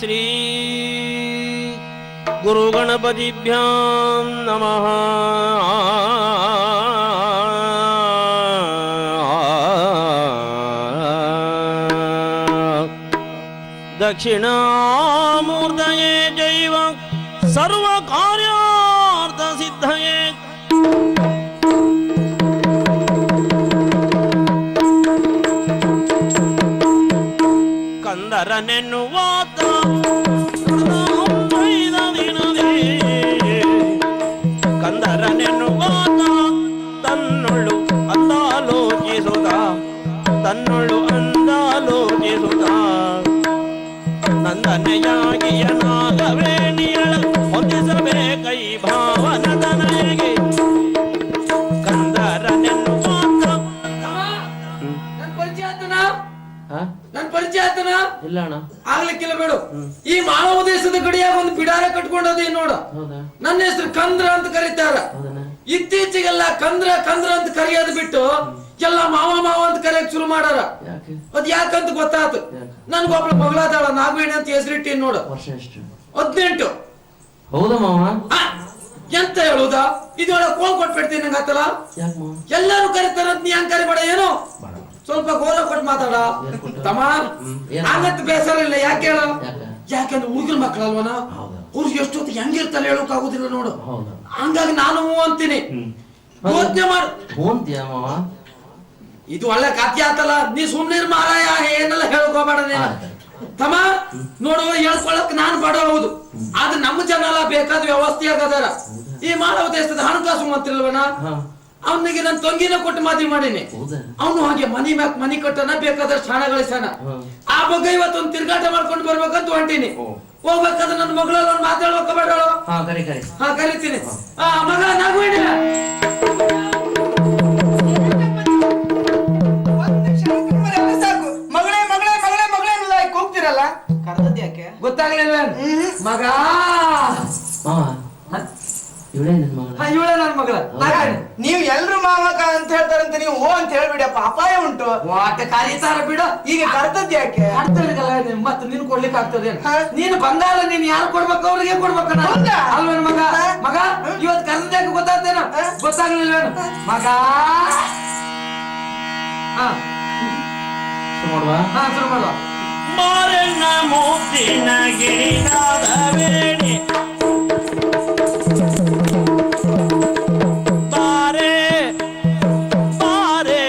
ಶ್ರೀ ಗುರು ಗಣಪತಿಭ್ಯಾಂ ನಮಃ. ದಕ್ಷಿಣಾಮೂರ್ತಯೇ ಜೈವ ಸರ್ವ ಕಾರ್ಯಾರ್ಥ ಸಿದ್ಧಯೇ. ಕಂದರನೆನ್ನುವಾತ ಕಂದರನೆನ್ನುವಾತ ತನ್ನೊಳ್ಳು ಅಂದಾಲೋಚಿಸುತ್ತ ತನ್ನೊಳ್ಳು ಅಂದಾಲೋಚಿಸುತ್ತ ನಂದನೆಯಾಗಿಯ ನಾಗವೇಣಿಯಳ ಹೊಂದಿಸಬೇಕೈ ಭಾವನದನೆಗೆ. ಕಂದರನೆನ್ನುವಾತ ನನ್ ಪರಿಚಯ ಆತನ ಇಲ್ಲ ಅಣ್ಣ, ಆಗ್ಲಿಕ್ಕಿಲ್ಲ ಬೇಡ. ಈ ಮಾನವ ದೇಶದ ಗಡಿಯಾಗ ಒಂದು ಬಿಡಾರ ಕಟ್ಕೊಂಡೋದೇ ನೋಡ. ನನ್ನ ಹೆಸರು ಕಂದ್ರ ಅಂತ ಕರೀತಾರ. ಇತ್ತೀಚೆಗೆಲ್ಲ ಕಂದ್ರ ಕಂದ್ರ ಅಂತ ಕರೆಯೋದು ಬಿಟ್ಟು ಎಲ್ಲ ಮಾವ ಮಾವ ಅಂತ ಕರೆಯಕ್ ಶುರು ಮಾಡಾರ. ಅದ್ ಯಾಕಂತ ಗೊತ್ತಾತು. ನನ್ಗೊಬ್ಳ ಮಗಳಾದಾಳ ನಾಗವೇಣಿ ಅಂತ ಹೆಸರಿಟ್ಟಿ ನೋಡ. 18. ಹೌದಾ ಮಾವ? ಎಂತ ಹೇಳುದಾ? ಇದೊಳಗೆ ಕೋಲ್ ಕೊಟ್ಬಿಡ್ತೀನಿ ನಂಗೆ ಆತಲ್ಲ. ಎಲ್ಲಾರು ಕರೀತಾರ ನೀ ಹಂಗ ಕರಿಬೇಡ. ಏನೋ ಸ್ವಲ್ಪ ಗೋಲ ಕೊಟ್ಟು ಮಾತಾಡ ತಮ್ಮ. ಹಂಗಂತ ಬೇಸರ ಇಲ್ಲ. ಯಾಕೆ ಹೇಳ? ಯಾಕಂದ್ರೆ ಹುಡುಗರ ಮಕ್ಕಳಲ್ವನ, ಅವ್ರಿಗೆ ಎಷ್ಟೊತ್ತು ಹೆಂಗಿರ್ತಾರೆ ಹೇಳಕ್ ಆಗುದಿಲ್ಲ ನೋಡು. ಹಂಗಾಗಿ ನಾನು ಅಂತೀನಿ. ಯೋಚನೆ ಮಾಡು. ಇದು ಒಳ್ಳೆ ಕಥೆ ಆತಲ್ಲ. ನೀ ಸುಮ್ನೆ ಮಾರಾಯ ಏನೆಲ್ಲ ಹೇಳ್ಕೋಬೇಡ ನೀನು ತಮ್ಮ. ನೋಡು, ಹೇಳ್ಕೊಳಕ್ ನಾನ್ ಬಡ ಹೌದು, ಆದ್ರೆ ನಮ್ಮ ಜನ ಎಲ್ಲ ಬೇಕಾದ ವ್ಯವಸ್ಥೆ ಆಗದಾರ. ಈ ಮಾನವ ದೇಶದ ಹಣಕಾಸು ಮಂತ್ರಿಲ್ವನ, ಅವನಿಗೆ ನಾನು ತೊಂಗಿನ ಕೊಟ್ಟು ಮಾತಿ ಮಾಡೀನಿ. ಅವನು ಹಾಗೆ ಮನಿ ಮ್ಯಾಕ್ ಮನಿ ಕಟ್ಟನ ಬೇಕಾದಷ್ಟು ಹಣ ಗಳಿಸಾನ. ಆ ಬಗ್ಗೆ ಇವತ್ತೊಂದು ತಿರ್ಗಾಟ ಮಾಡ್ಕೊಂಡು ಬರ್ಬೇಕಂತ ಹೊಂಟೀನಿ. ಹೋಗ್ಬೇಕಾದ್ರೆ ನನ್ನ ಮಗಳಲ್ಲಿ ಒಂದು ಮಾತಾಡ್ಬೇಕ ಬೇಡ? ಹಾ ಕರಿತೀನಿ. ಮಗ ನಾಗವೇಣಿ, ಮಗಳೇ ಮಗಳೇ ಮಗಳೇ ಮಗಳೇ ಕೂಗ್ತಿರಲ್ಲ, ಕರ್ದದ್ ಯಾಕೆ ಗೊತ್ತಾಗ್ಲಿಲ್ಲ ಮಗ? ಇವಳೇ ನನ್ನ ಮಗಳ. ನೀವು ಎಲ್ರು ಮಾವಕ ಅಂತ ಹೇಳ್ತಾರಂತ ನೀವು ಓ ಅಂತ ಹೇಳ್ಬಿಡಪ್ಪ, ಅಪಾಯ ಉಂಟು. ವಾಟೆ ಕರೀತಾರ ಬಿಡು. ಈಗ ಕರ್ತದ್ ಯಾಕೆ? ಮತ್ತೆ ನೀನು ಕೊಡ್ಲಿಕ್ಕೆ ಆಗ್ತದೆ? ನೀನು ಬಂಗಾರ ನೀನ್ ಯಾರು ಕೊಡ್ಬೇಕು? ಅವ್ರಿಗೆ ಕೊಡ್ಬೇಕ ಅಲ್ವೇನು ಮಗ? ಮಗ ಇವತ್ತು ಕರ್ದಕ್ಕೆ ಗೊತ್ತಾಗ್ತೇನ? ಗೊತ್ತಾಗ್ಲಿಲ್ವೇನು ಮಗ? ಶುರು ಮಾಡುವ. ಮಾರಣ್ಣ ಮೂರ್ತಿನ ಗಿರಿನಾದವೇಣಿ ಬಾರೆ ಬಾರೆ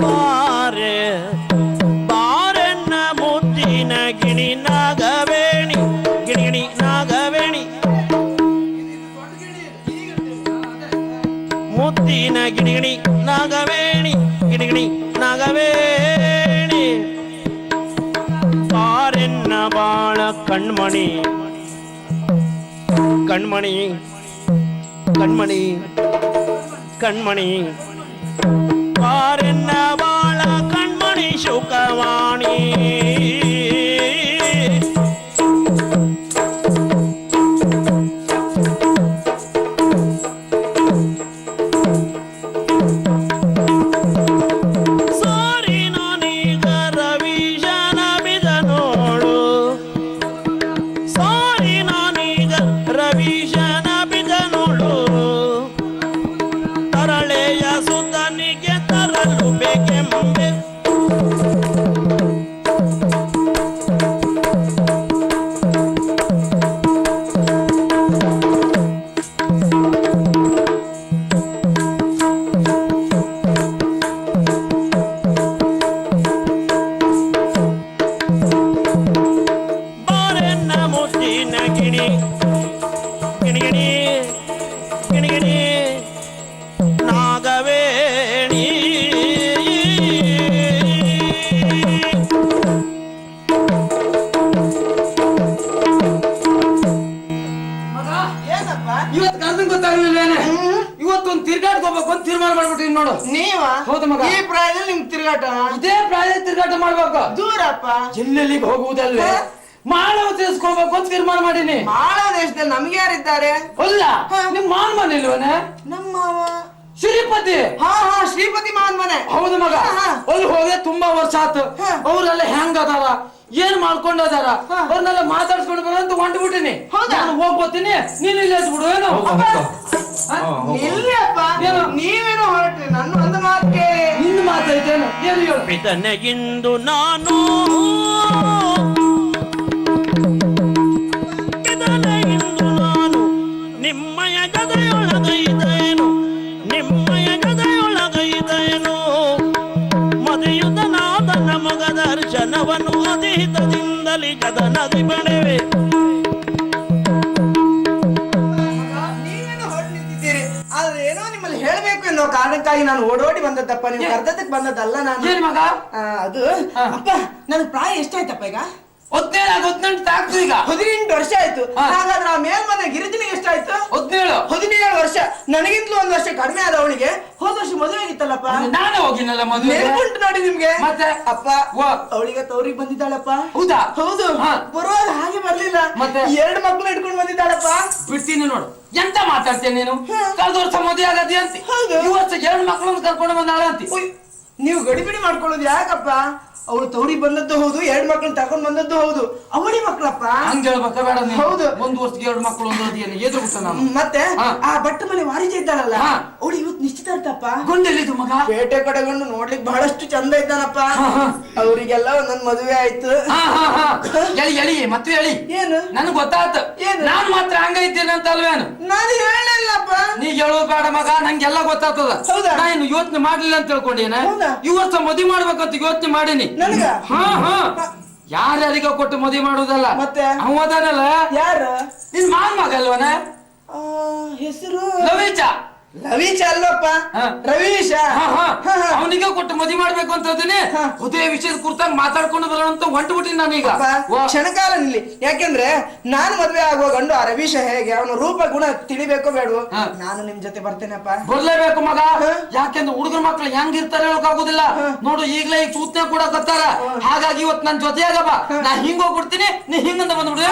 ಬಾರೆ ಬಾರಣ್ಣ ಮೂರ್ತಿನ ಗಿಣಿ ನಾಗವೇಣಿ ಗಿಣಿ ನಾಗವೇಣಿ ಮುತ್ತಿನ ಗಿಣಿ ನಾಗವೇಣಿ ಗಿಣಿ ನಾಗವೇಣಿ ಬಾರೆನ್ನ ಬಾಳ ಕಣ್ಮಣಿ ಕಣ್ಮಣಿ ಕಣ್ಮಣಿ ಕಣ್ಮಣಿ ಬಾರೆನ್ನ ಬಾಳ ಕಣ್ಮಣಿ ಶುಕವಾಣಿ ಎಲ್ಲೆಲ್ಲಿಗೆ ಹೋಗುವುದಲ್ವೇ? ಮಾನವ ತಿಳಿಸ್ಕೋಬೇಕು ಅಂತ ತೀರ್ಮಾನ ಮಾಡೀನಿ. ಮಾನವ ದೇಶದಲ್ಲಿ ನಮ್ಗೆ ಯಾರಿದ್ದಾರೆ? ಅಲ್ಲ, ನಿಮ್ ಮಾನ್ ಮನೆ ಇಲ್ವನೇ? ನಮ್ಮ ಮಾವ ಶ್ರೀಪತಿ. ಹಾ ಹಾ, ಶ್ರೀಪತಿ ಮಾವನ್ ಮನೆ. ಹೌದು ಮಗ. ಅಲ್ಲಿ ಹೋದ್ರೆ ತುಂಬಾ ವರ್ಷ ಆತು. ಅವ್ರೆಲ್ಲ ಹೆಂಗ್ ಅದಾರ ಏನ್ ಮಾಡ್ಕೊಂಡದಾರ ಅವ್ರನ್ನೆಲ್ಲ ಮಾತಾಡ್ಸ್ಕೊಂಡು ಬರಂತ ಹೊಂಟ್ಬಿಟ್ಟಿನಿ. ಹೌದಾ? ನಾನು ಹೋಗ್ಬೋತೀನಿ, ನೀನು ಇಲ್ಲೇ ಬಿಡು ಏನು. ಇಲ್ಲಿ ಅಪ್ಪ ನೀವೇನೋ ಹೊರಟ್ರಿ ನನ್ನ ಒಂದು ಮಾತು ಕೇಳಿ. ನಿನ್ನ ಮಾತೈತೇನು ಏನು ಹೇಳು. ಪಿತನೆಗಿಂದು ನಾನು ಪಿತನೆಗಿಂದು ನಾನು ನಿಮ್ಮಯ ಗದೆಯೊಳಗೈದೇನು ನಿಮ್ಮಯ ಗದೆಯೊಳಗೈದೇನು ಮದೆಯುತನಾದ ನಮಗ ದರ್ಶನವನ್ನು ಅಧಿಹಿತದಿಂದಲೇ ಗದನದಿ ಬಣವೆ. ನೀವೇನೋ ಹೊರಟು ನಿಂತಿದ್ದೀರಿ ಆದ್ರೆ ಏನೋ ನಿಮ್ಮಲ್ಲಿ ಹೇಳ್ಬೇಕು ಎನ್ನುವ ಕಾರಣಕ್ಕಾಗಿ ನಾನು ಓಡೋಡಿ ಬಂದದ್ದಪ್ಪ. ನೀವು ಕರ್ದದ್ದಕ್ಕೆ ಬಂದದ್ದಲ್ಲ ನಾನು. ಏನ್ ಮಗ ಅದು ಅಪ್ಪ ನನ್ ಪ್ರಾಯ ಎಷ್ಟಾಯ್ತಪ್ಪ ಈಗ? 17 ತಾಕ್ತು ಈಗ. 18 ವರ್ಷ ಆಯ್ತು. ಹಾಗಾದ್ರೆ ಆ ಮೇಲ್ಮನೆ ಗಿರಿಜನಿಗೆ ಎಷ್ಟಾಯ್ತು? 17 ವರ್ಷ. ನನಗಿಂತಲೂ 1 ವರ್ಷ ಕಡಿಮೆ ಆದ ಅವಳಿಗೆ. ಹೋದ ವರ್ಷ ಮದುವೆ ಆಗಿತ್ತಲ್ಲಪ್ಪ. ನಾನೇ ಹೋಗಿನಲ್ಲ ಮದುವೆ. ನೆನಪುಂಟು ನೋಡಿ ನಿಮ್ಗೆ? ಮತ್ತೆ ಅಪ್ಪ ಅವಳಿಗೆ ತವ್ರಿಗೆ ಬಂದಿದ್ದಾಳಪ್ಪ. ಹೌದಾ? ಹೌದು. ಬರುವಾಗ ಹಾಗೆ ಬರ್ಲಿಲ್ಲ. ಮತ್ತೆ 2 ಮಕ್ಳು ಇಟ್ಕೊಂಡು ಬಂದಿದ್ದಾಳಪ್ಪ. ಬಿಡ್ತೀನಿ ನೋಡು. ಎಂತ ಮಾತಾಡ್ತೇನೆ ನೀನು? ಕಳೆದ ವರ್ಷ ಮದುವೆ ಆಗದಿ ಅಂತಿ. ಹೌದು. ಈ ವರ್ಷ 2 ಮಕ್ಕಳನ್ನು ಕರ್ಕೊಂಡು ಬಂದಾಳ ಅಂತಿ. ನೀವು ಗಡಿಬಿಡಿ ಮಾಡ್ಕೊಳ್ಳೋದು ಯಾಕಪ್ಪ? ಅವಳು ತವ್ರಿಗೆ ಬಂದದ್ದು ಹೌದು, 2 ಮಕ್ಳನ್ನ ತಗೊಂಡ್ ಬಂದದ್ದು ಹೌದು. ಅವಳಿ ಮಕ್ಕಳಪ್ಪ. ಹಂಗ ಹೇಳ್ಬೇಕ ಬೇಡ ನೀನು? ಹೌದು. 1 ವರ್ಷಕ್ಕೆ 2 ಮಕ್ಕಳು ಅಂದ್ರದೇನು ಎದುರು ಬಿಟ್ಟ ನಾನು. ಮತ್ತೆ ಆ ಬಟ್ಟ ಮನೆ ವಾರಿಜೆ ಇದ್ದಾಳಲ್ಲ ಅವಳು ಇವತ್ತು ನಿಶ್ಚಿತಾರ್ಥಪ್ಪ. ಗುಂಡೆಲ್ಲಿದ್ದು ಮಗ? ಪೇಟೆ ಕಡೆಗೊಂಡು ನೋಡ್ಲಿಕ್ಕೆ ಬಹಳಷ್ಟು ಚಂದ ಇದ್ದಾನಪ್ಪ. ಅವರಿಗೆಲ್ಲ ಒಂದೊಂದ್ ಮದುವೆ ಆಯ್ತು. ಎಳಿ ಮತ್ತೆ ಎಳಿ. ಏನು ನನ್ಗೆ ಗೊತ್ತಾಯ್ತು. ಏನು? ನಾನು ಮಾತ್ರ ಹಂಗ ಇದ್ದೇನೆ ಅಂತ ಅಲ್ವೇನು? ನಾನು ಹೇಳಲ್ಲಪ್ಪ. ನೀ ಹೇಳೋದು ಬೇಡ ಮಗ, ನಂಗೆಲ್ಲ ಗೊತ್ತಾಗ್ತದ. ಹೌದಾ? ನಾ ಇನ್ನು ಯೋಚನೆ ಮಾಡ್ಲಿಲ್ಲ ಅಂತ ತಿಳ್ಕೊಂಡೇನ. ಹೌದಾ? ಈ ವರ್ಷ ಮದುವೆ ಮಾಡ್ಬೇಕಂತ ಯೋಚನೆ ಮಾಡೀನಿ. ನನಗ ಯಾರ್ಯಾರಿಗ ಕೊಟ್ಟು ಮದುವೆ ಮಾಡುದಲ್ಲ. ಮತ್ತೆ ಅವದಾನಲ್ಲ ಯಾರು? ನಿನ್ ಮಾನ್ ಮಗ ಅಲ್ವನ? ಹೆಸರು ಲವೀಚ. ರವೀಶ ಅಲ್ಲಪ್ಪ, ರವೀಶ. ಅವನಿಗೆ ಕೊಟ್ಟು ಮದುವೆ ಮಾಡ್ಬೇಕು ಅಂತ ಉದಯ ವಿಷಯದ ಕುರಿತಾಗಿ ಮಾತಾಡ್ಕೊಂಡು ಬರೋಣ ಅಂತ ಹೊಂಟ್ಬಿಟ್ಟಿನಿ ನಾನೀಗ. ಕ್ಷಣಕಾಲ ನಿಲ್ಲಿ. ಯಾಕೆಂದ್ರೆ ನಾನು ಮದ್ವೆ ಆಗುವ ಗಂಡು ಆ ರವೀಶ ಹೇಗೆ, ಅವನ ರೂಪ ಗುಣ ತಿಳಿಬೇಕೋ ಬೇಡ. ನಾನು ನಿಮ್ ಜೊತೆ ಬರ್ತೇನಪ್ಪ. ಬರ್ಲೇಬೇಕು ಮಗ. ಯಾಕೆಂದ್ರೆ ಹುಡುಗರ ಮಕ್ಳು ಹೆಂಗಿರ್ತಾರೆ ಹೇಳೋಕಾಗುದಿಲ್ಲ ನೋಡು. ಈಗ್ಲೇ ಈಗ ಸೂಚನೆ ಕೂಡ ಕತ್ತಾರ. ಹಾಗಾಗಿ ಇವತ್ತು ನನ್ ಜೊತೆ ಆಗಪ್ಪ. ನಾ ಹಿಂಗ್ ಹೋಗ್ಬಿಡ್ತೀನಿ, ನೀ ಹಿಂಗಂತ ಬಂದ್ಬಿಡು.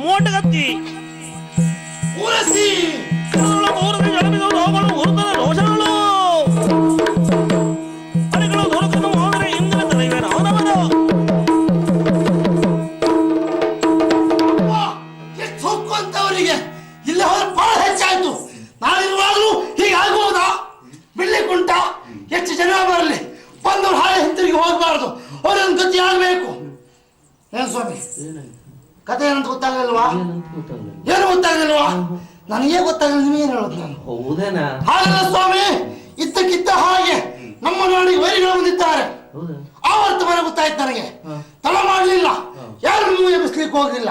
ಮೋಟಗತ್ತಿ ಕೂರಸಿ ರೋಷಗಳು ಪರಿಗಳು ದೊರಕನು ಹೋದರೆ ಇಂದಿನ ತಲೆವೇನು ಅವನವನು ಎಷ್ಟು ಹೊಕ್ಕು ಅಂತವರಿಗೆ ಇಲ್ಲಿ ಹೋದ್ರೆ ಬಹಳ ಹೆಚ್ಚಾಯ್ತು. ನಾವಿರುವಾಗಲೂ ಹೀಗಾಗುವುದಾ? ಬಿಡ್ಲಿಕ್ಕುಂಟ? ಹೆಚ್ಚು ಜನ ಬರಲಿ, ಬಂದವ್ರು ಹಾಳೆ ಹಿಂತಿರುಗಿ ಹೋಗಬಾರ್ದು. ಅವ್ರೊಂದು ಗತಿ ಆಗ್ಬೇಕು. ಏನ್ ಸ್ವಾಮಿ ಕತೆ ಏನಂತ ಗೊತ್ತಾಗಲಿಲ್ವಾ? ಏನು ಗೊತ್ತಾಗಲಿಲ್ವಾ? ನನಗೇ ಗೊತ್ತಾಗಲಿಲ್ಲ, ನಿಮಗೇನು ಹೇಳೋದು ನಾನು? ಹೌದೇನಾ? ಹಾಗಲ್ಲ ಸ್ವಾಮಿ, ಇದ್ದಕ್ಕಿದ್ದ ಹಾಗೆ ನಮ್ಮ ನಾಡಿಗೆ ವೈರಿಗಳು ಬಂದಿದ್ದಾರೆ. ಆವರ್ತ ಮನೆ ಗೊತ್ತಾಯ್ತು ನನಗೆ. ತಡ ಮಾಡಲಿಲ್ಲ, ಯಾರು ಎಬ್ಬಿಸ್ಲಿಕ್ಕೆ ಹೋಗ್ಲಿಲ್ಲ.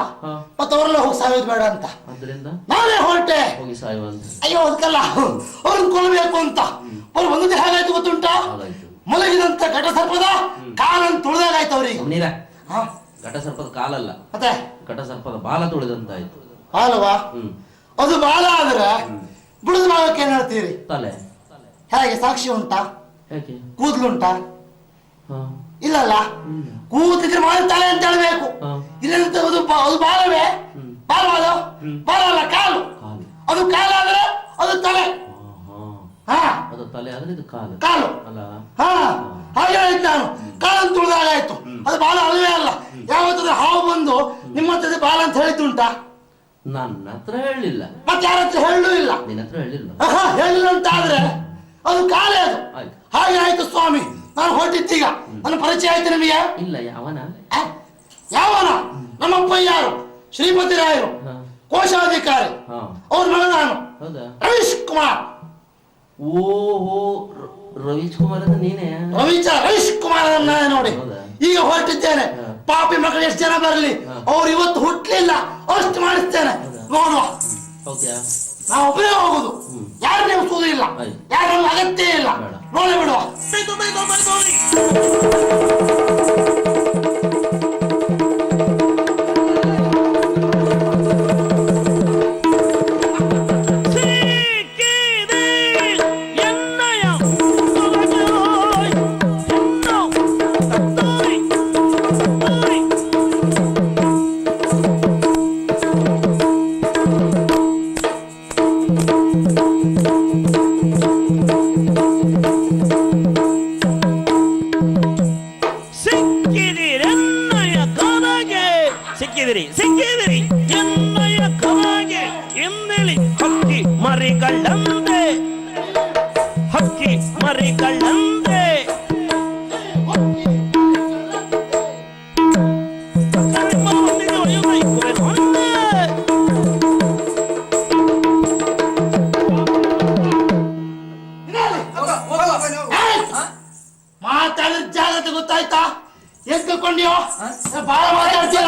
ಮತ್ತೆ ಅವರೆಲ್ಲ ಹೋಗಿ ಸಾಯೋದು ಬೇಡ ಅಂತ ನಾನೇ ಹೊರಟೆ. ಅಯ್ಯೋ ಅದಕ್ಕಲ್ಲ, ಅವ್ರನ್ನ ಕೊಲ್ಲಬೇಕು ಅಂತ. ಅವ್ರು ಬಂದದ್ದು ಹೇಗಾಯ್ತು ಗೊತ್ತುಂಟ? ಮಲಗಿದಂತ ಘಟ ಸರ್ಪದ ಕಾಲನ್ನು ತುಳಿದಾಗಾಯ್ತು ಅವ್ರಿಗೆ. ಘಟ ಸರ್ಪದ ಕಾಲಲ್ಲ, ಮತ್ತೆ ಘಟ ಸರ್ಪದ ಬಾಲ ತುಳಿದಂತಾಯ್ತು. ಬಾಲವಾ? ಅದು ಬಾಲ ಆದ್ರೆ ಬುಡದ ಭಾಗಕ್ಕೆ ಏನ್ ಹೇಳ್ತೀರಿ? ತಲೆ. ಹೇಗೆ ಸಾಕ್ಷಿ ಉಂಟಾ? ಯಾಕೆ? ಕೂದ್ಲುಂಟಾ? ಇಲ್ಲಲ್ಲ. ಕೂತಿದ್ರೆ ಮಾಡಿ ತಲೆ ಅಂತ ಹೇಳ್ಬೇಕು. ಇಲ್ಲಂತ ಅದು ಬಾಲವೇ? ಬಾಲ ಅದು ಬಾಲ ಅಲ್ಲ, ಕಾಲು. ಅದು ಕಾಲಾದ್ರೆ ಅದು ತಲೆ. ಅದು ತಲೆ ಆದ್ರೆ ಇದು ಕಾಲು. ಕಾಲು ಅಲ್ಲ? ಹಾಗೆ ಹೇಳಿದ್ ನಾನು. ಕಾಲನ್ನು ತುಳಿದಾಗಾಯ್ತು. ಅದು ಬಾಲ ಅಲ್ಲವೇ ಅಲ್ಲ. ಯಾವತ್ತಾದ್ರೆ ಹಾವು ಬಂದು ನಿಮ್ಮ ಹತ್ರ ಬಾಲ ಅಂತ ಹೇಳಿದ್ದುಂಟಾ? ನನ್ನ ಹತ್ರ ಹೇಳಿಲ್ಲ. ಮತ್ತೆ ಯಾರ ಹತ್ರ ಹೇಳಲೂ ಇಲ್ಲ. ನಿನ್ನ ಹತ್ರ ಹೇಳಿಲ್ಲ. ಹೇಳಿಲ್ಲ ಅಂತ ಆದ್ರೆ ಅದು ಕಾಲೇ ಅದು. ಹಾಗೆ ಆಯ್ತು ಸ್ವಾಮಿ. ನಾನು ಹೊರಟಿದ್ದೀಗ. ನನ್ನ ಪರಿಚಯ ಆಯ್ತು ನಿಮಗೆ? ಇಲ್ಲ. ಯಾವನ? ಯಾವನ? ನಮ್ಮಪ್ಪ ಯಾರು? ಶ್ರೀಪತಿ ರಾಯರು. ಕೋಶಾಧಿಕಾರಿ ಹಾ ಅವ್ರ ಮಗ ನಾನು ಹೌದಾ ರವೀಶ್ ಕುಮಾರ್. ಓಹೋ ರವೀಶ್ ಕುಮಾರ್ ಅಂತ ನೀನೇ ರವೀಶ್ ಕುಮಾರ್ ನೋಡಿ ಹೌದಾ? ಈಗ ಹೊರಟಿದ್ದೇನೆ. ಹಾ. ಪಾಪಿ ಮಕ್ಕಳು ಎಷ್ಟು ಜನ ಬರಲಿ, ಹಾ. ಅವ್ರು ಇವತ್ತು ಹುಟ್ಲಿಲ್ಲ, ಅಷ್ಟು ಮಾಡಿಸ್ತೇನೆ. ಹೌದಾ? ನೋಡುವ, ಓಕೆ ನಾವು ಒಬ್ಬರೇ ಹೋಗುದು, ಯಾರು ನೆನೆಸುವುದೂ ಇಲ್ಲ, ಆಯ್ತು. ಯಾರು ಅಗತ್ಯ ಇಲ್ಲ. ಬೇಡ. ನೋಡಿ ಬಿಡುವ. ಸಿಕ್ಕಿದಿರಿ ಎನ್ನಯ ಕಲಾಗೆ ಎಂದೇಳಿ ಹಕ್ಕಿ ಮರಿಗಳಂದೆ ಮಾತಾಡಿದ ಜಾಗ್ರತೆ ಗೊತ್ತಾಯ್ತಾ? ಎದ್ದುಕೊಂಡಿಯೋ ಬಾಳ ಮಾತಾಡ್ತೀಯ,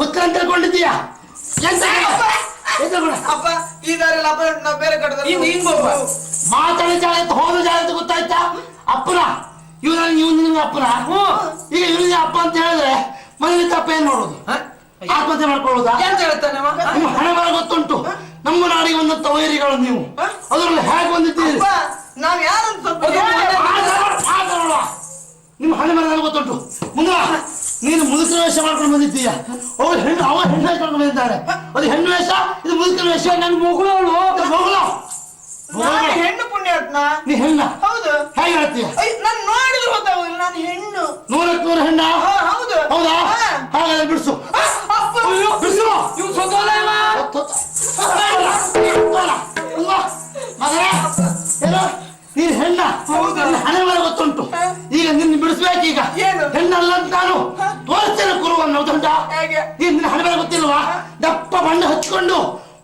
ಉತ್ತರ ತಿಳ್ಕೊಂಡಿದ್ದೀಯ? ಅಪ್ಪ ಈ ದಾರಿಯಲ್ಲಿ ಅಪ್ಪ ನಾವು ಬೇರೆ ಕಡೆ ಮಾತಾಡಿದ ಜಾಗ್ರತೆ ಹೋದ ಜಾಗ್ರತೆ ಗೊತ್ತಾಯ್ತಾ? ಅಪ್ಪನ ಇವ್ ನಿಮ್ಗೆ ಅಪ್ಪನ. ಈಗ ಇವನಿಗೆ ಅಪ್ಪ ಅಂತ ಹೇಳಿದ್ರೆ ಮನೇಲಿ ತಪ್ಪ ಏನ್ ಮಾಡೋದು? ಆತ್ಮಹತ್ಯೆ ಮಾಡ್ಕೊಳ್ಳೋದಾ? ಎಂತ ಹೇಳ್ತಾನೆ ನಿಮ್ಮ ಹಣೆ ಬರ ಗೊತ್ತುಂಟು. ನಮ್ಮ ನಾಡಿಗೆ ಬಂದಂತ ವೈರಿಗಳು ನೀವು, ಅದರಲ್ಲಿ ಹೇಗೆ ಬಂದಿದ್ದೀರಿ? ನಾವ್ ಯಾರಂತ ಮಾತಾಡೋಣ. ನಿಮ್ಮ ಹಣೆ ಬರದಲ್ಲಿ ಗೊತ್ತುಂಟು. ಮುಂದೆ ನೀನು ಮುದುಕನ ವೇಷ ಮಾಡ್ಕೊಂಡು ಬಂದಿದ್ದೀಯ. ಅವ ಹೆಣ್ಣು ವೇಷ ಮಾಡ್ಕೊಂಡು ಬಂದಿದ್ದಾರೆ. ಅದು ಹೆಣ್ಣು ವೇಷ, ಇದು ಮುದುಕನ ವೇಷ. ನನ್ನ ಮಗಳು ಹೆಣ್ಣು ಪುಣ್ಯಾತ್ಮ. ನೀ ಹೆಣ್ಣ? ಹೌದು. ಹೇಗೆ ಹೇಳ್ತೀಯ? ನಾನು ನೋಡಿದ್ರು ಗೊತ್ತಾಗುದಿಲ್ಲ, ನಾನು ಹೆಣ್ಣು. 100ಕ್ಕೆ 100 ಹೆಣ್ಣ? ಹೌದು. ಹೌದಾ? ಹಾಗಾದ್ರೆ ಬಿಡಿಸು. ಬಿಡಿಸು. ನೀನ್ ಹೆಣ್ಣ? ಹಣೆ ಮೇಲೆ ಗೊತ್ತುಂಟು. ಈಗ ನಿನ್ನ ಬಿಡಿಸ್ಬೇಕೀಗ. ಹೆಣ್ಣಲ್ಲ ಅಂತ ನಾನು ತೋರಿಸ್ತೇನೆ ಕುರುವನ್ನು. ಗೊತ್ತುಂಟ? ನಿನ್ನ ಹಣೆ ಮೇಲೆ ಗೊತ್ತಿಲ್ವಾ? ದಪ್ಪ ಬಣ್ಣ ಹಚ್ಕೊಂಡು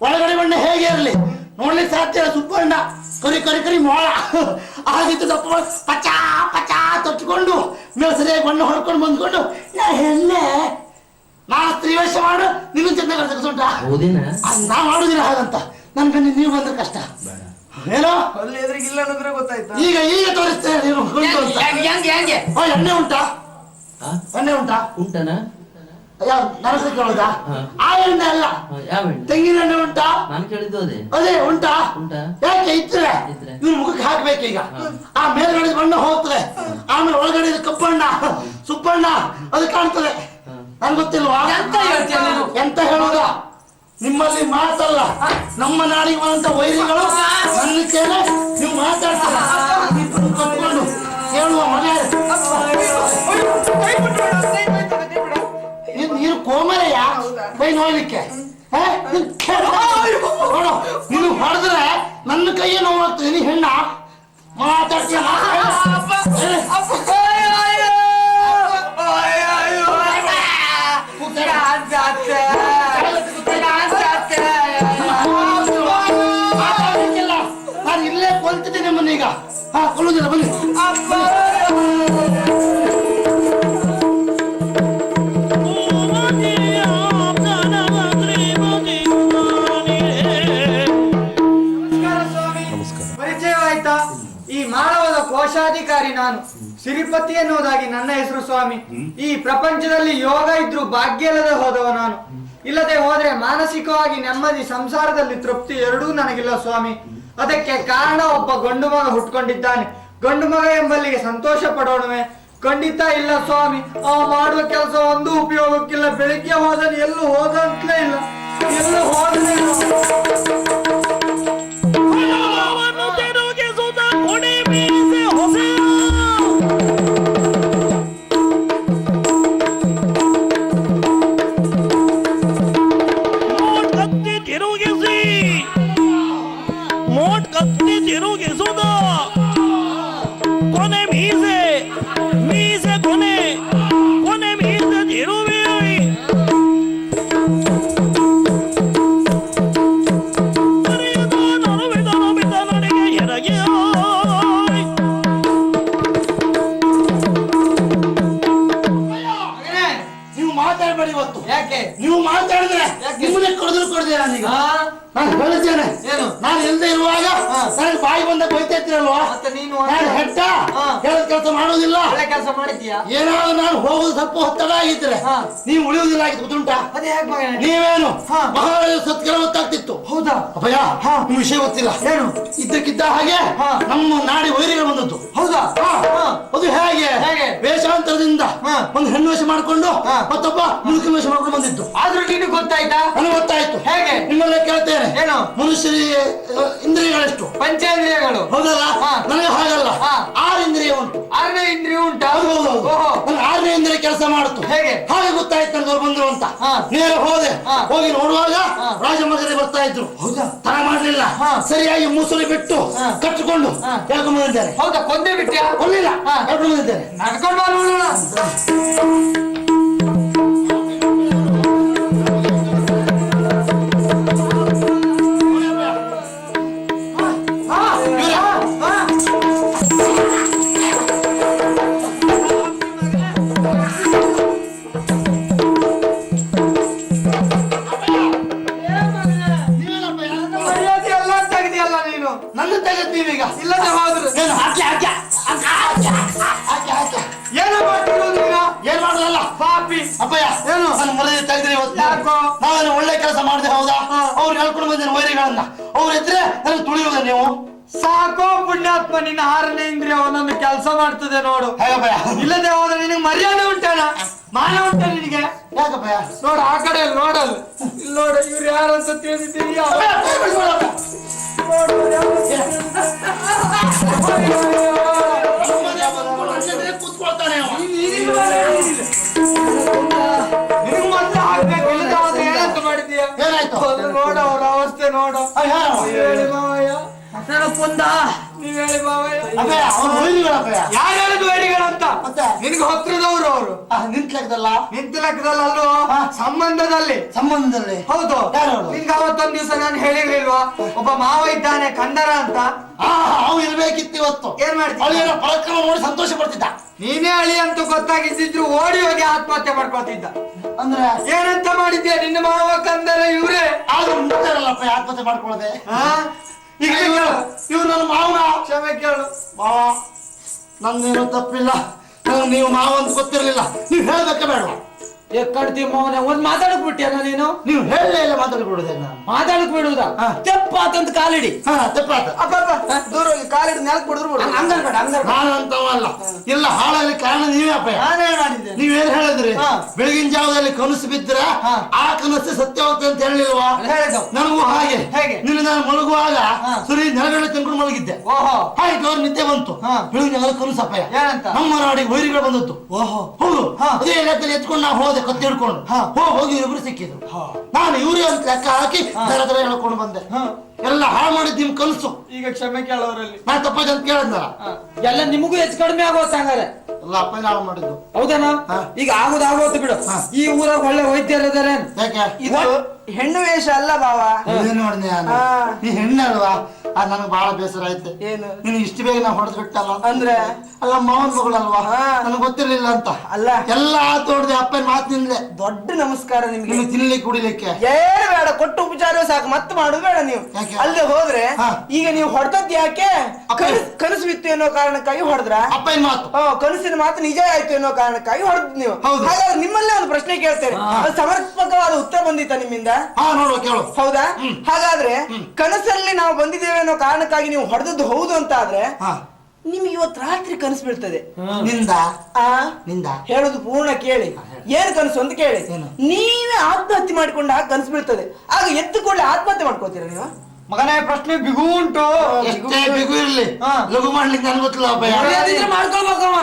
ಒಳಗಡೆ ಬಣ್ಣ ಹೇಗೆ ಇರಲಿ ನೋಡ್ಲಿಕ್ಕೆ ಸಾಧ್ಯ ಇಲ್ಲ. ಸುಬ್ಬಣ್ಣ ಕರಿ ಮೋಳ ಆಗಿತ್ತು. ದಪ್ಪ ಪಚಾ ಪಚಾ ತೊಟ್ಕೊಂಡು ಮೇಲೆ ಸರಿಯಾಗಿ ಬಣ್ಣ ಹೊಡ್ಕೊಂಡು ಬಂದ್ಕೊಂಡು ಹೆಣ್ಣೆ ನಾನು ಸ್ತ್ರೀವೇಷ ಮಾಡು, ನೀನು ಚೆಂದ ಕಳ್ಸೋಂಟ. ನಾ ಮಾಡುದಿಲ್ಲ ಹಾಗಂತ. ನನ್ ಗಂಡಿ ನೀವು ಬಂದ್ರೆ ಕಷ್ಟ ಏನೋ. ಅಲ್ಲಿ ಎದುರಿಗಿಲ್ಲ ಅನ್ನೋದ್ರೆ ಗೊತ್ತಾಯ್ತಾ? ಈಗ ತೋರಿಸ್ತೇನೆ. ನೀನು ಎಣ್ಣೆ ಉಂಟಾ? ಎಣ್ಣೆ ಉಂಟನ ಯಾವ ನರಸ ಕೇಳೋದಾ? ಆ ಎಣ್ಣೆ ಅಲ್ಲ, ಯಾವ ಎಣ್ಣೆ? ತೆಂಗಿನ ಎಣ್ಣೆ ಉಂಟಾ? ನಾನು ಕೇಳಿದ್ದು ಅದೇ ಉಂಟಾ? ಯಾಕೆ ಇದ್ರೆ ಇವ್ರ ಮುಖಕ್ಕೆ ಹಾಕ್ಬೇಕೀಗ. ಆ ಮೇಲ್ಗಡೆ ಬಣ್ಣ ಹೋಗ್ತದೆ, ಆಮೇಲೆ ಒಳಗಡೆ ಕಪ್ಪಣ್ಣ ಸುಬ್ಬಣ್ಣ ಅದು ಕಾಣ್ತದೆ. ನನ್ ಗೊತ್ತಿಲ್ವಾ? ಎಂತ ಹೇಳೋದ? ನಿಮ್ಮಲ್ಲಿ ಮಾತಲ್ಲ, ನಮ್ಮ ನಾಡಿಗೆ ಬಂದಂತ ವೈರಿಗಳು ನನ್ನ ಕೇಳಿ ನೀವು ಮಾತಾಡ್ತಾರೆ. ಕಟ್ಕೊಂಡು ಹೇಳುವ ಮನೆ ನೀನು ಕೋಮರೆಯ ಕೈ ನೋಡ್ಲಿಕ್ಕೆ ನೋಡು. ನೀನು ಹೊಡೆದ್ರೆ ನನ್ನ ಕೈಯೇ ನೋವಾಗ್ತದೆ. ನೀ ಹೆಣ್ಣ ಮಾತಾಡ್ತೀಯ? ನಾನು ಇಲ್ಲೇ ಕೊಲ್ತಿದ್ದೆ ನಿಮ್ಮನ್ನೀಗ. ಕೊಲ್ಲುದಿಲ್ಲ ಬನ್ನಿ. ಪರಿಚಯವಾಯ್ತಾ? ಈ ಮಾನವದ ಕೋಶಾಧಿಕಾರಿ ನಾನು, ಸಿರಿಪತಿ ಎನ್ನುವುದಾಗಿ ನನ್ನ ಹೆಸರು ಸ್ವಾಮಿ. ಈ ಪ್ರಪಂಚದಲ್ಲಿ ಯೋಗ ಇದ್ರೂ ಭಾಗ್ಯ ಇಲ್ಲದೆ ಹೋದವ ನಾನು. ಇಲ್ಲದೆ ಹೋದ್ರೆ ಮಾನಸಿಕವಾಗಿ ನೆಮ್ಮದಿ, ಸಂಸಾರದಲ್ಲಿ ತೃಪ್ತಿ ಎರಡೂ ನನಗಿಲ್ಲ ಸ್ವಾಮಿ. ಅದಕ್ಕೆ ಕಾರಣ ಒಬ್ಬ ಗಂಡು ಮಗ ಹುಟ್ಕೊಂಡಿದ್ದಾನೆ. ಗಂಡು ಮಗ ಎಂಬಲ್ಲಿಗೆ ಸಂತೋಷ ಪಡೋಣವೇ? ಖಂಡಿತ ಇಲ್ಲ ಸ್ವಾಮಿ. ಅವ ಮಾಡುವ ಕೆಲಸ ಒಂದು ಉಪಯೋಗಕ್ಕಿಲ್ಲ. ಬೆಳಿಗ್ಗೆ ಹೋದನು, ಎಲ್ಲೂ ಹೋದಂತಲೇ ಇಲ್ಲ, ಎಲ್ಲೂ ಹೋದನೇ ಇಲ್ಲ. ಮಾಡಬೇಡಿ ಇವತ್ತು. ಯಾಕೆ? ನೀವು ಮಾತಾಡಿದ್ರೆ ಯಾಕೆ? ನಿಮ್ಮನ್ನೇ ಕೊಡ್ದೆ ನಾನೀಗ. ಹಾ? ನಾನು ಹೇಳಿದ್ದೇನೆ, ಏನು? ನಾನು ಇಲ್ಲದೆ ಇರುವಾಗ ನನಗೆ ಬಾಯಿ ಬಂದಾಗ ಬೈತಾ ಇರ್ತೀರಲ್ವಾ? ಮತ್ತೆ ನೀನು ನಾನು ಹೆಟ್ಟ ಹಾ. ಹೇಳದ ಕೆಲಸ ಮಾಡೋದಿಲ್ಲ. ಒಳ್ಳೆ ಕೆಲಸ ಮಾಡಿದ್ಯಾ? ಏನಾದ್ರು ನಾನು ಹೋಗುದು ಸ್ವಲ್ಪ ಹೊತ್ತಡ ಆಗಿದ್ರೆ ಹಾ. ನೀವು ಉಳಿಯುವುದಿಲ್ಲ ಆಗಿತ್ತು, ಗೊತ್ತುಂಟಾ? ಅದೇ ಹೇಗೆ ಮಗನೇ? ನೀವೇನು ಹಾ. ಮಹಾರಾಜ ಸತ್ಕೆಲ ಗೊತ್ತಾಗ್ತಿತ್ತು. ಹೌದಾ? ಅಭಯ, ಹಾ. ನಿಮ್ ವಿಷಯ ಗೊತ್ತಿಲ್ಲ. ಏನು? ಇದ್ದಕ್ಕಿದ್ದ ಹಾಗೆ ಹಾ. ನಮ್ಮ ನಾಡಿ ವೈರಿಗಳು ಬಂದದ್ದು. ಹೌದಾ? ಹಾ. ಹಾ. ಅದು ಹೇಗೆ? ಹೇಗೆ? ವೇಷಾಂತರದಿಂದ ಹಾ. ಒಂದು ಹೆಣ್ಣು ವೇಷ ಮಾಡ್ಕೊಂಡು ಹಾ. ಮತ್ತೊಬ್ಬ ಮುದುಕಿನ ವೇಷ ಮಾಡ್ಕೊಂಡು ಬಂದಿದ್ದು. ಆದ್ರೂ ನಿನಗೆ ಗೊತ್ತಾಯ್ತಾ? ನನಗೆ ಗೊತ್ತಾಯ್ತು. ಹೇಗೆ? ನಿಮ್ಮಲ್ಲೇ ಕೇಳ್ತೇನೆ, ಏನು? ಮನುಷ್ಯರಿಗೆ ಇಂದ್ರಿಯಗಳೆಷ್ಟು? ಪಂಚೇಂದ್ರಿಯಗಳು. ಹೌದಲ್ಲ? ಹಾ. ನನಗೆ ಹಾಗಲ್ಲ, ಹಾ. 6 ಇಂದ್ರಿಯ ಉಂಟು. 6ನೇ ಇಂದ್ರಿಯ ಉಂಟಾ? ಹೌದು. ಓಹೋ. ನನಗೆ 6ನೇ ಇಂದ್ರಿಯ ಕೆಲಸ ಮಾಡುತ್ತು. ಹೇಗೆ? ಹಾಗೆ ಗೊತ್ತಾಯ್ತು ನನಗೆ ಅವ್ರು ಬಂದ್ರು ಅಂತ. ಹಾ. ನೇರ ಹೋದೆ. ಹಾ. ಹೋಗಿ ನೋಡುವಾಗ ಹಾ. ರಾಜಮಗರಿ ಬರ್ತಾ ಇದ್ರು. ಹೌದಾ? ತರ ಮಾಡ್ಲಿಲ್ಲ. ಹಾ. ಸರಿಯಾಗಿ ಮುಸುಳಿ ಬಿಟ್ಟು ಹಾ. ಕಟ್ಟಿಕೊಂಡು ಹಾ. ಹೇಳ್ಕೊಂಡು ಬಂದಿದ್ದೇನೆ. ಹೌದಾ? ಕೊಂದೇ ಬಿಟ್ಟ್ಯಾ? ಕೊಲ್ಲಿಲ್ಲ, ಹಾ. ಹೇಳ್ಕೊಂಡು ಬಂದಿದ್ದೇನೆ. ನಡ್ಕೊಂಡು ಬಾ ನೋಡೋಣ. ಹಾ, ಇವ್ರೇ? ಹಾ. ನೀವೇನಪ್ಪ ಯಾರು? ಮರ್ಯಾದೆ ಎಲ್ಲ ತೆಗ್ದಿಯಲ್ಲ ನೀನು. ನನ್ನ ತೆಗೆದ್ ನೀವೀಗ. ಇಲ್ಲದೆ ಹೋದ್ರು ಏನು ಹಾಕಿ ಹಾಕಿ ಹಾಕಿ ಹಾಕಿ ಏನೋ ಮಾಡ್ತಿರೋದು ಈಗ? ಏನ್ ಮಾಡೋದಲ್ಲ ಪಾಪಿ. ಅಪ್ಪಯ್ಯ, ಏನು? ನನ್ನ ಮರದಿ ತೆಗೆದ್ರಿ ಇವತ್ತು. ಯಾಕೋ? ನಾವೇನು ಒಳ್ಳೆ ಕೆಲಸ ಮಾಡಿದೆ ಹೌದಾ? ಅವ್ರು ಹೇಳ್ಕೊಂಡು ಬಂದೇನೆ ವೈರಿಗಳನ್ನ. ಅವ್ರು ಇದ್ರೆ ನನಗೆ ತುಳಿಯುವುದ ನೀವು? ಸಾಕೋ ಪುಣ್ಯಾತ್ಮ, ನಿನ್ನ 6ನೇ ಇಂದ್ರಿಯ ಒಂದೊಂದು ಕೆಲಸ ಮಾಡ್ತದೆ ನೋಡು. ಹೇಗಪ್ಪಯ್ಯ? ಇಲ್ಲದೆ ಹೋದ್ರೆ ನಿನಗೆ ಮರ್ಯಾದೆ ಉಂಟಣ? ಮಾನ ಉಂಟ ನಿನಗೆ? ಯಾಕಪ್ಪಯ್ಯ? ನೋಡು ಆ ಕಡೆ ನೋಡಲ್. ಇಲ್ಲಿ ನೋಡು, ಇವ್ರು ಯಾರಂತ ತಿಳಿದಿದ್ದೀಯಾ? ಅಪ್ಪಯ್ಯ, ಕೈ ಬಿಡಿಸ್ಬೇಡಪ್ಪ. ನೋಡು, ಯಾರು ಅಂತ ನಮ್ಮನೆ ಬಂದ್ಕೊಂಡು ನನ್ನ ಎದುರೇ ಕೂತ್ಕೊಳ್ತಾನೆ ಅವ. ನಿನಗೆ ಮೊದಲು ಆಗ್ಬೇಕು, ಇಲ್ಲದೆ ಹೋದ್ರೆ ಏನಂತ ಮಾಡಿದ್ದೀಯ? ಏನಾಯ್ತು? ನೋಡು ಅವ್ರ ಅವಸ್ಥೆ ನೋಡು. ಯಾರವ? ಹೇಳಿ ಮಾವಯ್ಯ, ನನಗೊಂದ ನೀವ್ ಹೇಳಿ ಮಾವಯ್ಯ. ಅಪ್ಪಯ್ಯ, ಅವ್ರು ವೈರಿಗಳಪ್ಪಯ್ಯ. ಯಾರು ಹೇಳಿದ್ ವೈರಿಗಳಂತ? ಮತ್ತೆ? ನಿನಗೆ ಹತ್ರದವರು ಅವರು. ನಿಂತ ಲೆಕ್ಕದಲ್ಲ, ನಿಂತ ಲೆಕ್ಕದಲ್ಲೂ ಸಂಬಂಧದಲ್ಲಿ. ಸಂಬಂಧದಲ್ಲಿ. ಹೌದು. ಯಾರು ಅವ್ರು? ನಿನ್ಗೆ ಅವತ್ತೊಂದ್ ದಿವಸ ನಾನು ಹೇಳಿರ್ಲಿಲ್ವಾ, ಒಬ್ಬ ಮಾವ ಇದ್ದಾನೆ ಕಂದರ ಅಂತ? ಅವು ಇರ್ಬೇಕಿತ್ತು ಇವತ್ತು. ಏನ್ ಮಾಡ್ತೀಯ? ಅವಳಿಗೆ ಪರಾಕ್ರಮ ನೋಡಿ ಸಂತೋಷ ಪಡ್ತಿದ್ದ. ನೀನೇ ಅಳಿ ಅಂತ ಗೊತ್ತಾಗಿದ್ದಿದ್ರು ಓಡಿ ಹೋಗಿ ಆತ್ಮಹತ್ಯೆ ಮಾಡ್ಕೊತಿದ್ದ. ಅಂದ್ರೆ ಏನಂತ ಮಾಡಿದ್ಯಾ? ನಿನ್ನ ಮಾವ ಕಂದರ ಇವ್ರೆ. ಆದ್ರೂ ಮುಂಚೆನಲ್ಲಪ್ಪ ಆತ್ಮಹತ್ಯೆ ಮಾಡ್ಕೊಳ್ಳದೆ. ಈಗ ಇವ್ರು ನನ್ನ ಮಾವನ. ಕ್ಷಮೆ ಕೇಳು ಮಾವ, ನಂದೇನು ತಪ್ಪಿಲ್ಲ. ನೀವು ಮಾವ ಅಂತ ಗೊತ್ತಿರ್ಲಿಲ್ಲ. ನೀವು ಹೇಳ್ಬೇಕ ಬೇಡ? ಕಡ್ತಿ ಮೌನ ಒಂದ್ ಮಾತಾಡಕ್ ಬಿಟ್ಟಿಯಲ್ಲ ನೀನು? ನೀವು ಹೇಳಲೇ ಇಲ್ಲ, ಮಾತಾಡ್ಬಿಡುದೇ ನಾನು. ಮಾತಾಡಕ್ ಬಿಡುವುದ? ತೆಪ್ಪಾತಂತ ಕಾಲಿಡಿ. ಹಾ, ತಪ್ಪಾತ. ದೂರ ಹೋಗಿ ಕಾಲಿಡಿ ನೆಲಕ್ ಬಿಡಿದ್ರು. ಹಂಗನ್ಬೇಡ, ಹಂಗನ್ಬೇಡ. ನಾನು ಅಂತವಲ್ಲ. ಇಲ್ಲ, ಹಾಳಾಗಲಿ ಕಾರಣ ನೀವೇ ಅಪ್ಪಯ್ಯ. ನಾನೇನ್ ಮಾಡಿದ್ದೆ? ನೀವೇನ್ ಹೇಳಿದ್ರಿ? ಬೆಳಗಿನ ಜಾವದಲ್ಲಿ ಕನಸು ಬಿದ್ರೆ ಆ ಕನಸು ಸತ್ಯ ಹೋಗ್ತದೆ ಅಂತ ಹೇಳಿಲ್ವಾ? ಹೇಳಿದ್ದು ನನಗೂ ಹಾಗೆ. ಹೇಗೆ? ನಿನ್ನ ನಾನು ಮಲಗುವಾಗ ಸುರಿ ನೆಲಗಡೆ ತಿನ್ಕೊಂಡು ಮಲಗಿದ್ದೆ. ಓಹೋ. ಹಾಗೆ ಅವ್ರು ನಿದ್ದೆ ಬಂತು. ಬೆಳಗಿನ ಜಾವದಲ್ಲಿ ಕನಸು ಅಪ್ಪಯ್ಯ. ಏನಂತ? ನಮ್ಮ ನಾಡಿಗೆ ವೈರಿಗಳು ಬಂದದ್ದು. ಓಹೋ. ಹೌದು. ಅದೇ ಲೆಕ್ಕದಲ್ಲಿ ಎತ್ಕೊಂಡು ನಾವು ಹೋದೆ, ಕತ್ತಿ ಹಿಡ್ಕೊಂಡು ಹೋಗಿ ಇವ್ರು ಸಿಕ್ಕಿದ್ರು. ನಾನು ಇವ್ರೇ ಅಂತ ಲೆಕ್ಕ ಹಾಕಿ ದರ ದರ ಹೇಳ್ಕೊಂಡು ಬಂದೆ. ಎಲ್ಲ ಹಾಳು ಮಾಡಿದ್ ನಿಮ್ ಕನಸು. ಈಗ ಕ್ಷಮೆ ಕೇಳೋರಲ್ಲಿ ನಾ ತಪ್ಪಾಯ್ತು ಅಂತ ಕೇಳಿದ್ನಲ್ಲ. ಎಲ್ಲ ನಿಮಗೂ ಹೆಚ್ಚು ಕಡಿಮೆ ಆಗೋತ್ ಹಂಗಾರೆ. ಎಲ್ಲ ಅಪ್ಪಯ್ಯ ಹಾಳು ಮಾಡಿದ್ದು. ಹೌದನ? ಈಗ ಆಗೋದು ಬಿಡು. ಈ ಊರಾಗ ಒಳ್ಳೆ ವೈದ್ಯರಿದ್ದಾರೆ. ಯಾಕೆ? ಇದು ಹೆಣ್ಣು ವೇಷ ಅಲ್ಲ ಬಾವ. ಏನ್ ನೋಡಿದೆ ನಾನು? ನೀ ಹೆಣ್ಣಲ್ವಾ? ಅದ್ ನನಗೆ ಬಹಳ ಬೇಸರ ಆಯ್ತು. ಏನು? ನೀನು ಇಷ್ಟು ಬೇಗ ನಾ ಹೊಡೆದ್ ಬಿಟ್ಟಲ್ಲ. ಅಂದ್ರೆ ಅಲ್ಲ, ಮಾವನ್ ಮಗಳಲ್ವಾ? ನನಗೆ ಗೊತ್ತಿರ್ಲಿಲ್ಲ ಅಂತ. ಅಲ್ಲ, ಎಲ್ಲ ತೋಡ್ದೆ ಅಪ್ಪನ ಮಾತಿನಿಂದಲೇ. ದೊಡ್ಡ ನಮಸ್ಕಾರ ನಿಮ್ಗೆ. ನಿಮ್ಗೆ ತಿನ್ಲಿಕ್ಕೆ ಕುಡಿಲಿಕ್ಕೆ ಏನು ಬೇಡ, ಕೊಟ್ಟು ಉಪಚಾರ ಸಾಕು, ಮತ್ತೆ ಮಾಡುದು ಬೇಡ ನೀವು. ಯಾಕೆ? ಅಲ್ಲದೆ ಹೋದ್ರೆ ಈಗ ನೀವು ಹೊಡೆದದ್ದು ಯಾಕೆ? ಕನಸು ಬಿತ್ತು ಅನ್ನೋ ಕಾರಣಕ್ಕಾಗಿ ಹೊಡೆದ್ರ? ಅಪ್ಪನ ಮಾತು. ಕನಸಿನ ಮಾತು ನಿಜ ಆಯ್ತು ಅನ್ನೋ ಕಾರಣಕ್ಕಾಗಿ ಹೊಡೆದ್ ನೀವು. ಹೌದು. ಹಾಗಾದ್ರೆ ನಿಮ್ಮಲ್ಲೇ ಒಂದು ಪ್ರಶ್ನೆ ಕೇಳ್ತೇನೆ, ಅದು ಸಮರ್ಪಕವಾದ ಉತ್ತರ ಬಂದಿತ್ತ ನಿಮ್ಮಿಂದ? ನೋಡುವ, ಕೇಳು. ಹೌದಾ? ಹಾಗಾದ್ರೆ ಕನಸಲ್ಲಿ ನಾವು ಬಂದಿದ್ದೇವೆ ಅನ್ನೋ ಕಾರಣಕ್ಕಾಗಿ ನೀವು ಹೊಡೆದದ್ದು ಹೌದು ಅಂತ ಆದ್ರೆ ನಿಮ್ಗೆ ಇವತ್ತು ರಾತ್ರಿ ಕನಸು ಬೀಳ್ತದೆ. ನಿಂದ ನಿಂದ ಹೇಳುದು ಪೂರ್ಣ ಕೇಳಿ. ಏನ್ ಕನಸು ಅಂತ ಕೇಳಿ. ನೀವೇ ಆತ್ಮಹತ್ಯೆ ಮಾಡಿಕೊಂಡಾಗ ಕನಸು ಬೀಳ್ತದೆ. ಆಗ ಎದ್ದು ಕೂಡಲೇ ಆತ್ಮಹತ್ಯೆ ಮಾಡ್ಕೋತೀರ ನೀವು? ಮಗನೇ, ಪ್ರಶ್ನೆ ಬಿಗು ಉಂಟು. ಎಷ್ಟೇ ಬಿಗು ಇರ್ಲಿ, ಲಘು ಮಾಡ್ಲಿಕ್ಕೆ ನನ್ಗೆ ಗೊತ್ತಿಲ್ಲ ಅಪ್ಪಯ್ಯ.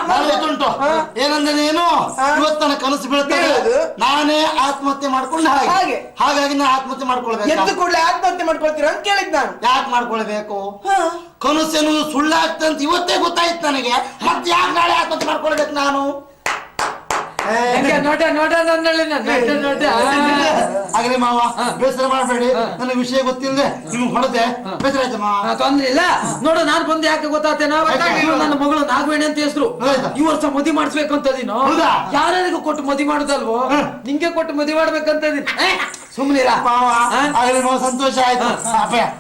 ನನ್ಗೆ ಗೊತ್ತುಂಟು. ಏನಂದ್ರೆ ನೀನು ಇವತ್ತು ನನ್ನ ಕನಸು ಬೀಳ್ತದೆ, ನಾನೇ ಆತ್ಮಹತ್ಯೆ ಮಾಡ್ಕೊಂಡು ಹಾಗಾಗಿ ನಾ ಆತ್ಮಹತ್ಯೆ ಮಾಡ್ಕೊಳ್ಬೇಕು. ಎದ್ದು ಕೂಡಲೇ ಆತ್ಮಹತ್ಯೆ ಮಾಡ್ಕೊಳ್ತೀರ ಅಂತ ಕೇಳಿದ್ ನಾನು. ಯಾಕೆ ಮಾಡ್ಕೊಳ್ಬೇಕು? ಕನಸು ಎನ್ನುವುದು ಸುಳ್ಳಾಗ್ತಂತ ಇವತ್ತೇ ಗೊತ್ತಾಯ್ತು ನನಗೆ. ಮತ್ತೆ ಯಾಕೆ ನಾಳೆ ಆತ್ಮಹತ್ಯೆ ಮಾಡ್ಕೊಳ್ಬೇಕು ನಾನು? ನೋಟ ನೋಟ ನೋಟ ಆಗಲೇ ಮಾವ ಬೇಸರ ಮಾಡಬೇಡಿ, ನನಗೆ ವಿಷಯ ಗೊತ್ತಿಲ್ಲದೆ ನಿಮ್ಗೆ ಹೊಡೆದೆ, ಬೇಸರ ಆಯ್ತು ಮಾವ. ತೊಂದ್ರೆ ಇಲ್ಲ ನೋಡು. ನಾನ್ ಬಂದು ಯಾಕೆ ಗೊತ್ತಾಗ್ತೇನ, ನನ್ನ ಮಗಳು ನಾಗವೇಣಿ ಅಂತ ಹೆಸರು. ಈ ವರ್ಷ ಮದುವೆ ಮಾಡಿಸ್ಬೇಕಂತದೀನು. ಯಾರ್ಯಾರಿಗೂ ಕೊಟ್ಟು ಮದುವೆ ಮಾಡುದಲ್ವೋ, ನಿಂಗೆ ಕೊಟ್ಟು ಮದುವೆ ಮಾಡ್ಬೇಕಂತದೀನಿ. ಸುಮ್ನಿರ ಮಾವ. ಆಗಲೇ ಮಾವ ಸಂತೋಷ ಆಯ್ತು.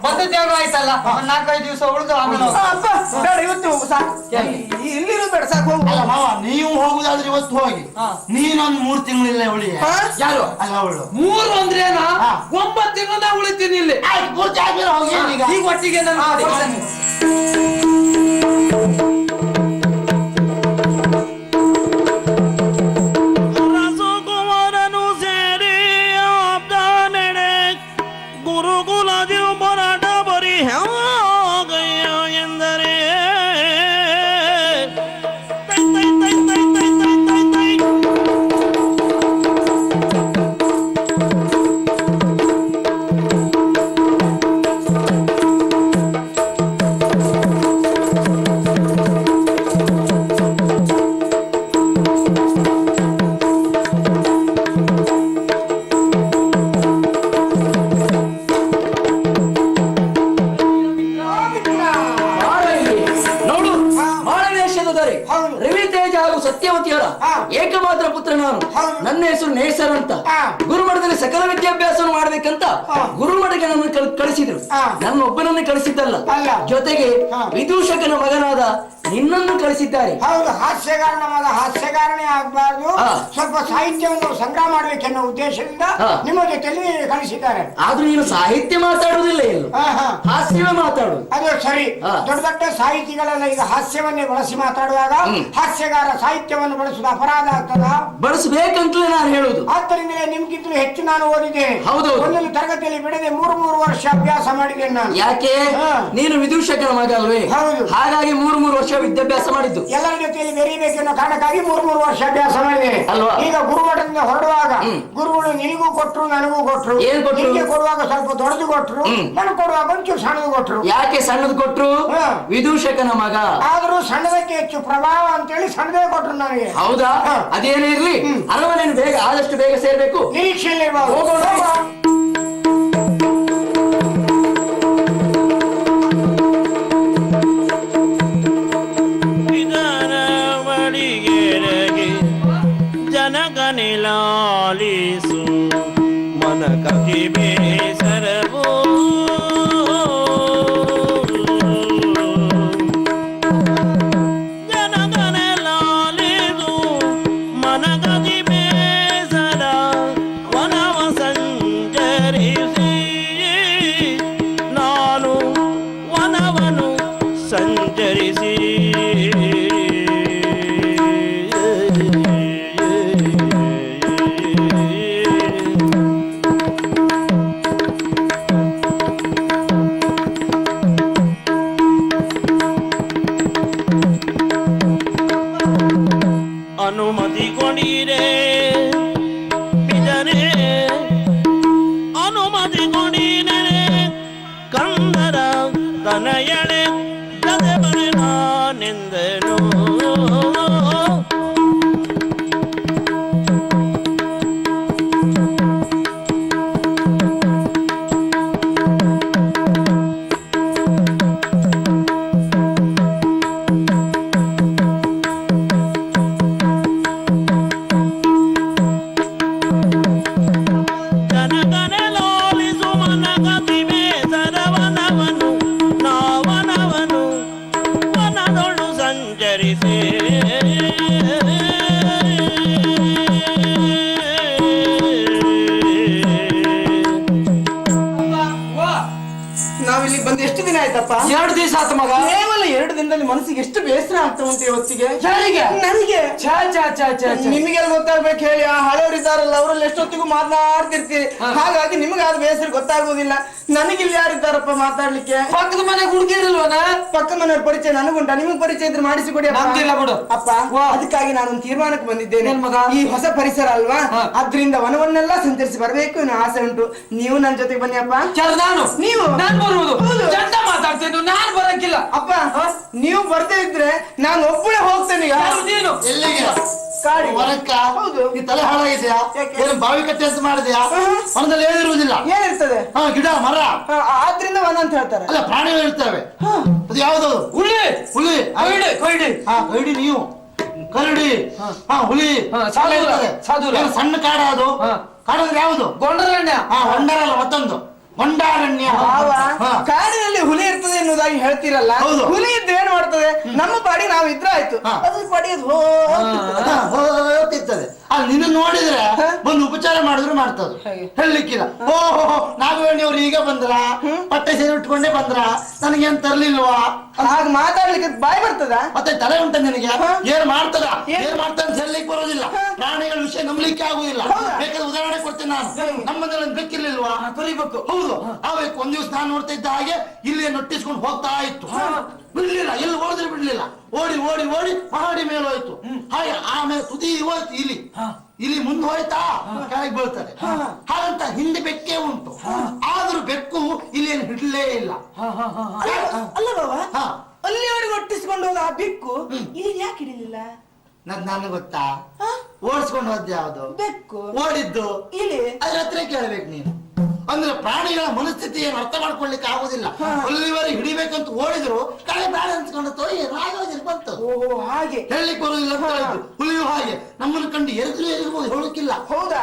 ಬಂದದ್ದೇನು ಆಯ್ತಲ್ಲ, 4-5 ದಿವಸ ಉಳಿದು ಆಮೇಲೆ ಇವತ್ತು ಇಲ್ಲಿರೋ ಬೇಡ ಸಾಕು. ಅಲ್ಲ ಮಾವ, ನೀವು ಹೋಗುದಾದ್ರೆ ಇವತ್ತು ಹೋಗಿ, ನೀನೊಂದು 3 ತಿಂಗಳಿಲ್ಲ ಉಳಿ. ಯಾರು ಅಲ್ಲ ಅವಳು 3 ಅಂದ್ರೆ 9 ತಿಂಗಳು ನಾ ಉಳಿತೀನಿ ಇಲ್ಲಿ. ಪೂರ್ತಿ ಆದ್ಮೇಲೆ ಹೋಗಿ ಈಗ ಒಟ್ಟಿಗೆ ನಾನು ರಸಕುಮಾರನು ಸೇರಿ ಆಪ್ತ ನೆಡೆ ಗುರುಕುಲದಿ ಬರಾಟ ಬರಿ ಹೇಗಯ್ಯ ಎಂದರೆ ತೈ ತೈ ತೈ ತೈ ತೈ ತೈ ತೈ ತೈ. ನೋಡು, ಮಾಳವೇಷದೊರೆ ರವಿತೇಜ ಹಾಗೂ ಸತ್ಯವತಿಯರ ಏಕಮಾತ್ರ ಪುತ್ರ ನಾನು. ನನ್ನ ಹೆಸರು ನೇಸರ್ ಅಂತ. ಗುರುಮಠದಲ್ಲಿ ಸಕಲ ವಿದ್ಯಾಭ್ಯಾಸವನ್ನು ಮಾಡ್ಬೇಕಂತ ಗುರುಮಠಕ್ಕೆ ನನ್ನ ಕಳಿಸಿದ್ರು. ನನ್ನ ಒಬ್ಬನನ್ನೇ ಕಳಿಸಿದ್ದಲ್ಲ, ಜೊತೆಗೆ ವಿದೂಷಕನ ಮಗನಾದ ನಿನ್ನನ್ನು ಕಳಿಸಿದ್ದಾರೆ. ಹೌದು, ಹಾಸ್ಯಗಾರನ ಮಗ ಹಾಸ್ಯಗಾರನೇ ಆಗ್ಬಾರ್ದು, ಸ್ವಲ್ಪ ಸಾಹಿತ್ಯವನ್ನು ಸಂಗ್ರಹ ಮಾಡ್ಬೇಕೆನ್ನೋ ಉದ್ದೇಶದಿಂದ ನಿಮ್ಮ ಜೊತೆಯಲ್ಲಿ ಕಳಿಸಿದ್ದಾರೆ. ಆದ್ರೂ ನೀನು ಸಾಹಿತ್ಯ ಮಾತಾಡುವುದಿಲ್ಲ, ಎಲ್ಲೂ ಹಾಸ್ಯವೇ ಮಾತಾಡುದು. ಅದು ಸರಿ. ದೊಡ್ಡ ದೊಡ್ಡ ಸಾಹಿತಿಗಳೆಲ್ಲ ಈಗ ಹಾಸ್ಯವನ್ನೇ ಬಳಸಿ ಮಾತಾಡುವಾಗ ಹಾಸ್ಯಗಾರ ಸಾಹಿತ್ಯವನ್ನು ಬಳಸುವುದು ಅಪರಾಧ ಆಗ್ತದ? ಬಳಸಬೇಕಂತಲೇ ನಾನು ಹೇಳುದು. ಆದ್ದರಿಂದಲೇ ನಿಮ್ಗಿಂತಲೂ ಹೆಚ್ಚು ನಾನು ಓದಿದ್ದೇನೆ. ಹೌದು. ಒಂದೊಂದು ತರಗತಿಯಲ್ಲಿ ಬಿಡದೆ 3 ವರ್ಷ ಅಭ್ಯಾಸ ಮಾಡಿದ್ದೇನೆ ನಾನು. ಯಾಕೆ? ನೀನು ವಿದೂಷಕನ ಮಗ ಅಲ್ವೇ? ಹೌದು. ಹಾಗಾಗಿ 3 ವರ್ಷ ವಿದ್ಯಾಭ್ಯಾಸ ಮಾಡಿದ್ದು. ಎಲ್ಲರ ಜೊತೆಯಲ್ಲಿ ಬೆರೀಬೇಕೆನ್ನೋ ಕಾರಣಕ್ಕಾಗಿ 3 ವರ್ಷ ಅಭ್ಯಾಸ ಮಾಡಿದ್ದೇನೆ. ಅಲ್ವಾ? ಈಗ ಗುರುಮಠದಿಂದ ಹೊರಡುವಾಗ ಗುರುಗಳು ನಿನಗೂ ಕೊಟ್ರು, ನನಗೂ ಕೊಟ್ರು. ಏನ್ ಕೊಟ್ರು? ನಿನಗೆ ಕೊಡುವಾಗ ಸ್ವಲ್ಪ ದೊಡ್ಡದು ಕೊಟ್ರು, ನನಗೆ ಕೊಡುವಾಗ ಒಂಚೂರು ಸಣ್ಣದು ಕೊಟ್ರು. ಯಾಕೆ ಸಣ್ಣದು ಕೊಟ್ರು? ವಿದೂಷಕನ ಮಗ ಆದ್ರೂ ಸಣ್ಣದಕ್ಕೆ ಹೆಚ್ಚು ಪ್ರಭಾವ ಅಂತೇಳಿ ಸಣ್ಣದೇ ಕೊಟ್ರು ನನಗೆ. ಹೌದಾ? ಅದೇನೇ ಇರ್ಲಿ, ಅರಮನೆಯನ್ನು ಬೇಗ ಆದಷ್ಟು ಬೇಗ ಸೇರ್ಬೇಕು. ನಿರೀಕ್ಷೆಯಲ್ಲಿ ಹೋಗೋಣ. ಜನಗನಿಲಾಲಿಸು ಮನ ಕಹಿ ಬೇಸರವು ಜನಗನಿಲಾಲಿಸು ಮನ ಕಹಿ ಬೇಸರ ವನವ ಸಂಚರಿಸಿ ನಾನು ವನವನು ಸಂಚರಿಸಿ ಅನುಮತಿ ಕೊಡಿರೆ ಬಿಡರೆ ಅನುಮತಿ ಕೊಡಿರೆ ಕಂದರ ತನಯಳೆ ಗದೆ ಬರೆ ನಾನೆಂದನು ನಾವಿಲ್ಲಿ ಬಂದು ಎಷ್ಟು ದಿನ ಆಯ್ತಪ್ಪ? 2 ದಿವಸ ಆತ ಮಗ. ಕೇವಲ 2 ದಿನದಲ್ಲಿ ಮನಸ್ಸಿಗೆ ಎಷ್ಟು ಬೇಸರ ಆಗ್ತಾ ಉಂಟು ಇವತ್ತಿಗೆ. ಯಾರಿಗೆ? ನನಗೆ. ನಿಮಗೆಲ್ಲ ಗೊತ್ತಾಗ್ಬೇಕು ಹೇಳಿ, ಆ ಹಳೆಯವರಿದ್ದಾರಲ್ಲ ಅವರಲ್ಲಿ ಎಷ್ಟೊತ್ತಿಗೂ ಮಾತನಾಡ್ತಿರ್ತೀರಿ, ಹಾಗಾಗಿ ನಿಮಗಾದ ಬೇಸರ ಗೊತ್ತಾಗುವುದಿಲ್ಲ. ನನಗಿಲ್ಲಿ ಯಾರಿದ್ದಾರಪ್ಪ ಮಾತಾಡ್ಲಿಕ್ಕೆ? ಪಕ್ಕದ ಮನೆಗೆ ಹುಡುಗಿರಲ್ವನ? ಪಕ್ಕ ಮನೆಯವ್ರ ಪರಿಚಯ ನನಗುಂಟ, ನಿಮಗ್ ಪರಿಚಯ ಇದ್ರೆ ಮಾಡಿಸಿಕೊಡಿ. ನಮ್ದಿಲ್ಲ ಬಿಡು ಅಪ್ಪ. ಅದಕ್ಕಾಗಿ ನಾನೊಂದು ತೀರ್ಮಾನಕ್ಕೆ ಬಂದಿದ್ದೇನೆ. ಏನ್ ಮಗ? ಈ ಹೊಸ ಪರಿಸರ ಅಲ್ವಾ, ಅದ್ರಿಂದ ವನವನ್ನೆಲ್ಲ ಸಂಚರಿಸಿ ಬರ್ಬೇಕು ಅನ್ನೋ ಆಸೆ ಉಂಟು. ನೀವು ನನ್ನ ಜೊತೆಗೆ ಬನ್ನಿ ಅಪ್ಪ. ನಾನು ನೀವು ನಾನು ಬರುವುದು ಚಂದ ಮಾತಾಡ್ತೇನೆ, ನಾನು ಬರಂಗಿಲ್ಲ. ಅಪ್ಪ ನೀವು ಬರ್ದೇ ಇದ್ರೆ ನಾನು ಒಬ್ಬಳೆ ಹೋಗ್ತೇನೆ. ನೀನು ಎಲ್ಲಿಗೆ? ಕಾಡಿ ಹೊರಕ್ಕ ಹೌದು. ಈ ತಲೆ ಹಾಳಾಗಿದ್ಯಾ ಯಾಕೆ? ಏನು ಬಾವಿ ಕಟ್ಟೆ ಅಂತ ಮಾಡಿದ್ಯಾ ಮನದಲ್ಲಿ ಏನಿರುವುದಿಲ್ಲ. ಏನಿರ್ತದೆ? ಹಾ, ಗಿಡ ಮರ ಆದ್ರಿಂದ ವನ ಅಂತ ಹೇಳ್ತಾರೆ. ಅಲ್ಲ, ಪ್ರಾಣಿಗಳು ಇರ್ತವೆ. ಅದು ಯಾವ್ದು? ಹುಲಿ ಹುಲಿ. ಕೊಯ್ಡಿ ಕೊಯ್ಡಿ ಹಾ, ಕರಡಿ. ನೀವು ಕರಡಿ. ಹಾ, ಹುಲಿ. ಸಾಧು ಇರ್ತದೆ. ಸಾಧು ಏನು ಸಣ್ಣ ಕಾಡ ಅದು? ಕಾಡಂದ್ರೆ ಯಾವುದು? ಗೊಂಡರಣ್ಯ ಹಾ, ಹೊಂಡಾರಲ್ಲ, ಮತ್ತೊಂದು ಹೊಂಡಾರಣ್ಯ. ಬಾವ, ಕಾಡಿನಲ್ಲಿ ಹುಲಿ ಇರ್ತದೆ ಎನ್ನುವುದಾಗಿ ಹೇಳ್ತೀರಲ್ಲ, ಹೌದು. ಹುಲಿ ಇದ್ದು ಏನ್ ಮಾಡ್ತದೆ? ನಮ್ಮ ಪಾಡಿ ನಾವು ಇದ್ರೆ ಆಯ್ತು, ಅದು ಪಾಡಿ ಅದು ಹೋಗ್ತಿರ್ತದೆ. ಅಲ್ಲಿ ನಿನ್ನ ನೋಡಿದ್ರೆ ಬಂದು ಉಪಚಾರ ಮಾಡಿದ್ರು ಮಾಡ್ತದೆ, ಹೇಳಲಿಕ್ಕಿಲ್ಲ. ಓಹೋ, ನಾಗವೇಣಿಯವ್ರು ಈಗ ಬಂದ್ರ, ಪಟ್ಟೆ ಸೇರಿ ಉಟ್ಕೊಂಡೇ ಬಂದ್ರ, ನನಗೇನ್ ತರ್ಲಿಲ್ವಾ? ಹಾಗೆ ಮಾತಾಡ್ಲಿಕ್ಕೆ ಬಾಯಿ ಬರ್ತದ? ಮತ್ತೆ ತಲೆ ಉಂಟ ನಿನಗೆ? ಏನ್ ಮಾಡ್ತದ ಏನ್ ಮಾಡ್ತಾನೆ ಹೇಳಲಿಕ್ಕೆ ಬರೋದಿಲ್ಲ. ಪ್ರಾಣಿಗಳ ವಿಷಯ ನಂಬಲಿಕ್ಕೆ ಆಗುದಿಲ್ಲ. ಬೇಕಾದ್ರೆ ಉದಾಹರಣೆ ಕೊಡ್ತೇನೆ ನಾನು. ನಮ್ಮನೆಲ್ಲ ಬೆಕ್ಕಿರ್ಲಿಲ್ವಾ? ಕಲಿಬೇಕು. ಹೌದು, ಆ ಬೇಕು. ಒಂದ್ ದಿವಸ ನಾನು ನೋಡ್ತಾ ಇದ್ದ ಹಾಗೆ ಇಲ್ಲಿ ನೊಟ್ಟಿಸ್ಕೊಂಡು ಹೋಗ್ತಾ ಇತ್ತು. ಬಿಡ್ಲಿಲ್ಲ, ಎಲ್ಲಿ ಹೋದ್ರೆ ಬಿಡ್ಲಿಲ್ಲ. ಓಡಿ ಓಡಿ ಓಡಿ ಮಹಡಿ ಮೇಲೆ ಹೋಯ್ತು. ಹಾಗೆ ಆಮೇಲೆ ತುದಿ ಹೋಯ್ತು ಇಲಿ. ಇಲಿ ಮುಂದೆ ಹೋಯ್ತಾ ಕೆಳಗೆ ಬೀಳ್ತದೆ. ಹಾಗಂತ ಹಿಂದೆ ಬೆಕ್ಕೇ ಉಂಟು. ಆದ್ರೂ ಬೆಕ್ಕು ಇಲಿಯನ್ನು ಹಿಡ್ಲೇ ಇಲ್ಲ. ಅಲ್ಲ ಬಾವ, ಅಲ್ಲಿವರೆಗೆ ಒಟ್ಟಿಸ್ಕೊಂಡು ಹೋದ ಆ ಬೆಕ್ಕು ಇಲ್ಲಿ ಯಾಕೆ ಹಿಡಿಲಿಲ್ಲ? ನನಗೆ ಗೊತ್ತಾ? ಓಡಿಸ್ಕೊಂಡು ಹೋದ್ ಯಾವ್ದು? ಬೆಕ್ಕು. ಓಡಿದ್ದು ಇಲ್ಲಿ ಅದ್ರ ಹತ್ರ ಕೇಳ್ಬೇಕು ನೀನು. ಅಂದ್ರೆ ಪ್ರಾಣಿಗಳ ಮನಸ್ಥಿತಿಯನ್ನು ಅರ್ಥ ಮಾಡ್ಕೊಳ್ಲಿಕ್ಕೆ ಆಗುದಿಲ್ಲ. ಅಲ್ಲಿವರೆಗೆ ಹಿಡಿಬೇಕಂತ ಓಡಿದ್ರು ಕಳೆ ಬೇಡ ಅನ್ಸ್ಕೊಂಡು ರಾಗೋದಿಲ್ಲ ಬಂತು. ಓಹೋ, ಹಾಗೆ ಹೇಳಲಿಕ್ಕೆ ಬರುದಿಲ್ಲ ಅಂತ ಹೇಳಿದ್ರು. ಹುಲಿಯು ಹಾಗೆ ನಮ್ಮನ್ನು ಕಂಡು ಎದುರಿರ್ಬೋದು, ಹೇಳಕ್ಕಿಲ್ಲ. ಹೌದಾ?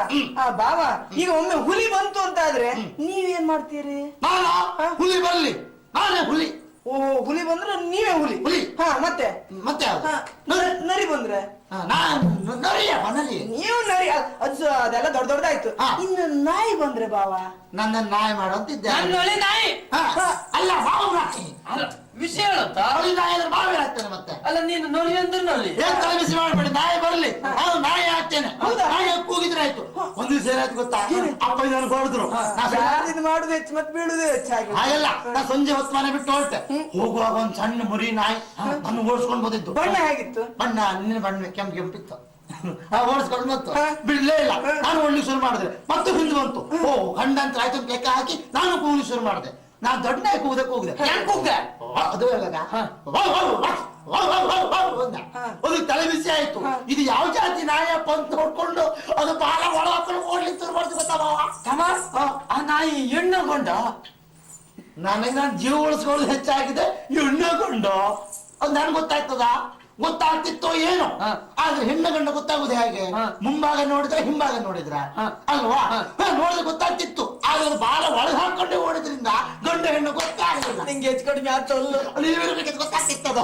ಬಾವ, ಈಗ ಒಮ್ಮೆ ಹುಲಿ ಬಂತು ಅಂತ ಆದ್ರೆ ನೀವೇನ್ ಮಾಡ್ತೀರಿ? ನಾನಾ ಹುಲಿ ಬರ್ಲಿ, ನಾನೇ ಹುಲಿ. ಓಹೋ, ಹುಲಿ ಬಂದ್ರೆ ನೀವೇ ಹುಲಿ. ಹುಲಿ. ಹಾ, ಮತ್ತೆ ಮತ್ತೆ ಯಾವ್ದು? ನರಿ ಬಂದ್ರೆ ಮನೇಲಿ ನೀವು ನರಿ, ಅದೆಲ್ಲ ದೊಡ್ಡ ದೊಡ್ಡದಾಯ್ತು. ಇನ್ನು ನಾಯಿ ಬಂದ್ರೆ ಬಾವ? ನನ್ನನ್ನು ನಾಯಿ ಮಾಡುವಂತಿದ್ದೆ. ನನ್ನೊಳಿ ನಾಯಿ ಅಲ್ಲ, ಮಾವು ನಾಯಿ. ವಿಷಯ ಹೇಳುತ್ತಾ? ಅವಳಿ ನಾಯಿ ಅಂದ್ರೆ ಮಾವೇ ಆಗ್ತೇನೆ. ಮತ್ತೆ ಅಲ್ಲ, ನೀನು ನೋಡಿ ಅಂದ್ರೆ ನೋಡಿ ಏನ್ ತಲೆ ಬಿಸಿ ಮಾಡ್ಬೇಡಿ. ನಾಯಿ ಬರ್ಲಿ, ನಾನು ನಾಯಿ ಆಗ್ತೇನೆ. ನಾಯಿ ಕೂಗಿದ್ರೆ ಆಯ್ತು. ಒಂದ್ ದಿವಸ ಏನಾಯ್ತು ಗೊತ್ತಾ? ಅಪ್ಪ ಇದನ್ನು ಹೊಡೆದ್ರು. ಇದು ಮಾಡುದು ಹೆಚ್ಚು ಮತ್ತೆ ಬೀಳುದು ಹೆಚ್ಚಾಗಿ. ಹಾಗೆಲ್ಲ ನಾ ಸಂಜೆ ಹೊತ್ತು ಮನೆ ಬಿಟ್ಟು ಹೊರಟೆ. ಹೋಗುವಾಗ ಒಂದ್ ಸಣ್ಣ ಮುರಿ ನಾಯಿ ನನ್ನ ಓಡಿಸ್ಕೊಂಡು ಬಂದಿದ್ದು. ಬಣ್ಣ ಹೇಗಿತ್ತು? ಬಣ್ಣ ನಿನ್ನ ಬಣ್ಣ ಕೆಂಪಿತ್ತು. ಓಡಿಸ್ಕೊಂಡು ಬಂತು, ಬಿಡ್ಲೇ ಇಲ್ಲ. ನಾನು ಓಡ್ಲಿಕ್ಕೆ ಶುರು ಮಾಡಿದೆ. ಮತ್ತೆ ಹಿಂದೆ ಬಂತು. ಓ, ಗಂಡ ಅಂತ ಆಯ್ತು ಅಂತ ಲೆಕ್ಕ ಹಾಕಿ ನಾನು ಕೂಗಲಿಕ್ಕೆ ಶುರು ಮಾಡಿದೆ. ನಾನು ದೊಡ್ಡ ನಾಯಿ ಕೂಗದೆ ಕೂಗಿದೆ. ಅದು ಹೇಳದ ಒಂದು ತಲೆ ಬಿಸಿ ಆಯ್ತು. ಇದು ಯಾವ ಜಾತಿ ನಾಯಪ್ಪ ಅಂತ ನೋಡ್ಕೊಂಡು ಅದು ಬಾಲ ಒಳ ಹಾಕೊಂಡು ಓಡ್ಲಿಕ್ಕೆ ಶುರು ಮಾಡ್ತು. ಗೊತ್ತಾ? ಆ ನಾಯಿ ಹೆಣ್ಣಗೊಂಡ ನನಗೆ ನಾನು ಜೀವ ಉಳಿಸ್ಕೊಳ್ಳೋದು ಹೆಚ್ಚಾಗಿದೆ. ಹೆಣ್ಣಗೊಂಡು ಅದು ನನ್ಗೆ ಗೊತ್ತಾಯ್ತದ? ಗೊತ್ತಾಗ್ತಿತ್ತೋ ಏನು? ಆದ್ರೆ ಹೆಣ್ಣು ಗಂಡ ಗೊತ್ತಾಗುದು ಹೇಗೆ? ಮುಂಭಾಗ ನೋಡಿದ್ರೆ ಹಿಂಭಾಗ ನೋಡಿದ್ರ ಅಲ್ವಾ? ನೋಡಿದ್ರೆ ಗೊತ್ತಾಗ್ತಿತ್ತು. ಆದ್ರೆ ಅದು ಬಾಲ ಒಳಗೆ ಹಾಕೊಂಡೇ ಓಡಿದ್ರಿಂದ ಗಂಡ ಹೆಣ್ಣು ಗೊತ್ತಾಗಲಿಲ್ಲ. ನಿಂಗೆ ಹೆಚ್ಚು ಕಡಿಮೆ ಆಯ್ತು. ಗೊತ್ತಾಗ್ತಿತ್ತದು.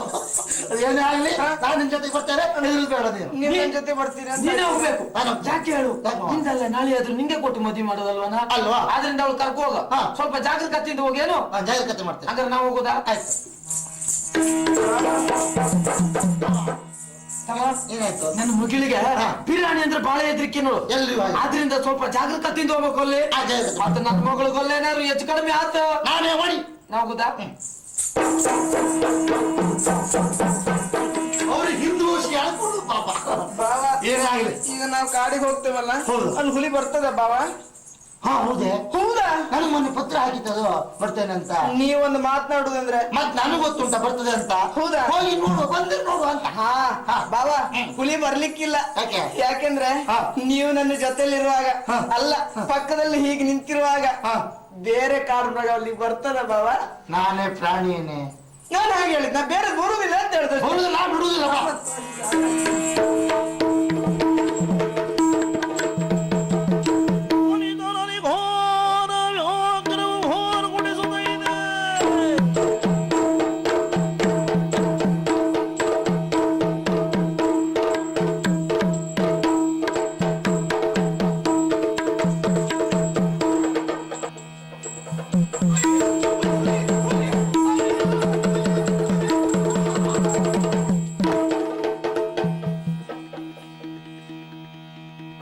ಅದೇನೇ ಆಗ್ಲಿ, ನಾನು ನಿನ್ ಜೊತೆಗೆ ಬರ್ತೇನೆ. ಬೇಡ ನೀನು ನಿಮ್ ಜೊತೆ ಬರ್ತೀನಿ ಅಂತ. ನೀನೇ ಹೋಗ್ಬೇಕು. ಯಾಕೆ ಹೇಳು? ನಿಂದಲ್ಲ, ನಾಳೆ ಆದ್ರೂ ನಿಂಗೆ ಕೊಟ್ಟು ಮದುವೆ ಮಾಡೋದಲ್ವನ ಅಲ್ವಾ? ಆದ್ರಿಂದ ಅವಳು ಕರ್ಕೊ ಹೋಗ. ಸ್ವಲ್ಪ ಜಾಗೃತಿಯಿಂದ ಹೋಗೇನು? ಜಾಗ್ರತೆ ಮಾಡ್ತೇನೆ. ಹಾಗಾದ್ರೆ ನಾವು ಹೋಗೋದಾ? ಆಯ್ತು. ಏನಾಯ್ತು? ನನ್ನ ಮಗಳಿಗೆ ಬಿರಿಯಾನಿ ಅಂದ್ರೆ ಬಹಳ ಹೆದರಿಕೆ ನೋಡು. ಎಲ್ರಿಗೂ ಆದ್ರಿಂದ ಸ್ವಲ್ಪ ಜಾಗೃತಿಯಿಂದ ಹೋಗ್ಬೇಕು ಅಲ್ಲಿ. ಮತ್ತೆ ನನ್ನ ಮಗಳು ಗೊಲ್ಲ ಏನಾದ್ರು ಹೆಚ್ಚು ಕಡಿಮೆ ಆತ ನಾನೇ ಮಾಡಿ ನಾವು ಹೋಗುದಾ? ಅವ್ರಿಗೆ ಹಿಂದೂ ಹೇಳ್ಕೊಡು ಪಾಪ. ಬಾವ, ಏನೇ ಆಗ್ಲಿ, ಈಗ ನಾವು ಕಾಡಿಗೆ ಹೋಗ್ತೇವಲ್ಲ, ಹೌದು. ಅಲ್ಲಿ ಹುಲಿ ಬರ್ತದ ಬಾವ? ಹಾ, ಹೌದೇ? ಹೌದಾ? ನನಗೆ ಮೊನ್ನೆ ಪತ್ರ ಹಾಕಿತ್ತದು ಬರ್ತೇನೆ ಅಂತ. ನೀವೊಂದು ಮಾತನಾಡುದಂದ್ರೆ ಮತ್ ನನಗೆ ಗೊತ್ತುಂಟ ಬರ್ತದೆ ಅಂತ. ಹೌದಾ? ಹೋಗಿ ನೋಡು, ಬಂದ್ರೆ ನೋಡು ಅಂತ. ಬಾವ, ಹುಲಿ ಬರ್ಲಿಕ್ಕಿಲ್ಲ. ಯಾಕೆ? ಯಾಕೆಂದ್ರೆ ನೀವು ನನ್ನ ಜೊತೆಲಿರುವಾಗ ಅಲ್ಲ, ಪಕ್ಕದಲ್ಲಿ ಹೀಗೆ ನಿಂತಿರುವಾಗ ಬೇರೆ ಕಾಡು ಮೃಗ ಅಲ್ಲಿ ಬರ್ತದ ಬಾವ? ನಾನೇ ಪ್ರಾಣಿಯೇನೆ. ನಾನು ಹಾಗೆ ಹೇಳಿದ್, ನಾ ಬೇರೆ ಬರುವುದಿಲ್ಲ ಅಂತ ಹೇಳಿದೆ. ನಾ ಬಿಡುವುದಿಲ್ಲ. ಘೋರ ವ್ಯಾಘ್ರವು ಹೋರಗೊಳಿಸುತ್ತಿದೆ.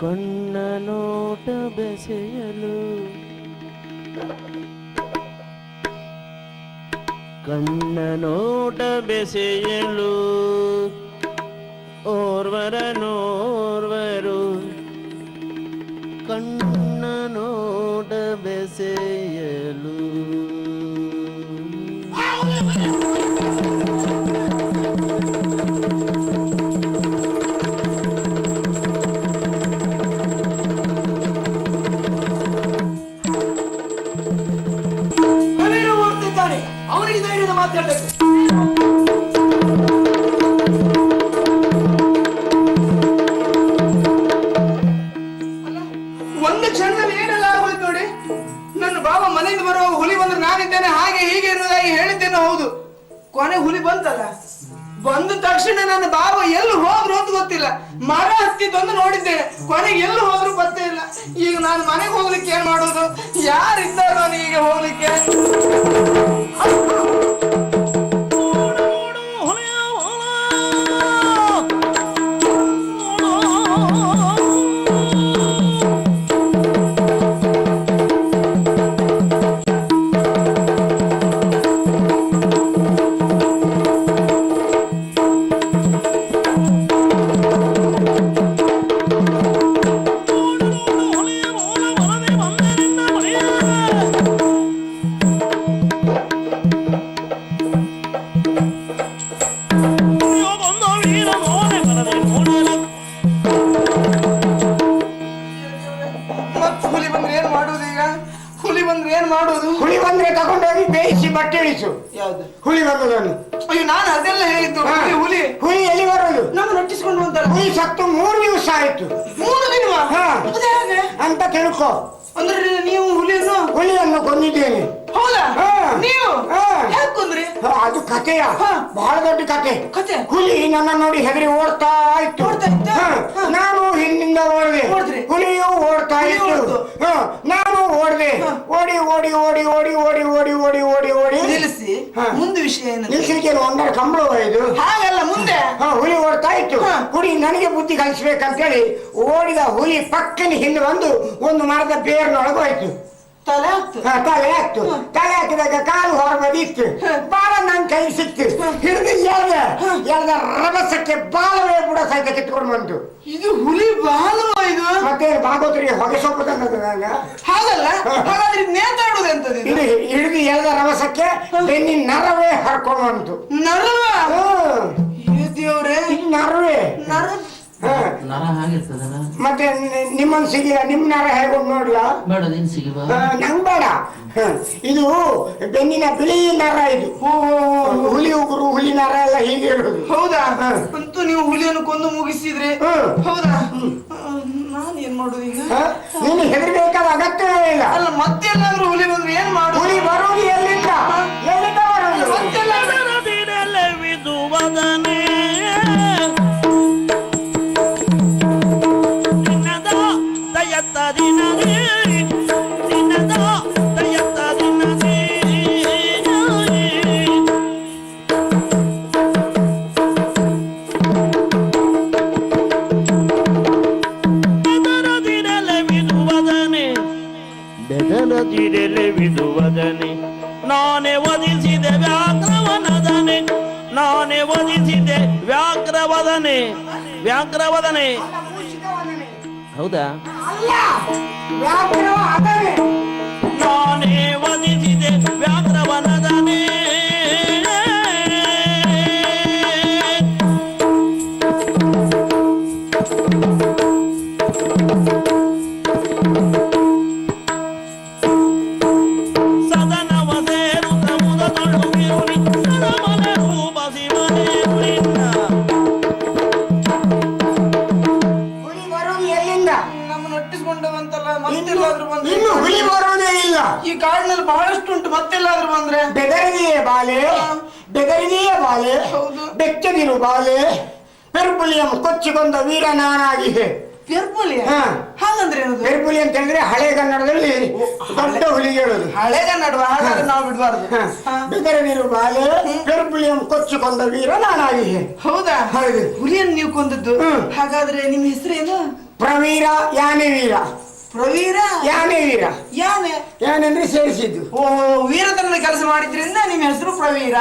ಕಣ್ಣ ನೋಟ ಬೆಸೆಯಲು, ಕಣ್ಣ ನೋಟ ಬೆಸೆಯಲು ಓರ್ವರನೋರ್ವರು, ಕಣ್ಣ ನೋಟ ಬೆಸೆಯಲು. ಒಂದು ಕ್ಷಣದಲ್ಲಿ ಏನೆಲ್ಲ ಆಗೋಯ್ತು ನೋಡಿ. ನನ್ನ ಬಾಬಾ ಮನೆಯಿಂದ ಬರುವಾಗ ಹುಲಿ ಬಂದ್ರೆ ನಾನಿದ್ದೇನೆ ಹಾಗೆ ಹೀಗೆ ಎನ್ನುವುದಾಗಿ ಹೇಳಿದ್ದೇನೆ, ಹೌದು. ಕೊನೆ ಹುಲಿ ಬಂತಲ್ಲ, ಬಂದ ತಕ್ಷಣ ನನ್ನ ಬಾಬಾ ಎಲ್ಲಿ ಹೋದ್ರು ಅಂತ ಗೊತ್ತಿಲ್ಲ. ಮರ ಹತ್ತಿದ್ದೊಂದು ನೋಡಿದ್ದೇನೆ, ಕೊನೆಗೆ ಎಲ್ಲಿ ಹೋದ್ರು ಗೊತ್ತೇ ಇಲ್ಲ. ಈಗ ನಾನು ಮನೆಗೆ ಹೋಗ್ಲಿಕ್ಕೆ ಏನ್ ಮಾಡೋದು? ಯಾರಿದ್ದಾರೆ ನಾನು ಈಗ ಹೋಗ್ಲಿಕ್ಕೆ? ಹುಳಿ ಬಂದ್ರೆ ತಗೊಂಡೋಗಿ ಬೇಯಿಸಿ ಬಟ್ಟೆ ಇಳಿಸು. ಯಾವ್ದು ಹುಳಿ ಬಂದದನ್ನು? ಅಯ್ಯೋ, ನಾನು ಅದೆಲ್ಲ ಹೇಳಿದ್ದು. ಹುಲಿ ಹುಳಿ ಎಲ್ಲಿ ಬರೋದು? ನಮ್ಮ ನಟಿಸ್ಕೊಂಡು ಬಂತಾರೆ. ಹುಳಿ ಸತ್ತು 3 ದಿವಸ ಆಯ್ತು. 3 ದಿನ ಅಂತ ತಿಳ್ಕೊ. ಅಂದ್ರೆ ನೀವು ಹುಲಿಯನ್ನು ಕೊಂದಿದ್ದೇನೆ. ಹೌದಾ? ನೀವು ಯಾಕೆ ಕೊಂದ್ರಿ? ಅದು ಕಥೆಯ, ಬಹಳ ದೊಡ್ಡ ಕಥೆ. ಹುಲಿ ನನ್ನ ನೋಡಿ ಹೆದರಿ ಓಡ್ತಾ ಇತ್ತು. ನಾನು ಹಿಂದಿಂದ ಓಡಿದೆ, ಹುಲಿಯು ಓಡ್ತಾ ಇತ್ತು. ನಾನು ಓಡಿದೆ. ಓಡಿ ಓಡಿ ಓಡಿ ಓಡಿ ಓಡಿ ಓಡಿ ಓಡಿ ಓಡಿ ಓಡಿ ನಿಲ್ಲಿಸಿ. ಮುಂದೆ ವಿಷಯ ಏನು? ನಿಲ್ಸಲಿಕ್ಕೆ ಒಂದರ ಕಂಬಳ ಇದು ಹಾಗಲ್ಲ, ಮುಂದೆ ಹುಲಿ ಓಡ್ತಾ ಇತ್ತು. ಹುಲಿ ನನಗೆ ಬುದ್ಧಿ ಕಲಿಸ್ಬೇಕಂತೇಳಿ ಓಡಿದ ಹುಲಿ ಪಕ್ಕನ ಹಿಂದೆ ಬಂದು ಒಂದು ಮರದ ಬೇರ್ನೊಳಗೋಯ್ತು. ತಲೆ ಹಾಕ್ತು. ತಲೆ ಹಾಕಿದಾಗ ಕಾಲು ಹೊರಬದಿತ್ತು. ಬಾಲ ನನ್ ಕೈ ಸಿಕ್ತು. ಹಿಡಿದು ಎಳ್ದ ರಭಸಕ್ಕೆ ಬಾಲವೇ ಬುಡ ಸಹಿತ ಕಿತ್ಕೊಂಡು ಬಂತು. ಇದು ಹುಲಿ ಬಾಲವ? ಇದು ಮತ್ತೆ ಭಾಗವತರಿಗೆ ಹೊಗೆ ಸೊಪ್ಪು ತಂದಾಗ ಹಾಗಲ್ಲ. ಹಾಗಾದ್ರೆ ನೇತಾಡುದು ಎಂತದ್ದು? ಇದು ಹಿಡಿದು ಎಳ್ದ ರಭಸಕ್ಕೆ ಬೆನ್ನಿನ ನರವೇ ಹರ್ಕೊಂಡು ಬಂತು. ನರವ? ದೇವ್ರೆ, ನರವೇ ನರ ನರ ಹಾಗಿರ್ತದಲ್ಲ. ಮತ್ತೆ ನಿಮ್ಮನ್ ಸಿಗಿಲ್ಲ? ನಿಮ್ ನರ ಹೇಗೆ ನೋಡ್ಲಾ? ಬೇಡ, ನೀನ್ ಸಿಗಿಬಾ. ನಂಗ್ ಬೇಡ. ಇದು ಬೆನ್ನಿನ ಬಿಳಿ ನರ. ಇದು ಹುಲಿ ಉಗುರು, ಹುಲಿ ನರ ಎಲ್ಲ ಹೀಗೆ ಇರೋದು. ಹೌದಾ? ಅಂತೂ ನೀವು ಹುಲಿಯನ್ನು ಕೊಂದು ಮುಗಿಸಿದ್ರಿ. ಹೌದಾ? ನಾನು ಏನ್ ಮಾಡೋದು ಈಗ? ನೀನು ಹೆದರ್ಬೇಕಾದ ಅಗತ್ಯವೇ ಇಲ್ಲ. ಅಲ್ಲ, ಮತ್ತೆಲ್ಲಾದ್ರೂ ಹುಲಿ ಬಂದ್ರೆ ಏನ್ ಮಾಡುದು? ಹುಲಿ ಬರುವುದು ಎಲ್ಲಿಂದ? ಎಲ್ಲಿಂದ ಬರುವುದು? ನಾನೇ ವಧಿಸಿದೆ ವ್ಯಾಘ್ರವನದನೆ, ನಾನೇ ವಧಿಸಿದೆ ವ್ಯಾಘ್ರವದನೆ. ಹೌದಾ? ನಾನೇ ವಧಿಸಿದೆ ವ್ಯಾಘ್ರವನದನೆ. ಇನ್ನು ಹುಲಿ ಬರುವುದೇ ಇಲ್ಲ. ಈ ಕಾಡಿನಲ್ಲಿ ಬಹಳಷ್ಟು ಉಂಟು. ಮತ್ತೆಲ್ಲಾದ್ರೂ ಬಂದ್ರೆ ಬೆದರಿಗೆಯೇ ಬಾಲೆ, ಬೆಚ್ಚದಿರು ಬಾಲೆ. ಪೆರ್ಪುಲಿಯಂ ಕೊಚ್ಚಿಕೊಂಡ ವೀರ ನಾನಾಗಿದೆ. ಪೆರ್ಪುಲಿ? ಹಾಗಂದ್ರೆ ಏನದು? ಪೆರ್ಪುಲಿ ಅಂತ ಹೇಳಿದ್ರೆ ಹಳೆಗನ್ನಡದಲ್ಲಿ ದೊಡ್ಡ ಹುಲಿಗೆ ಹೇಳುದು. ಹಳೆಗನ್ನಡ? ಹಾಗಾದ್ರೆ ನಾವು ಬಿಡಬಾರ್ದು. ಬೆದರಿರು ಬಾಲೆ, ಪೆರ್ಪುಲಿಯಂ ಕೊಚ್ಚಿಕೊಂಡ ವೀರ ನಾನಾಗಿದೆ. ಹೌದಾ? ಹೌದು. ಹುಲಿಯನ್ನು ನೀವು ಕೊಂದದ್ದು. ಹಾಗಾದ್ರೆ ನಿಮ್ಮ ಹೆಸರೇನು? ಪ್ರವೀರ ಯಾನೆವೀರ. ಪ್ರವೀರ ಯಾನೆವೀರ. ಯಾನೆಂದ್ರೆ ಸೇರಿಸಿದ್ದು. ಓ, ವೀರತನ ಕೆಲಸ ಮಾಡಿದ್ರಿಂದ ನಿಮ್ಮ ಹೆಸರು ಪ್ರವೀರ.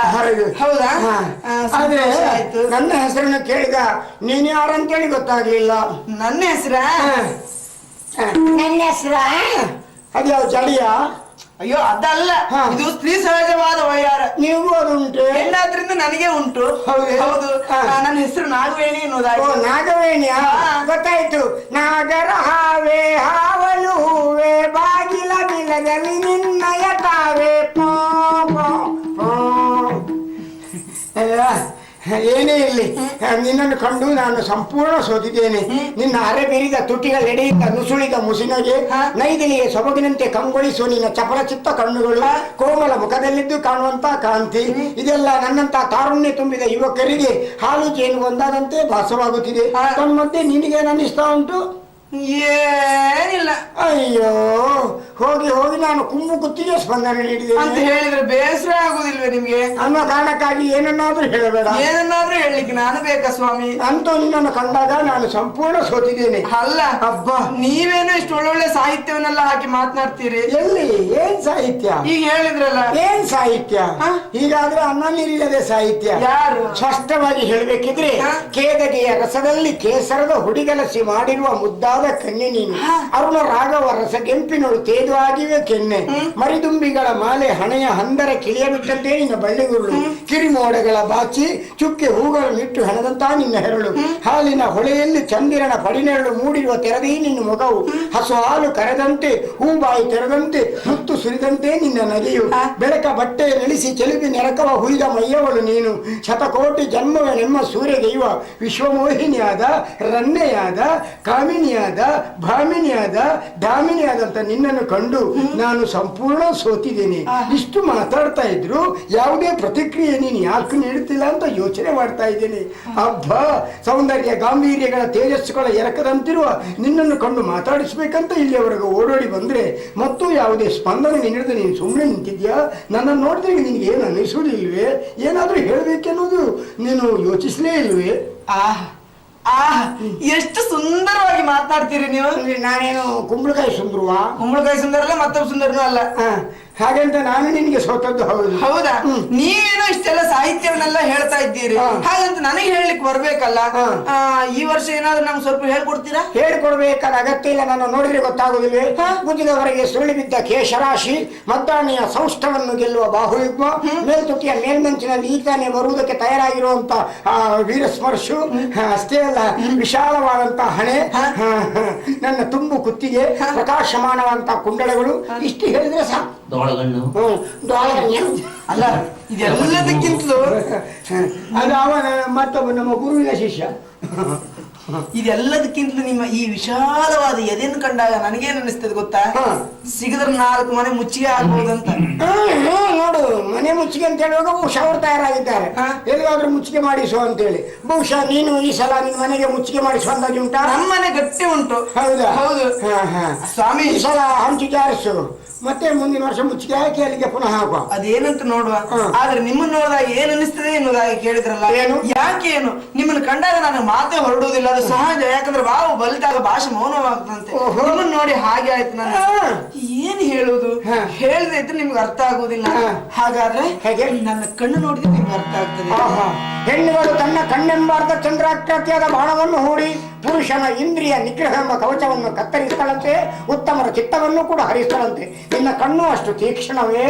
ಹೌದಾ? ಆದ್ರೆ ನನ್ನ ಹೆಸರನ್ನು ಕೇಳಿದ ನೀನ್ ಯಾರಂತೇಳಿ ಗೊತ್ತಾಗ್ಲಿಲ್ಲ. ನನ್ನ ಹೆಸರ? ನನ್ನ ಹೆಸರ ಅದ್ಯಾವ ಚಳಿಯ? ಅಯ್ಯೋ, ಅದಲ್ಲ. ಇದು ಸ್ತ್ರೀ ಸಹಜವಾದ ವೈಯಾರ. ನೀವು ಅದು ಉಂಟು? ಹೆಣ್ಣಾದ್ರಿಂದ ನನಗೆ ಉಂಟು. ಹೌದು. ನನ್ನ ಹೆಸರು ನಾಗವೇಣಿ ಅನ್ನೋದಾಯ್ತು. ನಾಗವೇಣಿಯ? ಗೊತ್ತಾಯ್ತು. ನಾಗರ ಹಾವೇ ಹಾವಲು ಹೂವೆ ಬಾಗಿಲ ಬಿಲದಲ್ಲಿ ನಿನ್ನಯ ತಾವೇ. ಏನೇ ಇರ್ಲಿ, ನಿನ್ನನ್ನು ಕಂಡು ನಾನು ಸಂಪೂರ್ಣ ಸೋತಿದ್ದೇನೆ. ನಿನ್ನ ಅರೆಬೆರಿದ ತುಟಿಗಳೆಡೆಯಿಂದ ನುಸುಳಿದ ಮುಸಿನಗೆ, ನೈದಿಲಿಗೆ ಸೊಬಗಿನಂತೆ ಕಂಗೊಳಿಸುವ ನಿನ್ನ ಚಪಲ ಚಿತ್ತ ಕಣ್ಣುಗಳು, ಕೋಮಲ ಮುಖದಲ್ಲಿದ್ದು ಕಾಣುವಂತ ಕಾಂತಿ, ಇದೆಲ್ಲ ನನ್ನಂತ ತಾರುಣ್ಯ ತುಂಬಿದ ಯುವಕರಿಗೆ ಹಾಲು ಜೇನು ಒಂದಾದಂತೆ ಭಾಸವಾಗುತ್ತಿದೆ. ತನ್ಮಧ್ಯೆ ನಿನಗೇನು ಅನ್ನಿಸ್ತಾ ಉಂಟು? ಏನಿಲ್ಲ. ಅಯ್ಯೋ, ಹೋಗಿ ಹೋಗಿ ನಾನು ಕುಂಬು ಕುತ್ತಿಗೆ ಸ್ಪಂದನೆ ನೀಡಿದೆ ಅಂತ ಹೇಳಿದ್ರೆ ಬೇಸರ ಆಗುದಿಲ್ವೇ ನಿಮ್ಗೆ? ಅನ್ನೋ ಕಾರಣಕ್ಕಾಗಿ ಏನನ್ನಾದ್ರೂ ಹೇಳಬೇಡ. ಏನನ್ನಾದ್ರೂ ಹೇಳಲಿಕ್ಕೆ ನಾನು ಬೇಕಾ ಸ್ವಾಮಿ? ಅಂತೂ ನಿನ್ನನ್ನು ಕಂಡಾಗ ನಾನು ಸಂಪೂರ್ಣ ಸೋತಿದ್ದೇನೆ. ಅಲ್ಲ ಅಬ್ಬ, ನೀವೇನೋ ಇಷ್ಟು ಒಳ್ಳೊಳ್ಳೆ ಸಾಹಿತ್ಯವನ್ನೆಲ್ಲ ಹಾಕಿ ಮಾತನಾಡ್ತೀರಿ. ಎಲ್ಲಿ ಏನ್ ಸಾಹಿತ್ಯ? ಈಗ ಹೇಳಿದ್ರಲ್ಲ ಏನ್ ಸಾಹಿತ್ಯ? ಹೀಗಾದ್ರೆ ಅನ್ನ ನೀರಿಲ್ಲದೆ ಸಾಹಿತ್ಯ. ಯಾರು? ಸ್ಪಷ್ಟವಾಗಿ ಹೇಳಬೇಕಿದ್ರೆ ಕೇದಗೆಯ ರಸದಲ್ಲಿ ಕೇಸರದ ಹುಡಿಗಲಸಿ ಮಾಡಿರುವ ಮುದ್ದಾದ ಕನ್ಯೆ ನೀನು. ಅರುಣ ರಾಘವ ರಸ ಕೆಂಪಿನಳು ತೇದು ಆಗಿವೆ ಕೆನ್ನೆ. ಮರಿದುಂಬಿಗಳ ಮಾಲೆ ಹಣೆಯ ಹಂದರ ಕಿಳಿಯ ಬಿಟ್ಟಂತೆ ನಿನ್ನ ಬಳ್ಳಿಗುರುಳು. ಕಿರಿಮೋಡಗಳ ಬಾಚಿ ಚುಕ್ಕೆ ಹೂಗಳನ್ನಿಟ್ಟು ಹೆಣದಂತ ನಿನ್ನ ಹೆರಳು. ಹಾಲಿನ ಹೊಳೆಯಲ್ಲಿ ಚಂದಿರನ ಪಡಿನೆರಳು ಮೂಡಿರುವ ತೆರದೇ ನಿನ್ನ ಮೊಗವು. ಹಸು ಹಾಲು ಕರೆದಂತೆ ಹೂಬಾಯಿ ತೆರೆದಂತೆ ಮುತ್ತು ಸುರಿದಂತೆ ನಿನ್ನ ನಗೆಯು. ಬೆಳಕ ಬಟ್ಟೆ ನೆಲೆಸಿ ಚೆಲುವಿ ನೆರಕವ ಹುಯ್ದ ಮೈಯವಳು ನೀನು. ಶತಕೋಟಿ ಜನ್ಮವೇ ನಿಮ್ಮ ಸೂರ್ಯಗೈವ ವಿಶ್ವಮೋಹಿನಿಯಾದ, ರನ್ನೆಯಾದ, ಕಾಮಿನಿಯಾದ, ಭಾಮಿನಿಯಾದ, ದಾಮಿನಿಯಾದಂತ ನಿನ್ನನ್ನು ಕಂಡು ನಾನು ಸಂಪೂರ್ಣ ಸೋತಿದ್ದೇನೆ. ಇಷ್ಟು ಮಾತಾಡ್ತಾ ಇದ್ರು ಯಾವುದೇ ಪ್ರತಿಕ್ರಿಯೆ ನೀನು ಯಾಕೆ ನೀಡುತ್ತಿಲ್ಲ ಅಂತ ಯೋಚನೆ ಮಾಡ್ತಾ ಇದ್ದೇನೆ. ಹಬ್ಬ, ಸೌಂದರ್ಯ ಗಾಂಭೀರ್ಯಗಳ ತೇಜಸ್ಸುಗಳ ಎರಕದಂತಿರುವ ನಿನ್ನನ್ನು ಕಂಡು ಮಾತಾಡಿಸ್ಬೇಕಂತ ಇಲ್ಲಿಯವರೆಗೂ ಓಡೋಡಿ ಬಂದ್ರೆ ಮತ್ತು ಯಾವುದೇ ಸ್ಪಂದನೆ ನೀಡಿದ ನೀನು ಸುಮ್ಮನೆ ನಿಂತಿದ್ಯಾ? ನನ್ನನ್ನು ನೋಡಿದ್ರೆ ನಿನಗೆ ಏನು ಅನಿಸುವುದಿಲ್ವೇ? ಏನಾದ್ರೂ ಹೇಳ್ಬೇಕೆನ್ನೋದು ನೀನು ಯೋಚಿಸಲೇ ಇಲ್ವೇ? ಎಷ್ಟು ಸುಂದರವಾಗಿ ಮಾತನಾಡ್ತೀರಿ ನೀವು. ನಾನೇನು ಕುಂಬಳಕಾಯಿ ಸುಂದರವಾ? ಕುಂಬಳಕಾಯಿ ಸುಂದರ ಅಲ್ಲ, ಮತ್ತೊಬ್ಬ ಸುಂದರನೂ ಅಲ್ಲ. ಹಾಗಂತ ನಾನು ನಿನಗೆ ಸೋತದ್ದು ಹೌದು. ಹೌದಾ? ನೀವೇನೋ ಇಷ್ಟೆಲ್ಲ ಸಾಹಿತ್ಯವನ್ನೆಲ್ಲ ಹೇಳ್ತಾ ಇದ್ದೀರಿ, ಹಾಗಂತ ನನಗೆ ಹೇಳಲಿಕ್ಕೆ ಬರ್ಬೇಕಲ್ಲ. ಈ ವರ್ಷ ಏನಾದ್ರು ನಮ್ಗೆ ಸ್ವಲ್ಪ ಹೇಳ್ಕೊಡ್ತೀರಾ? ಹೇಳ್ಕೊಡ್ಬೇಕಾದ ಅಗತ್ಯ ಇಲ್ಲ. ನಾನು ನೋಡಿದ್ರೆ ಗೊತ್ತಾಗುದಿಲ್ವೇ? ಗುದ್ದಿದವರೆಗೆ ಸುರುಳಿ ಬಿದ್ದ ಕೇಶರಾಶಿ, ಮದ್ದಾನೆಯ ಸೌಷ್ಠವನ್ನು ಗೆಲ್ಲುವ ಬಾಹುಯುಗ್ಮ, ಮೇಲ್ತುಟಿಯ ಮೇಲ್ಮಂಚಿನಲ್ಲಿ ಈತಾನೆ ಬರುವುದಕ್ಕೆ ತಯಾರಾಗಿರುವಂತ ವೀರಸ್ಪರ್ಶು, ಅಷ್ಟೇ ಅಲ್ಲ ವಿಶಾಲವಾದಂತ ಹಣೆ, ನನ್ನ ತುಂಬು ಕುತ್ತಿಗೆ, ಪ್ರಕಾಶಮಾನವಾದಂತ ಕುಂಡಳಗಳು. ಇಷ್ಟು ಹೇಳಿದ್ರೆ ಸಾಕು. ಅಲ್ಲ, ಇದೆಲ್ಲದಕ್ಕಿಂತಲೂ ಅದು ಅವನ ಮತ್ತೊಬ್ಬ ನಮ್ಮ ಗುರುವಿನ ಶಿಷ್ಯ. ಇದೆಲ್ಲದಕ್ಕಿಂತಲೂ ನಿಮ್ಮ ಈ ವಿಶಾಲವಾದ ಎದೆಯನ್ನು ಕಂಡಾಗ ನನಗೇನು ಅನಿಸ್ತದೆ ಗೊತ್ತಾ? ಸಿಗದ್ರ 4 ಮನೆ ಮುಚ್ಚಿಗೆ ಆಗ್ಬಹುದಂತ. ನೋಡು, ಮನೆ ಮುಚ್ಚಿಗೆ ಅಂತ ಹೇಳುವಾಗ ಬಹುಶಃ ಅವರು ತಯಾರಾಗಿದ್ದಾರೆ ಎಲ್ಲಿಗಾದ್ರೂ ಮುಚ್ಚಿಗೆ ಮಾಡಿಸುವ ಅಂತೇಳಿ. ಬಹುಶಃ ನೀನು ಈ ಸಲ ನಿನ್ನ ಮನೆಗೆ ಮುಚ್ಚಿಗೆ ಮಾಡಿಸುವ ಅಂದಾಜು ಉಂಟಾ? ನಮ್ಮ ಮನೆ ಗಟ್ಟಿ ಉಂಟು. ಹೌದಾ? ಹೌದು ಸ್ವಾಮಿ. ಈ ಸಲ ಹಂಚಿಕೆ ಆರಿಸು, ಮತ್ತೆ ಮುಂದಿನ ವರ್ಷ ಮುಚ್ಚಿಗೆ ಹಾಕಿ ಅಲ್ಲಿಗೆ ಪುನಃ ಹಾಕುವ. ಅದೇನಂತ ನೋಡುವ. ಆದ್ರೆ ನಿಮ್ಮನ್ನು ನೋಡಿದಾಗ ಏನ್ ಅನಿಸ್ತದೆ ಎನ್ನುವುದಾಗಿ ಕೇಳಿದ್ರಲ್ಲ, ಯಾಕೆ ಏನು ನಿಮ್ಮನ್ನು ಕಂಡಾಗ ನಾನು ಮಾತೇ ಹೊರಡುವುದಿಲ್ಲ. ಅದು ಸಹಜ, ಯಾಕಂದ್ರೆ ಬಾವು ಬಲಿತಾಗ ಭಾಷೆ ಮೌನವಾಗ್ತಂತೆ. ನಿಮ್ಮನ್ನು ನೋಡಿ ಹಾಗೆ ಆಯ್ತು. ನಾನು ಏನ್ ಹೇಳುವುದು, ಹೇಳದೆ ಇದ್ರೆ ನಿಮ್ಗೆ ಅರ್ಥ ಆಗುವುದಿಲ್ಲ. ಹಾಗಾದ್ರೆ ನನ್ನ ಕಣ್ಣು ನೋಡಿದ್ರೆ ನಿಮ್ಗೆ ಅರ್ಥ ಆಗ್ತದೆ. ಹೆಣ್ಣುಗಳು ತನ್ನ ಕಣ್ಣೆಂಬಾರ್ದ ಚಂದ್ರಾಕೃತಿಯಾದ ಬಾಣವನ್ನು ಹೂಡಿ ಪುರುಷನ ಇಂದ್ರಿಯ ನಿಗ್ರಹ ಎಂಬ ಕವಚವನ್ನು ಕತ್ತರಿಸ್ತಳಂತೆ, ಉತ್ತಮರ ಚಿತ್ತವನ್ನು ಕೂಡ ಹರಿಸ್ತಳಂತೆ. ನಿನ್ನ ಕಣ್ಣು ಅಷ್ಟು ತೀಕ್ಷ್ಣವೇ?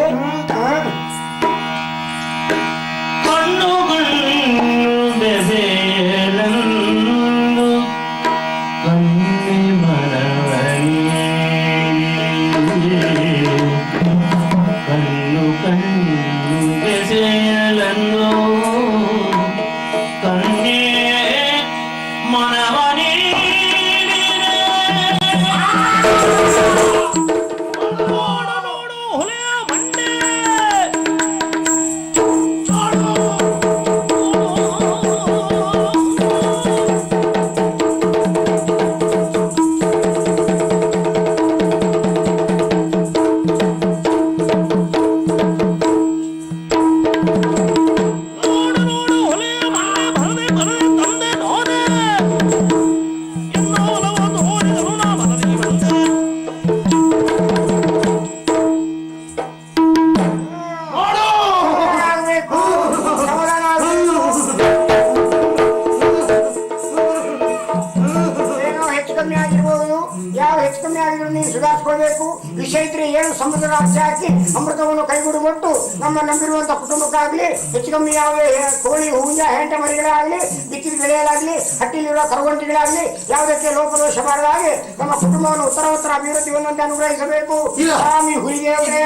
ವಿಷಯ ಇದ್ರೆ ಏನು ಸಮುದ್ರ ರಾಶಿ ಹಾಕಿ ಅಮೃತವನ್ನು ಕೈಗೂಡು ಕೊಟ್ಟು ನಮ್ಮ ನಂಬಿರುವಂತ ಕುಟುಂಬಕ್ಕಾಗ್ಲಿ ಹೆಚ್ಚು ಕಮ್ಮಿ ಯಾವುದೇ ಕೋಳಿ ಹೂವಿನ ಹೆಂಟೆ ಮರಿಗಳಾಗ್ಲಿ ಬಿತ್ತಿದ ಬೆಳೆಯಲಾಗ್ಲಿ ಹಟ್ಟಿಲಿರುವ ಕರವಂಟಿಗಳಾಗ್ಲಿ ಯಾವುದಕ್ಕೆ ಲೋಪದೋಷ ಬಾರದಾಗಿ ನಮ್ಮ ಕುಟುಂಬವನ್ನು ಉತ್ತರೋತ್ತರ ಅಭಿವೃದ್ಧಿ ಹೊಂದಂತೆ ಅನುಗ್ರಹಿಸಬೇಕು. ಸ್ವಾಮಿ ಹುಲಿದೇವರೇ,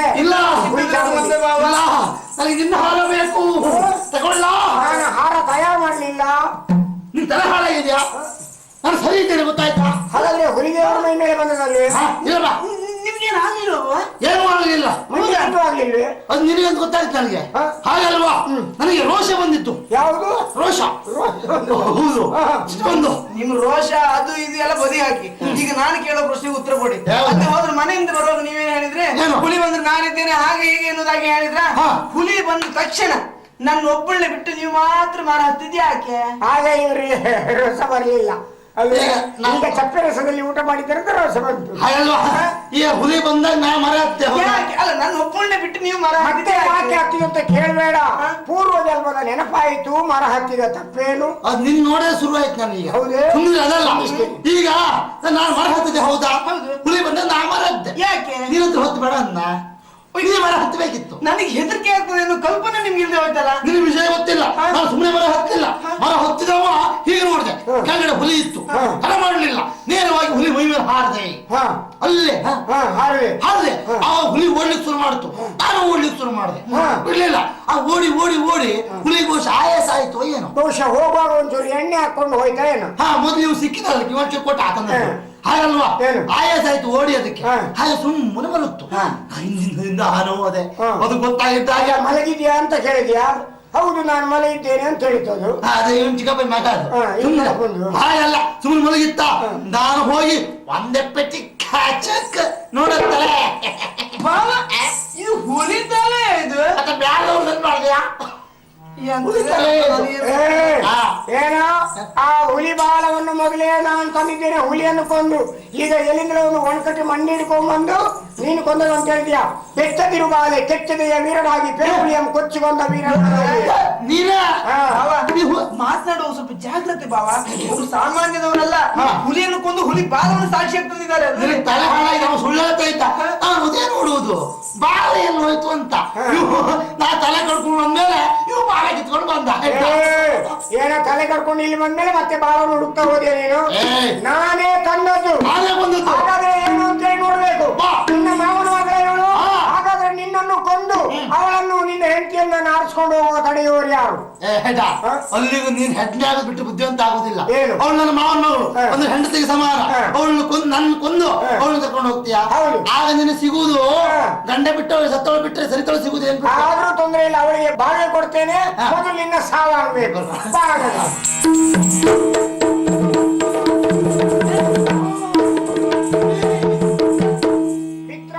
ಹಾರ ಬೇಕು, ನಾನು ಹಾರ ತಯಾರು ಮಾಡಲಿಲ್ಲ. ನಿನ್ ತಲೆ ಹಾಳಾಗಿದ್ಯಾ? ನಾನು ಸರಿ ಇದ್ದೇನೆ ಗೊತ್ತಾಯ್ತಾ? ಹಾಗಾದ್ರೆ ಹುಲಿದೇವರ ಮೈ ಮೇಲೆ ಬಂದದಲ್ಲಿ ಇಲ್ಲ ನಿಮ್ಗೇನು ಆಗ್ಲಿಲ್ವ? ಏನೂ ಆಗಲಿಲ್ಲ. ಮುಂದೆ ಅಂತೂ ಆಗ್ಲಿಲ್ವೇ? ಅದು ನಿನಗಂತ ಗೊತ್ತಾಯ್ತು ನನಗೆ. ಹಾಗಲ್ವಾ? ನನಗೆ ರೋಷ ಬಂದಿತ್ತು. ಯಾವುದು? ರೋಷ. ಹೌದು. ಇಷ್ಟೊಂದು ನಿಮ್ ರೋಷ ಅದು ಇದು ಎಲ್ಲ ಬದಿ ಹಾಕಿ ಈಗ ನಾನು ಕೇಳೋ ಪ್ರಶ್ನೆಗೆ ಉತ್ತರ ಕೊಡಿ. ಯಾವ್ದು? ಮತ್ತೆ ಹೋದ್ರೆ ಮನೆಯಿಂದ ಬರುವಾಗ ನೀವೇನ್ ಹೇಳಿದ್ರೆ ಏನು? ಹುಲಿ ಬಂದ್ರೆ ನಾನಿದ್ದೇನೆ ಹಾಗೆ ಹೀಗೆ ಅನ್ನೋದಾಗಿ ಹೇಳಿದ್ರ. ಹಾ. ಹುಲಿ ಬಂದ ತಕ್ಷಣ ನನ್ನ ಒಬ್ಬಳನ್ನ ಬಿಟ್ಟು ನೀವು ಮಾತ್ರ ಮಾರ ಹತ್ತಿದ್ಯಾ ಯಾಕೆ? ಆಗ ಇವ್ರಿಗೆ ರಸ ಬರಲಿಲ್ಲ ಅಲ್ವೇ? ಈಗ ನಾವು- ಈಗ ಚಪ್ಪೆ ರಸದಲ್ಲಿ ಊಟ ಮಾಡಿದ್ರೆ ರಸ ಬಂತು. ಹಾಗಲ್ವಾ? ಈ ಹುಲಿ ಬಂದಾಗ ನಾ ಮರ ಹತ್ತೆ. ಯಾಕೆ? ಅಲ್ಲ ನನ್ನ ಒಬ್ಬಳನ್ನ ಬಿಟ್ಟು ನೀವು ಮರ ಮತ್ತೆ ಹತ್ತಿದ್ಯಾ ಯಾಕೆ ಯಾಕೆ? ಹತ್ತಿದ ಅಂತ ಕೇಳಬೇಡ. ಪೂರ್ವ ಜನ್ಮದ ನೆನಪಾಯಿತು, ಮರ ಹತ್ತಿದ ತಪ್ಪೇನು? ಅದು ನಿನ್ ನೋಡೇ ಶುರು ಆಯ್ತು ನನಗೆ. ಹೌದೇ? ಸುಮ್ಮನೆ ಅದಲ್ಲ. ಈಗ ನಾನು ಮರ ಹತ್ತಿದೆ ಹೌದಾ? ಹುಲಿ ಬಂದ ನಾ ಮರ ಹತ್ತೆ. ಯಾಕೆ? ನೀನಂತ ಹೊತ್ತು ಬೇಡ ಅನ್ನ. ನೀ ಮರ ಹತ್ತಬೇಕಿತ್ತು. ನನಗೆ ಹೆದರಿಕೆ ಆಗ್ತದೆ ಅನ್ನೋ ಕಲ್ಪನೆ ನಿಮ್ಗೆ ಇಲ್ಲದೆ ಹೋಯ್ತಲ್ಲ. ನಿನ್ನ ವಿಷಯ ಗೊತ್ತಿಲ್ಲ. ನಾನು ಸುಮ್ಮನೆ ಮರ ಹತ್ತಿಲ್ಲ. ಮರ ಹತ್ತಿದವ ಹೀಗೆ ನೋಡಿದೆ, ಕೆಳಗಡೆ ಹುಲಿ ಇತ್ತು. ಹಣ ಮಾಡಲಿಲ್ಲ, ನೇರವಾಗಿ ಹುಲಿ ಮೈ ಮೇಲೆ ಹಾರದೆ. ಹಾ ಅಲ್ಲೇ ಹಾಡುವೆ. ಹಾರದೆ ಆ ಹುಲಿ ಓಡ್ಲಿಕ್ಕೆ ಶುರು ಮಾಡ್ತು. ನಾನು ಓಡ್ಲಿಕ್ಕೆ ಶುರು ಮಾಡಿದೆ. ಬಿಡ್ಲಿಲ್ಲ. ಆ ಓಡಿ ಓಡಿ ಓಡಿ ಹುಲಿ ಘೋಷ ಆಯಾಸ ಆಯ್ತು ಏನೋ. ಬಹುಶಃ ಹೋಗುವಾಗ ಒಂಚೂರು ಎಣ್ಣೆ ಹಾಕೊಂಡು ಹೋಯ್ತಾ ಏನು? ಮೊದ್ಲು ಇವು ಸಿಕ್ಕಿದಲ್ಲ ಕಿವಕ್ಕೆ ಕೊಟ್ಟು ಹಾಕಂದ್ರೆ ಹಾಗಲ್ವಾ? ಏನು? ಆಯಾಸ ಆಯ್ತು ಓಡಿ ಅದಕ್ಕೆ. ಹಾ. ಹಾಗೆ ಸುಮ್ಮನೆ ಮಲಗ್ತು. ಹಿಂದಿಂದ ಹಾನೋ ಅದೇ ಹಾ. ಅದು ಗೊತ್ತಾಗಿದ್ದಾಗ ಮಲಗಿದ್ಯಾ ಅಂತ ಕೇಳಿದ್ಯಾ? ಹೌದು ನಾನು ಮಲಗಿದ್ದೇನೆ ಅಂತ ಹೇಳಿದ್ದದು. ಅದೇ ಇವನ್ ಚಿಕ್ಕಪ್ಪ ಮಗ ಅದು. ಹಾ, ಇವ್ನು ಸುಮ್ನೆ. ಬಂದು. ಹಾಗಲ್ಲ ಸುಮ್ಮನೆ ಮಲಗಿತ್ತ. ನಾನು ಹೋಗಿ ಒಂದೇ ಪೆಟ್ಟಿ ಕಾಚಕ್ ನೋಡುತ್ತಲೇ. ಬಾಬಾ, ಇದು ಹುಲಿ ತಲೆ ಇದು. ಮತ್ತೆ ಬ್ಯಾಡ ಮಾಡಿದ್ಯಾ? ಏನ ಆ ಹುಲಿ ಬಾಲವನ್ನು ಮೊದಲೇ ನಾನು ತಂದಿದ್ದೇನೆ. ಹುಲಿಯನ್ನು ಕೊಂದು ಈಗ ಎಲ್ಲಿಂದ ಒಂದು ಒಣಕಟ್ಟಿ ಮಣ್ಣಿ ಹಿಡ್ಕೊಂಡ್ಬಂದು ನೀನು ಕೊಂದದು ಅಂತ ಹೇಳಿದ್ಯಾ? ಕೆಚ್ಚದಿರು ಬಾಲೆ ಕೆಚ್ಚದೆಯ ವೀರನಾಗಿ ಪೆರುಳಿಯನ್ನು ಕೊಚ್ಚಿಕೊಂಡ ವೀರನಾಗಿ ನೀನ ಮಾತನಾಡುವ ಸ್ವಲ್ಪ ಜಾಗ್ರತೆ ಬಾಬಾ. ಅವರು ಸಾಮಾನ್ಯದವರಲ್ಲ. ಹುಲಿಯನ್ನು ಕೊಂದು ಹುಲಿ ಬಾಲವನ್ನು ಸಾಕ್ಷಿಯಾಗಿ ತಂದಿದ್ದಾರೆ. ನಿನಗೆ ತಲೆ ಹಾಳಾಗಿ ನಾವು ಸುಳ್ಳು ಹೇಳ್ತಾ ಇದ್ದ. ನಾನು ಅದೇ ನೋಡುವುದು ಬಾಲ ಎಲ್ಲಿ ಹೋಯ್ತು ಅಂತ. ನಾ ತಲೆ ಕಡ್ಕೊಂಡು ಬಂದ್ಮೇಲೆ ಇವು ಬಾಲ ಕಿತ್ಕೊಂಡು ಬಂದ. ಏನ ತಲೆ ಕರ್ಕೊಂಡು ಇಲ್ಲಿ ಬಂದ್ಮೇಲೆ ಮತ್ತೆ ಬಾಲವನ್ನು ಹುಡುಕ್ತಾ ಹೋದ್ಯಾ ನೀನು? ನಾನೇ ತಂದದ್ದು. ನಾನೇ ಬಂದದ್ದು. ಹಾಗಾದ್ರೆ ಏನು ಅಂತ ಹೇಳಿ ನೋಡ್ಬೇಕು. ನಿನ್ನ ಮಾವನ ಮಗಳ ಇವಳು. ಹಾಗಾದ್ರೆ ನಿನ್ನನ್ನು ಕೊಂದು ಅವಳನ್ನು ನಿನ್ನ ಹೆಂಡತಿಯನ್ನ ಆರಿಸ್ಕೊಂಡು ಹೋಗುವ ತಡೆಯುವವರು ಯಾರು? ಅಲ್ಲಿಗೂ ನೀನ್ ಹೆಡ್ನೆ ಆಗೋದು ಬಿಟ್ಟು ಬುದ್ಧಿವಂತ ಆಗುದಿಲ್ಲ. ಏನು? ಅವಳು ನನ್ನ ಮಾವನ ಮಗಳು, ಹಾ. ಒಂದು ಹೆಂಡತಿಗೆ ಸಮಾನ. ಅವಳನ್ನು ಕೊಂದು ನನ್ನ ಕೊಂದು ಅವಳನ್ನು ಕರ್ಕೊಂಡು ಹೋಗ್ತೀಯಾ? ಹೌದು. ಆಗ ನಿನ್ನ ಸಿಗುವುದು ಹಾ. ಗಂಡ ಬಿಟ್ಟು ಸತ್ತವಳು ಬಿಟ್ಟರೆ ಸರಿತವಳು ಸಿಗುವುದು ಏನ್ ಬಿಟ್ಟು? ಆದ್ರೂ ತೊಂದರೆ ಇಲ್ಲ, ಅವಳಿಗೆ ಬಾಳ್ವೆ ಕೊಡ್ತೇನೆ. ಮೊದಲು ನಿನ್ನ ಸಾವಾಗಬೇಕು. ಮಿತ್ರ,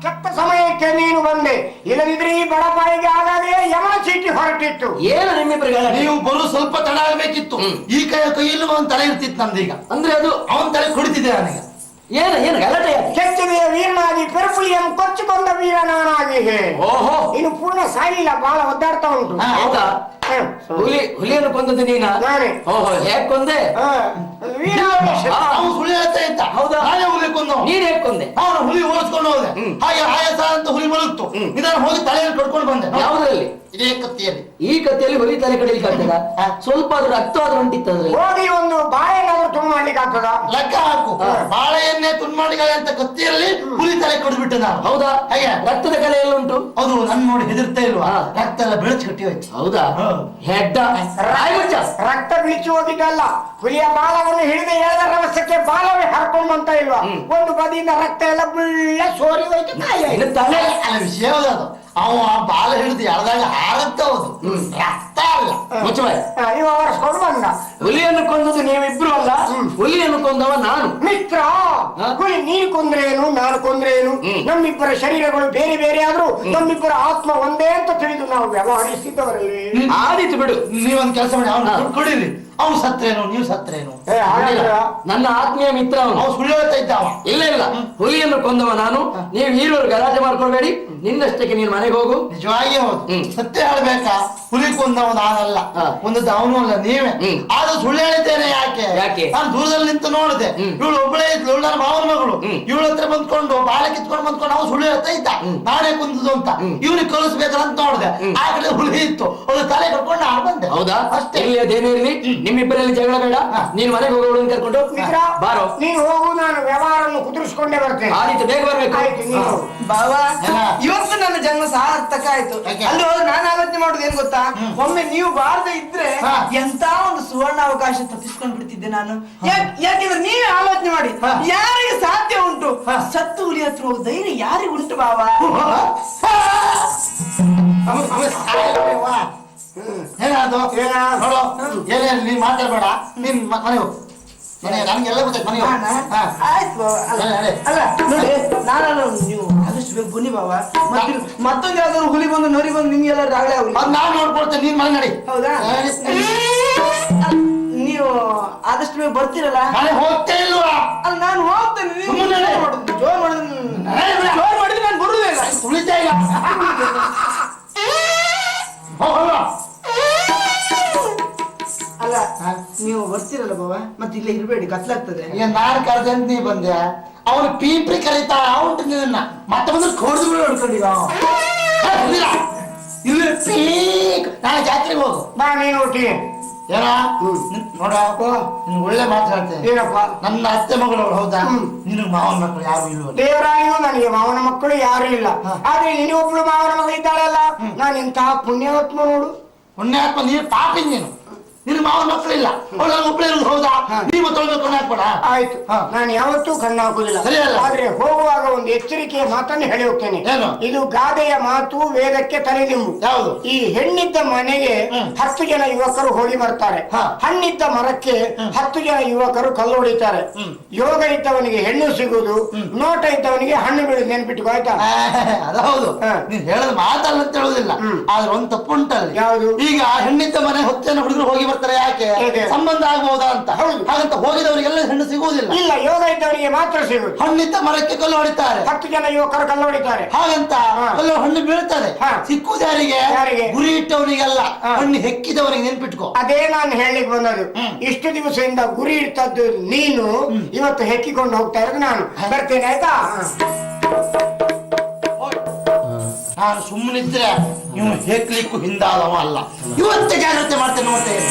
ಕೆಟ್ಟ ಸಮಯಕ್ಕೆ ನೀನು ಬಂದೆ. ಇಲ್ಲದಿದ್ರೆ ಈ ಬಡಪಾಯಿಗೆ ಆಗಾಗಲೇ ಯಮನ ಚೀಟಿ ಹೊರಟಿತ್ತು. ಏನು ನಿಮ್ಮಿಬ್ಬರಿಗೆ? ನೀವು ಬರು ಸ್ವಲ್ಪ ತಡ ಆಗಬೇಕಿತ್ತು. ಈ ಕೈಯಲ್ಲಿ ಅವನ ತಲೆ ಇರ್ತಿತ್ತು ನಮ್ದೀಗ. ಅಂದ್ರೆ ಅದು ಅವನ ತಲೆ ಕೊಡ್ತಿದ್ದೆ ನನಗೆ. ಏನು ಏನು ಗಲಾಟೆ? ಕೆಚ್ಚದೆಯ ವೀರನಾಗಿ ಪೆರುಪುಳಿಯನ್ನು ಕೊಚ್ಚಿಕೊಂಡ ವೀರ ನಾನಾಗಿ. ಓಹೋ, ಇನ್ನು ಪೂರ್ಣ ಸಾಯಿಲ್ಲ, ಬಹಳ ಒದ್ದಾಡ್ತಾ ಉಂಟು. ಹೌದಾ? ಹುಲಿಯನ್ನು ಕೊಂದದ್ದು ನೀನಾ? ನಾನೇ. ಓಹೋ, ಹೇಗ್ ಕೊಂದೆ? ವೀರಾವೇಶ. ಅವನು ಸುಳ್ಳು ಹೇಳ್ತಾ ಇದ್ದ. ಹೌದಾ? ನಾನೇ ಹುಲಿ ಕೊಂದು. ನೀನ್ ಹೇಗ್ ಕೊಂದೆ? ಅವನು ಹುಲಿ ಓಡಿಸ್ಕೊಂಡು ಹೋದೆ. ಹಾಗೆ ಆಯಾಸ ಅಂತ ಹುಲಿ ಮಲಗ್ತು. ನಿಧಾನ ಹೋಗಿ ತಲೆಯಲ್ಲಿ ಕಟ್ಕೊಂಡು ಬಂದೆ. ಯಾವುದ್ರಲ್ಲಿ? ಇದೇ ಕತ್ತಿಯಲ್ಲಿ. ಈ ಕತ್ತಿಯಲ್ಲಿ ಹುಲಿ ತಲೆ ಕಡಿಲಿಕ್ಕೆ ಆಗ್ತದ? ಸ್ವಲ್ಪ ಆದ್ರೂ ರಕ್ತ ಆದ್ರೂ ಉಂಟಿತ್ತು ಅದ್ರಲ್ಲಿ. ಹೋಗಿ ಒಂದು ಬಾಳೆನಾದ್ರೂ ತುಂಬ ಮಾಡ್ಲಿಕ್ಕೆ ಆಗ್ತದ? ಲೆಕ್ಕ ಹಾಕು. ಬಾಳೆ ಎಣ್ಣೆ ತುಂಡ್ಮಾಡಿಗಾಯ ಅಂತ ಕತ್ತಿಯಲ್ಲಿ ಹುಲಿ ತಲೆ ಕೊಡ್ಬಿಟ್ಟೆ ನಾನು. ಹೌದಾ? ಹಾಗೆ ರಕ್ತದ ಕಲೆ ಎಲ್ಲ ಉಂಟು? ಅದು ನನ್ ನೋಡಿ ಹೆದರ್ತಾ ಇಲ್ವಾ? ರಕ್ತ ಎಲ್ಲ ಬೆಳಚಿ ಕಟ್ಟಿ ಹೋಯ್ತು. ಹೌದಾ? ಹೆಡ್ಡ ರಾಯಮುಚ್ಚ. ರಕ್ತ ಬಿಚ್ಚಿ ಹೋಗಿದ್ದಲ್ಲ, ಹುಲಿಯ ಬಾಲವನ್ನು ಹಿಡಿದು ಎಳೆದ ರಭಸಕ್ಕೆ ಬಾಲವೇ ಹರ್ಕೊಂಡು ಅಂತ ಇಲ್ವಾ? ಒಂದು ಬದಿಯಿಂದ ರಕ್ತ ಎಲ್ಲ ಬುಳ್ಳ ಸೋರಿ ಹೋಯ್ತು. ಇನ್ನು ತಲೆ ಅಲ್ಲ ವಿಷಯ ಅದು. ಅವ ಬಾಲ ಹಿಡಿದು ಎಳೆದಾಗ ಹಾರತ್ತ ಹೌದು, ರಕ್ತ ಅಲ್ಲ. ಮುಚ್ಚಬಾಯ್. ಇವ ಒರೆಸ್ಕೊಂಡು ಬಂದ. ಹುಲಿಯನ್ನು ಕೊಂದದ್ದು ನೀವಿಬ್ರು ಅಲ್ಲ, ಹುಲಿಯನ್ನು ಕೊಂದವ ನಾನು. ಮಿತ್ರ, ಹುಲಿ ನೀನು ಕೊಂದ್ರೇನು ನಾನು ಕೊಂದ್ರೇನು? ನಮ್ಮಿಬ್ಬರ ಶರೀರಗಳು ಬೇರೆ ಬೇರೆ ಆದ್ರೂ ನಮ್ಮಿಬ್ಬರ ಆತ್ಮ ಒಂದೇ ಅಂತ ತಿಳಿದು ನಾವು ವ್ಯವಹರಿಸಿದ್ದವರಲ್ಲಿ. ಆದೀತು ಬಿಡು. ನೀವೊಂದು ಕೆಲಸ ಮಾಡಿ, ಅವನು ಕೊಡಿರಿ. ಅವ್ನು ಸತ್ರೇನು ನೀವು ಸತ್ರೇನು? ನನ್ನ ಆತ್ಮೀಯ ಮಿತ್ರ ಅವನು. ಅವ್ನು ಸುಳ್ಳು ಹೇಳ್ತಾ ಇದ್ದ ಅವ. ಇಲ್ಲ ಇಲ್ಲ, ಹುಲಿಯನ್ನು ಕೊಂದವ ನಾನು. ನೀವು ಹೀರೋರು ಗಲಾಟೆ ಮಾಡ್ಕೊಳ್ಬೇಡಿ. ನಿನ್ನಷ್ಟಕ್ಕೆ ನೀನು ಮನೆಗೆ ಹೋಗು. ನಿಜವಾಗಿ ಹೌದು. ಸತ್ಯ ಹೇಳ್ಬೇಕಾ? ಹುಲಿ ಕೊಂದವ ನಾನಲ್ಲ, ಒಂದದ್ದು ಅವನು ಅಲ್ಲ ನೀವೇ. ಆದ್ರೂ ಸುಳ್ಳು ಹೇಳಿದ್ದೇನೆ. ಯಾಕೆ? ನಾನು ದೂರದಲ್ಲಿ ನಿಂತು ನೋಡಿದೆ. ಇವಳು ಒಬ್ಬಳೇ ಇದ್ಲು, ನನ್ನ ಮಾವನ ಮಗಳು. ಇವಳ ಹತ್ರ ಬಂದ್ಕೊಂಡು ಬಾಲ ಕಿತ್ಕೊಂಡು ಬಂದ್ಕೊಂಡು ಅವ್ನು ಸುಳ್ಳು ಹೇಳ್ತಾ ಇದ್ದ ನಾನೇ ಕುಂದದು ಅಂತ. ಇವನಿಗೆ ಕಳಿಸ್ಬೇಕಂತ ನೋಡಿದೆ. ಆ ಕಡೆ ಹುಲಿ ಇತ್ತು, ಅವಳು ತಲೆ ಕಟ್ಕೊಂಡು ನಾನು ಬಂದೆ. ಹೌದಾ? ಅಷ್ಟೇ. ಇಲ್ಲಿ ಅದೇನೇ ಇರ್ಲಿ, ನಿಮ್ಮಿಬ್ಬರಲ್ಲಿ ಜಗಳ ಬೇಡ. ನೀನು ಮನೆಗೆ ಹೋಗೋಳು ಕರ್ಕೊಂಡು ಮಿತ್ರ, ಬಾರೋ. ನೀನು ಹೋಗು, ನಾನು ವ್ಯವಹಾರವನ್ನು ಕುದುರಿಸಿ ಮುಗಿಸ್ಕೊಂಡೇ ಬರ್ತೇನೆ. ಆದಿತ್ಯ ಬೇಗ ಬರ್ಬೇಕು. ಆಯ್ತು ನೀವು ಬಾವಾ ಏನ? ಇವತ್ತು ನನ್ನ ಜನ್ಮ ಸಾರ್ಥಕ ಆಯ್ತು. ಯಾಕೆ? ಅಲ್ಲಿ ಹೋದ್ರೆ ನಾನು ಆಲೋಚನೆ ಮಾಡುದು ಏನ್ ಗೊತ್ತಾ, ಒಮ್ಮೆ ನೀವು ಬಾರದೆ ಇದ್ರೆ ಹಾ. ಎಂತ ಒಂದು ಸುವರ್ಣ ಅವಕಾಶ ತಪ್ಪಿಸ್ಕೊಂಡು ಬಿಡ್ತಿದ್ದೆ ನಾನು. ಯಾಕೆಂದ್ರೆ ನೀವೇ ಆಲೋಚನೆ ಮಾಡಿ, ಯಾರಿಗೆ ಸಾಧ್ಯ ಉಂಟು ಸತ್ತು ಹುಲಿ ಹತ್ರ ಹೋಗೋ ಧೈರ್ಯ ಯಾರಿಗೆ ಉಂಟು ಬಾವಾ? ಏನಾದ್ರು ನೋಡು, ಏನೇನು ನೀನ್ ಮಾತಾಡ್ಬೇಡ, ನೀನ್ ಮನೆ ಹೋಗು. ನನ್ಗೆಲ್ಲ ಗೊತ್ತಾಯ್ತು, ಮನೆ ಹೋಗು. ಆಯ್ತು ಬಾವ. ಅಲ್ಲ ನೋಡಿ, ನಾನು ನೀವು ಆದಷ್ಟು ಬೇಗ ಬನ್ನಿ ಬಾವ. ಮತ್ತೊಂದು ಯಾವ್ದಾದ್ರು ಹುಲಿ ಬಂದು ನರಿ ಬಂದು ನಿಮ್ಗೆಲ್ಲ ರಾಗಲೇ ಆಗಲಿ. ಅದ್ ನಾನ್ ನೋಡ್ಕೊಳ್ತೇನೆ, ನೀನ್ ಮನೆ ನಡಿ. ಹೌದಾ? ನೀವು ಆದಷ್ಟು ಬೇಗ ಬರ್ತೀರಲ್ಲ? ಮನೆ ಹೋಗ್ತೇ ಇಲ್ವಾ? ಅಲ್ಲಿ ನಾನು ಹೋಗ್ತೇನೆ. ನೀವು ಸುಮ್ಮನೆ ನಡೆ. ಜೋರ್ ಮಾಡಿದ್ರೆ ನಾನು ಬರುದೇ ಇಲ್ಲ. ಉಳಿತಾ ಇಲ್ಲ. ಹೋಗಲ್ಲ. ಅಲ್ಲ ನೀವು ಬರ್ತೀರಲ್ಲ ಬಾವ, ಮತ್ತೆ ಇಲ್ಲೇ ಇರ್ಬೇಡಿ, ಕತ್ಲಾಗ್ತದೆ. ಈಗ ನಾನ್ ಕರೆದಂತ ನೀ ಬಂದೆ, ಅವನು ಪೀಪ್ರಿ ಕರೀತಾ ಉಂಟು ನಿನ್ನ. ಮತ್ತೆ ಬಂದ್ರೆ ಕೊಡ್ದು ಬಿಡು ಹೊಡ್ಕೊಂಡಿವ. ಇಲ್ಲಿ ಪೀಕ್ ನಾಳೆ ಜಾತ್ರೆಗೆ ಹೋಗು. ಬಾ ನೀನು ಒಟ್ಟಿಗೆ. ಏನ ನೋಡ, ನಿನ್ ಒಳ್ಳೆ ಮಾತಾಡ್ತೇನೆ. ಏನಪ್ಪ? ನನ್ನ ಅತ್ತೆ ಮಗಳು ಹೌದಾ? ನಿನಗ್ ಮಾವನ ಮಕ್ಕಳು ಯಾರು ಇಲ್ವ? ದೇವರಾಣಿಯು ನನಗೆ ಮಾವನ ಮಕ್ಕಳು ಯಾರು ಇಲ್ಲ. ಆದ್ರೆ ನಿನಗೊಬ್ಳು ಮಾವನ ಮಗಳು ಇದ್ದಾಳಲ್ಲ, ನಾನು ಎಂತಹ ಪುಣ್ಯಾತ್ಮ ನೋಡು. ಪುಣ್ಯಾತ್ಮ, ನೀನು ಪಾಪಿ ನೀನು. ನಿನ್ ಮಾವನ ಮಕ್ಕಳು ಇಲ್ಲ, ಅವಳು ಒಬ್ಬಳೇ ಇರೋದು ಹೌದಾ? ನೀವು ತೊಳೆದು ಹಾಕ್ಬೇಡ. ಆಯ್ತು, ನಾನು ಯಾವತ್ತೂ ಕಣ್ಣು ಹಾಕುದಿಲ್ಲ. ಸರಿಯಲ್ಲ. ಆದ್ರೆ ಹೋಗುವಾಗ ಒಂದು ಎಚ್ಚರಿಕೆಯ ಮಾತನ್ನು ಹೇಳಿ ಹೋಗ್ತೇನೆ. ಏನು? ಇದು ಗಾದೆಯ ಮಾತು, ವೇದಕ್ಕೆ ತಲೆದಿಂಬು. ಯಾವುದು? ಈ ಹೆಣ್ಣಿದ್ದ ಮನೆಗೆ 10 ಜನ ಯುವಕರು ಹೋಗಿ ಬರ್ತಾರೆ. ಹಣ್ಣಿದ್ದ ಮರಕ್ಕೆ 10 ಜನ ಯುವಕರು ಕಲ್ಲು ಹೊಡಿತಾರೆ. ಯೋಗ ಇದ್ದವನಿಗೆ ಹೆಣ್ಣು ಸಿಗುವುದು, ನೋಟ ಇದ್ದವನಿಗೆ ಹಣ್ಣು ಬೀಳುದು. ನೆನ್ಪಿಟ್ಟು ಆಯ್ತಾ? ಅದೌದು, ನೀನ್ ಹೇಳದ್ ಮಾತಲ್ಲ ಅಂತ ಹೇಳುದಿಲ್ಲ. ಆದ್ರೆ ಒಂದ್ ತಪ್ಪು ಉಂಟಲ್ಲಿ. ಯಾವುದು? ಈಗ ಹೆಣ್ಣಿದ್ದ ಮನೆ 10 ಜನ ಹುಡುಗರು ಹೋಗಿ ಬರ್ತಾರೆ, ಯಾಕೆ? ಸಂಬಂಧ ಆಗ್ಬಹುದಾ ಅಂತ. ಹಾಗಂತ ಹೋಗಿದವರಿಗೆಲ್ಲ ಹೆಣ್ಣು ಸಿಗುವುದಿಲ್ಲ. ಇಲ್ಲ, ಯೋಗ ಇದ್ದವನಿಗೆ ಮಾತ್ರ ಸಿಗುದು. ಹಣ್ಣಿದ್ದ ಮರಕ್ಕೆ ಕಲ್ಲು ಹೊಡಿತಾರೆ, 10 ಜನ ಯುವಕರು ಕಲ್ಲು ಹೊಡಿತಾರೆ. ಹಾಗಂತ ಕಲ್ಲು ಹಣ್ಣು ಬೀಳ್ತದೆ. ಸಿಕ್ಕುವುದು ಯಾರಿಗೆ? ಗುರಿ ಇಟ್ಟವನಿಗೆಲ್ಲ, ಹಣ್ಣು ಹೆಕ್ಕಿದವನಿಗೆ. ನೆನ್ಪಿಟ್ಕೋ. ಅದೇ ನಾನು ಹೇಳಲಿಕ್ಕೆ ಬಂದದ್ದು. ಇಷ್ಟು ದಿವಸದಿಂದ ಗುರಿ ಇರ್ತದ್ದು ನೀನು, ಇವತ್ತು ಹೆಕ್ಕಿಕೊಂಡು ಹೋಗ್ತಾ ಇರೋದು ನಾನು. ಬರ್ತೇನೆ ಆಯ್ತಾ? ನಾನು ಸುಮ್ಮನಿದ್ರೆ ಇವನು ಹೇಕ್ಲಿಕ್ಕೂ ಹಿಂದಾದವ ಅಲ್ಲ. ಇವತ್ತೇ ಜಾಗ್ರತೆ ಮಾಡ್ತೇನೆ. ನೋಡ್ತೇನೆ.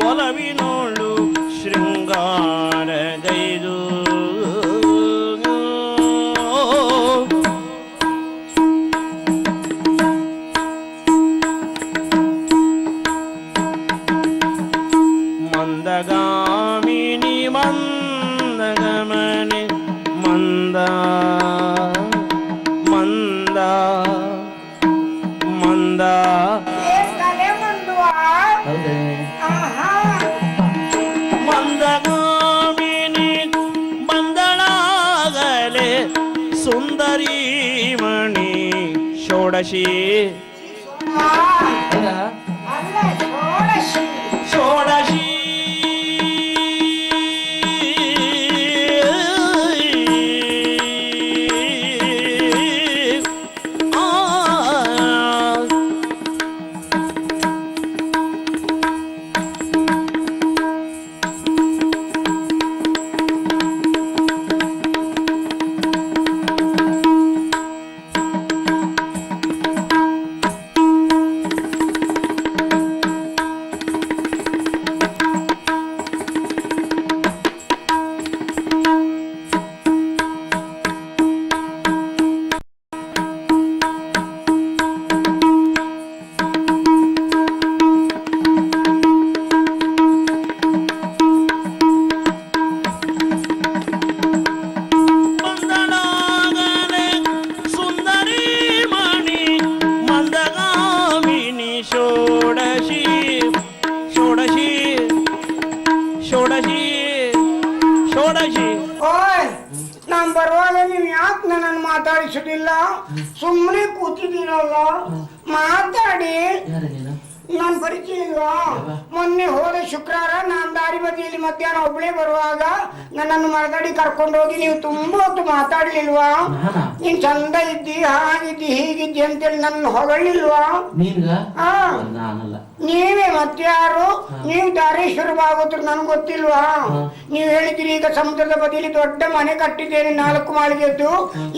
ಒಲವಿನೋಳು ಶೃಂಗಾರಗೈದು ಮಂದಗಾಮಿನಿ ಮಂದಗಮನೆ ಮಂದ ಮಂದ ಮಂದ ಮಂದಗಾಮಿನಿ ಮಂದಳಾಗಲೆ ಸುಂದರಿ ಮಣಿ ಷೋಡಶಿ ಷೋಡಶಿ ನಾನ್ ಬರುವಾಗ ನೀವು ಯಾಕೆ ನನ್ನನ್ನು ಮಾತಾಡಿಸುದಿಲ್ಲ? ಸುಮ್ಮನೆ ಕೂತಿದ್ದೀರಲ್ಲ, ಮಾತಾಡಿ. ನಾನ್ ಪರಿಚಯ ಇಲ್ವಾ? ಮೊನ್ನೆ ಹೋದ ಶುಕ್ರವಾರ ನಾನ್ ದಾರಿ ಬದಿಯಲ್ಲಿ ಮಧ್ಯಾಹ್ನ ಒಬ್ಳೆ ಬರುವಾಗ ನನ್ನನ್ನು ಮರದಡಿ ಕರ್ಕೊಂಡು ಹೋಗಿ ನೀವು ತುಂಬಾ ಹೊತ್ತು ಮಾತಾಡ್ಲಿಲ್ವಾ? ನೀನ್ ಚಂದ ಇದ್ದಿ, ಹಾಗಿದ್ದಿ, ಹೀಗಿದ್ದಿ ಅಂತೇಳಿ ನನ್ನ ಹೊಗಳಿಲ್ವಾ? ನೀವೇ ಮತ್ಯಾರು? ನೀವು ದಾರೇಶ್ವರ ಭಾಗವತರು ನನ್ಗೆ ಗೊತ್ತಿಲ್ವಾ? ನೀವ್ ಹೇಳಿದ್ರಿ ಈಗ ಸಮುದ್ರದ ಬದಿಯಲ್ಲಿ ದೊಡ್ಡ ಮನೆ ಕಟ್ಟಿದ್ದೇನೆ 4 ಮಾಳಿಗೆದ್ದು,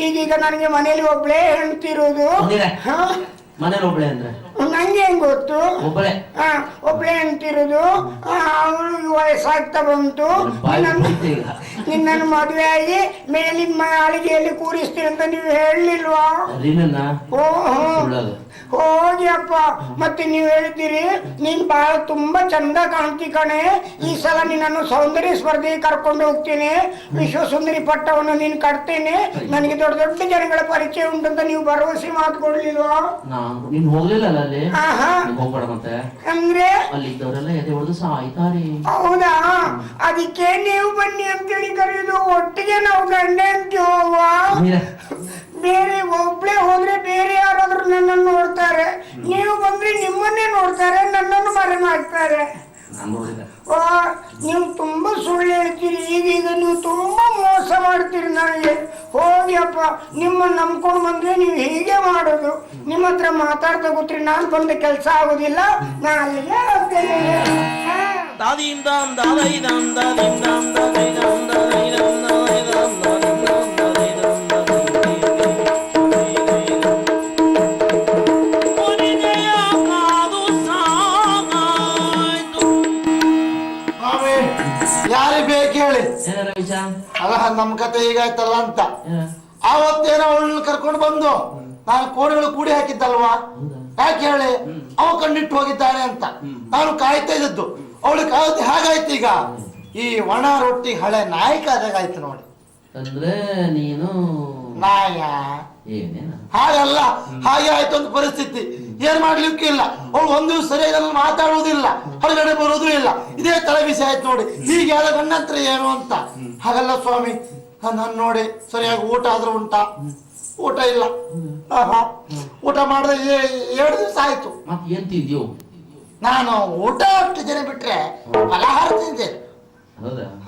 ಈಗೀಗ ನನಗೆ ಮನೆಯಲ್ಲಿ ಒಬ್ಳೇ ಹೆಣ್ತಿರುವುದು. ಮನೇಲಿ ಒಬ್ಳೆ ಅಂದ್ರೆ ನಂಗೆ ಹೆಂಗ್ ಗೊತ್ತು? ಒಬ್ಬಳೆ ಒಬ್ಳೆ ಅಂತಿರುದು. ಅವಳು ವಯಸ್ಸಾಗ್ತಾ ಬಂತು, ನಿನ್ನನ್ನು ಮದುವೆ ಆಗಿ ಮೇಲಿನ ಮಾಳಿಗೆಯಲ್ಲಿ ಕೂರಿಸ್ತೀನಿ ಅಂತ ನೀವು ಹೇಳಲಿಲ್ವಾ? ಹೋಗಿ ಅಪ್ಪ. ಮತ್ತೆ ನೀವು ಹೇಳ್ತೀರಿ ನೀನ್ ಬಹಳ ತುಂಬಾ ಚಂದ ಕಾಣ್ತಿ ಕಣೆ, ಈ ಸಲ ನಿನ್ನನ್ನು ಸೌಂದರ್ಯ ಸ್ಪರ್ಧೆಗೆ ಕರ್ಕೊಂಡು ಹೋಗ್ತೀನಿ, ವಿಶ್ವ ಸುಂದರಿ ಪಟ್ಟವನ್ನು ನೀನ್ ಕಟ್ತೇನೆ, ನನಗೆ ದೊಡ್ಡ ದೊಡ್ಡ ಜನಗಳ ಪರಿಚಯ ಉಂಟಂತ ನೀವು ಭರವಸೆ ಮಾತು ಕೊಡ್ಲಿಲ್ವಾ? ನೀನ್ ಹೋಗ್ಲಿಲ್ಲ ಅಲ್ಲಿ ಹೋಗ್ಬೇಡ ಮತ್ತೆ ಅಂದ್ರೆ ಅಲ್ಲಿದ್ದವರೆಲ್ಲ ಎದೆ ಹೊಡೆದು ಸಾಯ್ತಾರೆ. ಹೌದಾ? ಅದಕ್ಕೆ ನೀವು ಬನ್ನಿ ಅಂತೇಳಿ ಕರೆಯುದು. ಒಟ್ಟಿಗೆ ನಾವು ಗಂಡ ಅಂತೀವ. ಬೇರೆ ಒಬ್ಳೆ ಹೋದ್ರೆ ಬೇರೆ ಯಾರಾದ್ರೂ ನನ್ನನ್ನು ನೋಡ್ತಾರೆ, ನೀವು ಬಂದ್ರೆ ನಿಮ್ಮನ್ನೇ ನೋಡ್ತಾರೆ, ನನ್ನನ್ನು ಮರೆ ಮಾಡ್ತಾರೆ. ನೀವು ತುಂಬಾ ಸುಳ್ಳು ಹೇಳ್ತೀರಿ, ಈಗೀಗ ನೀವು ತುಂಬಾ ಮೋಸ ಮಾಡ್ತೀರಿ ನನಗೆ. ಹೋಗಿ ಅಪ್ಪ, ನಿಮ್ಮನ್ನ ನಂಬ್ಕೊಂಡು ಬಂದ್ರೆ ನೀವು ಹೀಗೆ ಮಾಡೋದು. ನಿಮ್ಮ ಹತ್ರ ಮಾತಾಡ್ತಾ ಕೂತ್ರಿ ನಾನು ಬಂದ ಕೆಲಸ ಆಗುದಿಲ್ಲ. ನಾನು ಅಲ್ಲಿಗೆ ಹೋಗ್ತೇನೆ. ಯಾರಿಗೆ ಬೇಕು ಹೇಳಿ? ಅಲ್ಲ ನಮ್ ಕತೆ ಹೀಗಾಯ್ತಲ್ಲ ಅಂತ. ಆವತ್ತೇನೋ ಅವಳನ್ನ ಕರ್ಕೊಂಡು ಬಂದು ನಾನು ಕೋಡಿಗಳು ಕೂಡಿ ಹಾಕಿದ್ದಲ್ವಾ? ಯಾಕೆ ಹೇಳಿ? ಅವ ಕಣ್ಣಿಟ್ಟು ಹೋಗಿದ್ದಾನೆ ಅಂತ ನಾನು ಕಾಯ್ತಾ ಇದ್ದದ್ದು. ಅವಳಿಗೆ ಕಾಯ್ತು ಹಾಗಾಯ್ತು. ಈಗ ಈ ಒಣ ರೊಟ್ಟಿ ಹಳೆ ನಾಯಕ ಆದಾಗಾಯ್ತು ನೋಡಿ. ಅಂದ್ರೆ ನೀನು ನಾಯ ಹಾಗಲ್ಲ, ಹಾಗೆ ಆಯ್ತು ಅಂತ ಪರಿಸ್ಥಿತಿ. ಏನ್ ಮಾಡ್ಲಿಕ್ಕೆ ಇಲ್ಲ. ಅವಳು ಒಂದು ದಿವಸ ಸರಿಯಾಗಿ ಮಾತಾಡುವುದಿಲ್ಲ, ಹೊರಗಡೆ ಬರೋದು ಇಲ್ಲ. ಇದೇ ತಲೆ ಬಿಸಿ ಆಯ್ತು ನೋಡಿ. ಹೀಗೆ ಆದ ಗಂಡಂತ್ರ ಏನು ಅಂತ. ಹಾಗಲ್ಲ ಸ್ವಾಮಿ, ನಾನು ನೋಡಿ ಸರಿಯಾಗಿ ಊಟ ಆದ್ರೂ ಉಂಟಾ? ಊಟ ಇಲ್ಲ. ಊಟ ಮಾಡಿದ್ರೆ 2 ದಿವಸ ಆಯ್ತು. ಏನ್ ತಿಂದ್ಯೋ? ನಾನು ಊಟ ಅಷ್ಟು ಜನ ಬಿಟ್ರೆ ಫಲಹಾರ ತಿಂತೇನೆ.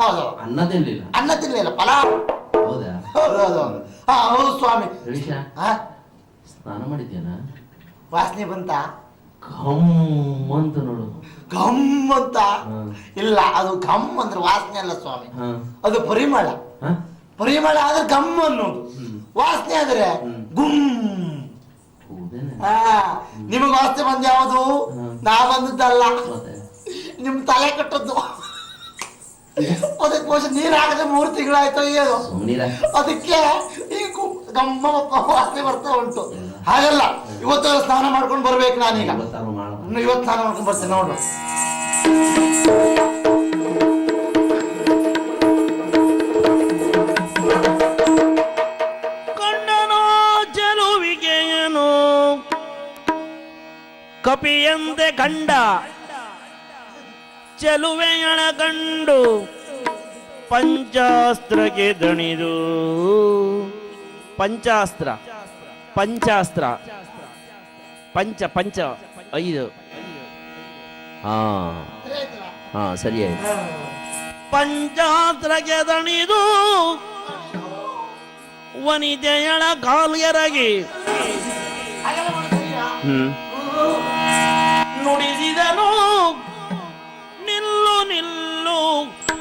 ಹೌದು, ಅನ್ನ ತಿನ್ಲಿಲ್ಲ? ಅನ್ನ ತಿನ್ಲಿಲ್ಲ, ಫಲಹಾರ. ಹೌದಾ? ಹೌದು ಹೌದು ಸ್ವಾಮಿ. ಸ್ನಾನ ಮಾಡಿದ್ದೇನ? ವಾಸನೆ ಬಂತ? ಘಮ್ ಅಂತ ನೋಡು. ಘಮ್ ಅಂತ ಇಲ್ಲ, ಅದು ಘಮ್ ಅಂದ್ರೆ ವಾಸನೆ ಅಲ್ಲ ಸ್ವಾಮಿ, ಅದು ಪರಿಮಳ. ಪರಿಮಳ ಆದ್ರೆ ಘಮ್ ಅನ್ನೋದು, ವಾಸನೆ ಆದ್ರೆ ಗುಮ್. ನಿಮಗ್ ವಾಸನೆ ಬಂದ ಯಾವುದು? ನಾ ಬಂದದ್ದಲ್ಲ, ನಿಮ್ ತಲೆ ಕಟ್ಟದ್ದು. ಅದಕ್ಕೆ ಬಹುಶಃ ನೀರ್ ಹಾಕದೆ 3 ತಿಂಗಳಾಯ್ತು ಏನು, ಅದಕ್ಕೆ ಈಗ ಗಮ್ಮ ವಾಸನೆ ಬರ್ತಾ ಉಂಟು. ಹಾಗಲ್ಲ, ಇವತ್ತು ಸ್ನಾನ ಮಾಡ್ಕೊಂಡು ಬರ್ಬೇಕು ನಾನೀಗ. ಇವತ್ತು ಸ್ನಾನ ಮಾಡ್ಕೊಂಡು ಬರ್ತೇನೆ ನೋಡು. ಕಂಡನೋ ಚೆಲುವಿಗೆಯನು ಕಪಿಯಂತೆ ಕಂಡ ಚೆಲುವೆಯಳ ಕಂಡು ಪಂಚಾಸ್ತ್ರಕ್ಕೆ ದಣಿದು. ಪಂಚಾಸ್ತ್ರ ಪಂಚಾಸ್ತ್ರ ಪಂಚ ಪಂಚ 5. ಹಾ ಸರಿ ಆಯ್ತು. ಪಂಚಾಸ್ತ್ರಕ್ಕೆ ದಣಿದು ವನಿತೆಯಳ ಕಾಲ್ಗೆರಗಿ ನುಡಿಸಿದನು. ನಿಲ್ಲು ನಿಲ್ಲು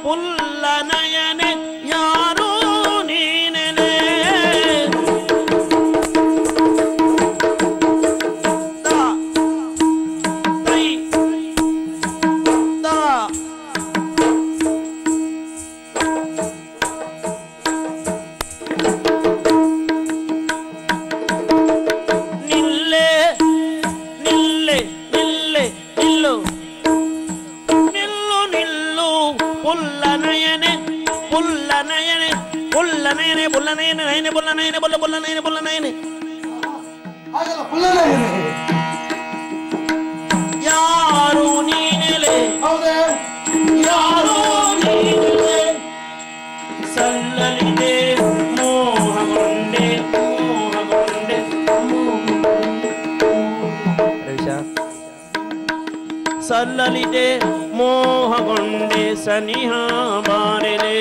ಪುಲ್ಲ ನಯನೆ ಯಾರು ನೀನೆಲೆ. ನಿಲ್ಲೆ ನಿಲ್ಲೆ ನಿಲ್ಲೆ ನಿಲ್ಲು ನಿಲ್ಲು ನಿಲ್ಲು ಪುಲ್ಲ ನಯನೆ ಪುಲ್ಲ ನಯನೆ ಪುಲ್ಲ ನಯನೆ ಪುಲ್ಲ ನಯನೆ ನಯನೆ ಪುಲ್ಲ ನಯನೆ ಪುಲ್ಲ ಪುಲ್ಲ ನಯನೆ ಪುಲ್ಲ ನಯನೆ. ಯಾರು ನೀನೆಲೆ ಯಾರು ನೀನೆಲೆ ಸಲ್ಲಲಿದೆ ಮೋಹಗೊಂಡೆ ಮೋಹಗೊಂಡೆ. ಸಲ್ಲಲಿದೆ ಮೋಹಗೊಂಡೆ ಸನಿಹ ಬಾರೆಲೆ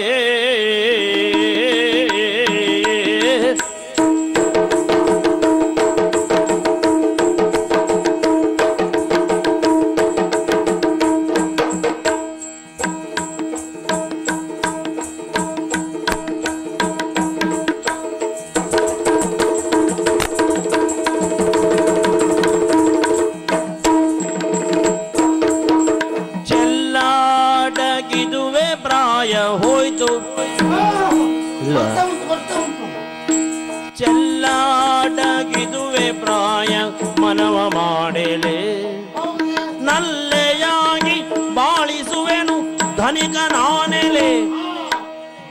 ಚೆಲ್ಲಾಡಗಿದುವೆ ಪ್ರಾಯ ಹೋಯ್ತು ಬರ್ತಾ ಉಂಟು ಚೆಲ್ಲಾಡಗಿದುವೆ ಪ್ರಾಯ ಮನವ ಮಾಡಲೆ ನಲ್ಲೆಯಾಗಿ ಬಾಳಿಸುವೆನು ಧನಿಕ ನಾನೆಲೆ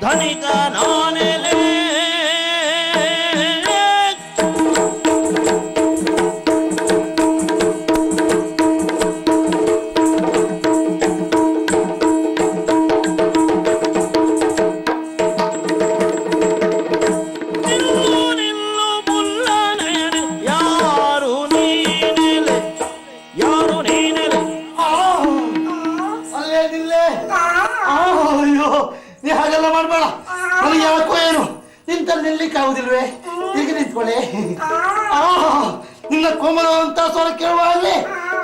ಧನಿಕ ನಾನೆಲೆ ಅಯ್ಯೋ ನೀ ಹಾಗೆಲ್ಲ ಮಾಡ್ಬೇಡ ನನಗೆ ಯಾಕೋ ಏನು ನಿಂತಲ್ಲಿ ನಿಲ್ಲಿಕ್ಕೆ ಆಗುದಿಲ್ವೇ ಈಗ ನಿಂತ್ಕೊಳ್ಳಿ ನಿನ್ನ ಕೋಮಲವಂತ ಸ್ವರ ಕೇಳುವಾಗಲೇ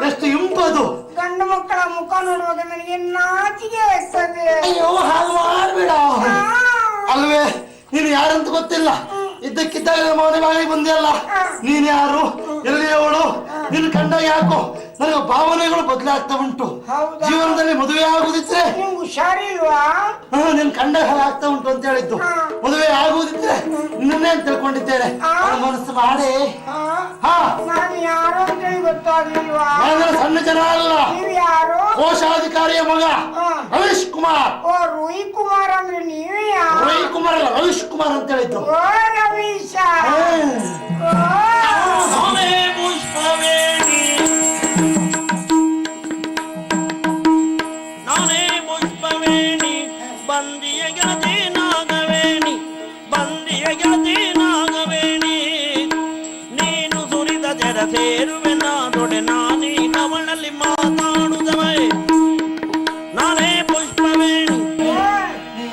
ಎಷ್ಟು ಇಂಪದು ಗಂಡು ಮಕ್ಕಳ ಮುಖ ನೋಡುವಾಗ ನನಗೆ ನಾಚಿಕೆ ಆಗ್ತದೆ. ಅಯ್ಯೋ ಹಾಗೆ ಮಾಡ್ಬೇಡ ಅಲ್ವೇ ನೀನು ಯಾರಂತ ಗೊತ್ತಿಲ್ಲ ಇದ್ದಕ್ಕಿದ್ದಾಗ ಮೌನ ಬಾಗಿ ಬಂದಿಯಲ್ಲ ನೀನ್ ಯಾರು ಎಲ್ಲಿಯವಳು ನಿನ್ನ ಕಂಡಾಗ ಯಾಕೋ ನನಗೆ ಭಾವನೆಗಳು ಬದಲಾಗ್ತಾ ಉಂಟು. ಜೀವನದಲ್ಲಿ ಮದುವೆ ಆಗುದಿದ್ರೆ ಹುಷಾರಿಲ್ವಾ ನಿನ್ ಕಂಡಾಗ ಆಗ್ತಾ ಉಂಟು ಅಂತ ಹೇಳಿದ್ದು. ಮದುವೆ ಆಗುದಿದ್ರೆ ನಿನ್ನೆ ಅಂತ ತಿಳ್ಕೊಂಡಿದ್ದೇನೆ. ಮನಸ್ಸು ಮಾಡಿ ನಾನು ಯಾರು ಅಂತ ಹೇಳಿ ಗೊತ್ತಾಗ್ಲಿಲ್ವಾ? ಸಣ್ಣ ಜನ ಅಲ್ಲ, ಯಾರು? ಕೋಶಾಧಿಕಾರಿಯ ಮಗ ರವೀಶ್ ಕುಮಾರ್. ಓ ರೂಯಿ ಕುಮಾರ್ ಅಂದ್ರೆ ನೀವೇ? ರೂಯಿ ಕುಮಾರ್ ಅಲ್ಲ, ರವೀಶ್ ಕುಮಾರ್ ಅಂತ ಹೇಳಿದ್ದು. ಓ ರವೀಶ, ಪುಷ್ಪವೇಣಿ ನಾನೇ ಪುಷ್ಪವೇಣಿ ಬಂದಿಯ ಗೆಳತಿ ನಾಗವೇಣಿ ಬಂದಿಯ ಗೆಳತಿ ನಾಗವೇಣಿ ನೀನು ಸುರಿದ ಜರ ಸೇರುವೆ ನಾದೊಡೆ ನಾನೀ ನವಳಲ್ಲಿ ಮಾತಾಡುತ್ತವೆ ನಾನೇ ಪುಷ್ಪವೇಣಿ.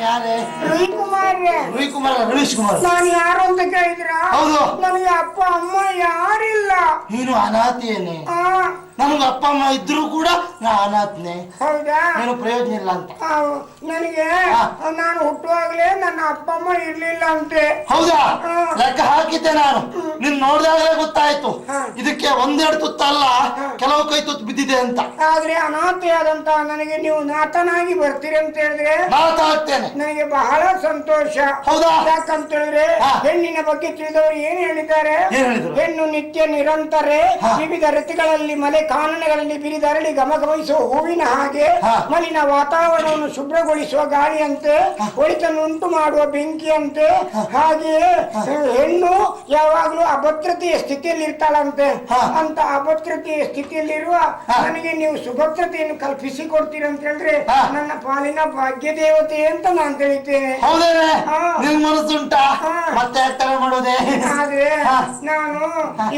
ಯಾರೇ? ರೂಯಿ ಕುಮಾರ್. ರೂಯಿ ಕುಮಾರ್, ರವೀಶ್ ಕುಮಾರ್. ನಾನು ಯಾರು ಅಂತ ಕೇಳಿದ್ರ? ಹೌದು. ನನಗೆ ಅಪ್ಪ ಅಮ್ಮ ಯಾರಿಲ್ಲ. ನೀನು ಅನಾಥೇನೆ. ನಮ್ಗೆ ಅಪ್ಪ ಅಮ್ಮ ಇದ್ರು ಕೂಡ ನಾ ಅನಾಥನೆ. ಹೌದಾ? ಏನು ಪ್ರಯೋಜನ ಇಲ್ಲ ಅಂತ. ನನಗೆ ನಾನು ಹುಟ್ಟುವಾಗಲೇ ನನ್ನ ಅಪ್ಪ ಅಮ್ಮ ಇರ್ಲಿಲ್ಲ ಅಂತೆ. ಹೌದಾ? ಲೆಕ್ಕ ಹಾಕಿದ್ದೆ ನಾನು. ನಿನ್ ನೋಡಿದಾಗಲೇ ಗೊತ್ತಾಯ್ತು ಇದಕ್ಕೆ ಒಂದೆರಡು ತುತ್ತ ಅಲ್ಲ, ಕೆಲವು ಕೈ ತುತ್ತು ಬಿದ್ದಿದೆ ಅಂತ. ಆದ್ರೆ ಅನಾಥೆಯಾದಂತ ನನಗೆ ನೀವು ನಾಥನಾಗಿ ಬರ್ತೀರಿ ಅಂತ ಹೇಳಿದ್ರೆ ನಾಥ ಆಗ್ತೇನೆ. ನನಗೆ ಬಹಳ ಸಂತೋಷ. ಹೌದಾ? ಯಾಕಂತ ಹೇಳಿದ್ರೆ ಹೆಣ್ಣಿನ ಬಗ್ಗೆ ತಿಳಿದವರು ಏನ್ ಹೇಳಿದ್ದಾರೆ? ಹೆಣ್ಣು ನಿತ್ಯ ನಿರಂತರ ವಿವಿಧ ಋತುಗಳಲ್ಲಿ ಮಲೆ ಕಾನನಗಳಲ್ಲಿ ಬಿರಿದರಳಿ ಗಮಗಮಿಸುವ ಹೂವಿನ ಹಾಗೆ, ಮಲಿನ ವಾತಾವರಣವನ್ನು ಶುಭ್ರಗೊಳಿಸುವ ಗಾಳಿಯಂತೆ, ಒಳಿತನ್ನುಂಟು ಮಾಡುವ ಬೆಂಕಿಯಂತೆ, ಹಾಗೆಯೇ ಹೆಣ್ಣು ಯಾವಾಗ್ಲೂ ಅಭದ್ರತೆಯ ಸ್ಥಿತಿಯಲ್ಲಿ ಇರ್ತಾಳಂತೆ. ಅಂತ ಅಭದ್ರತೆಯ ಸ್ಥಿತಿಯಲ್ಲಿರುವ ನನಗೆ ನೀವು ಸುಭದ್ರತೆಯನ್ನು ಕಲ್ಪಿಸಿ ಕೊಡ್ತೀರಿ ಅಂತ ಹೇಳಿದ್ರೆ ನನ್ನ ಪಾಲಿನ ಭಾಗ್ಯ ದೇವತೆ ಅಂತ ನಾನು ತಿಳಿತೇನೆ. ಹೌದೇನೆ? ನಿನ್ ಮನಸ್ಸುಂಟಾ? ಮತ್ತೆ ಮಾಡೋದೇ? ಆದ್ರೆ ನಾನು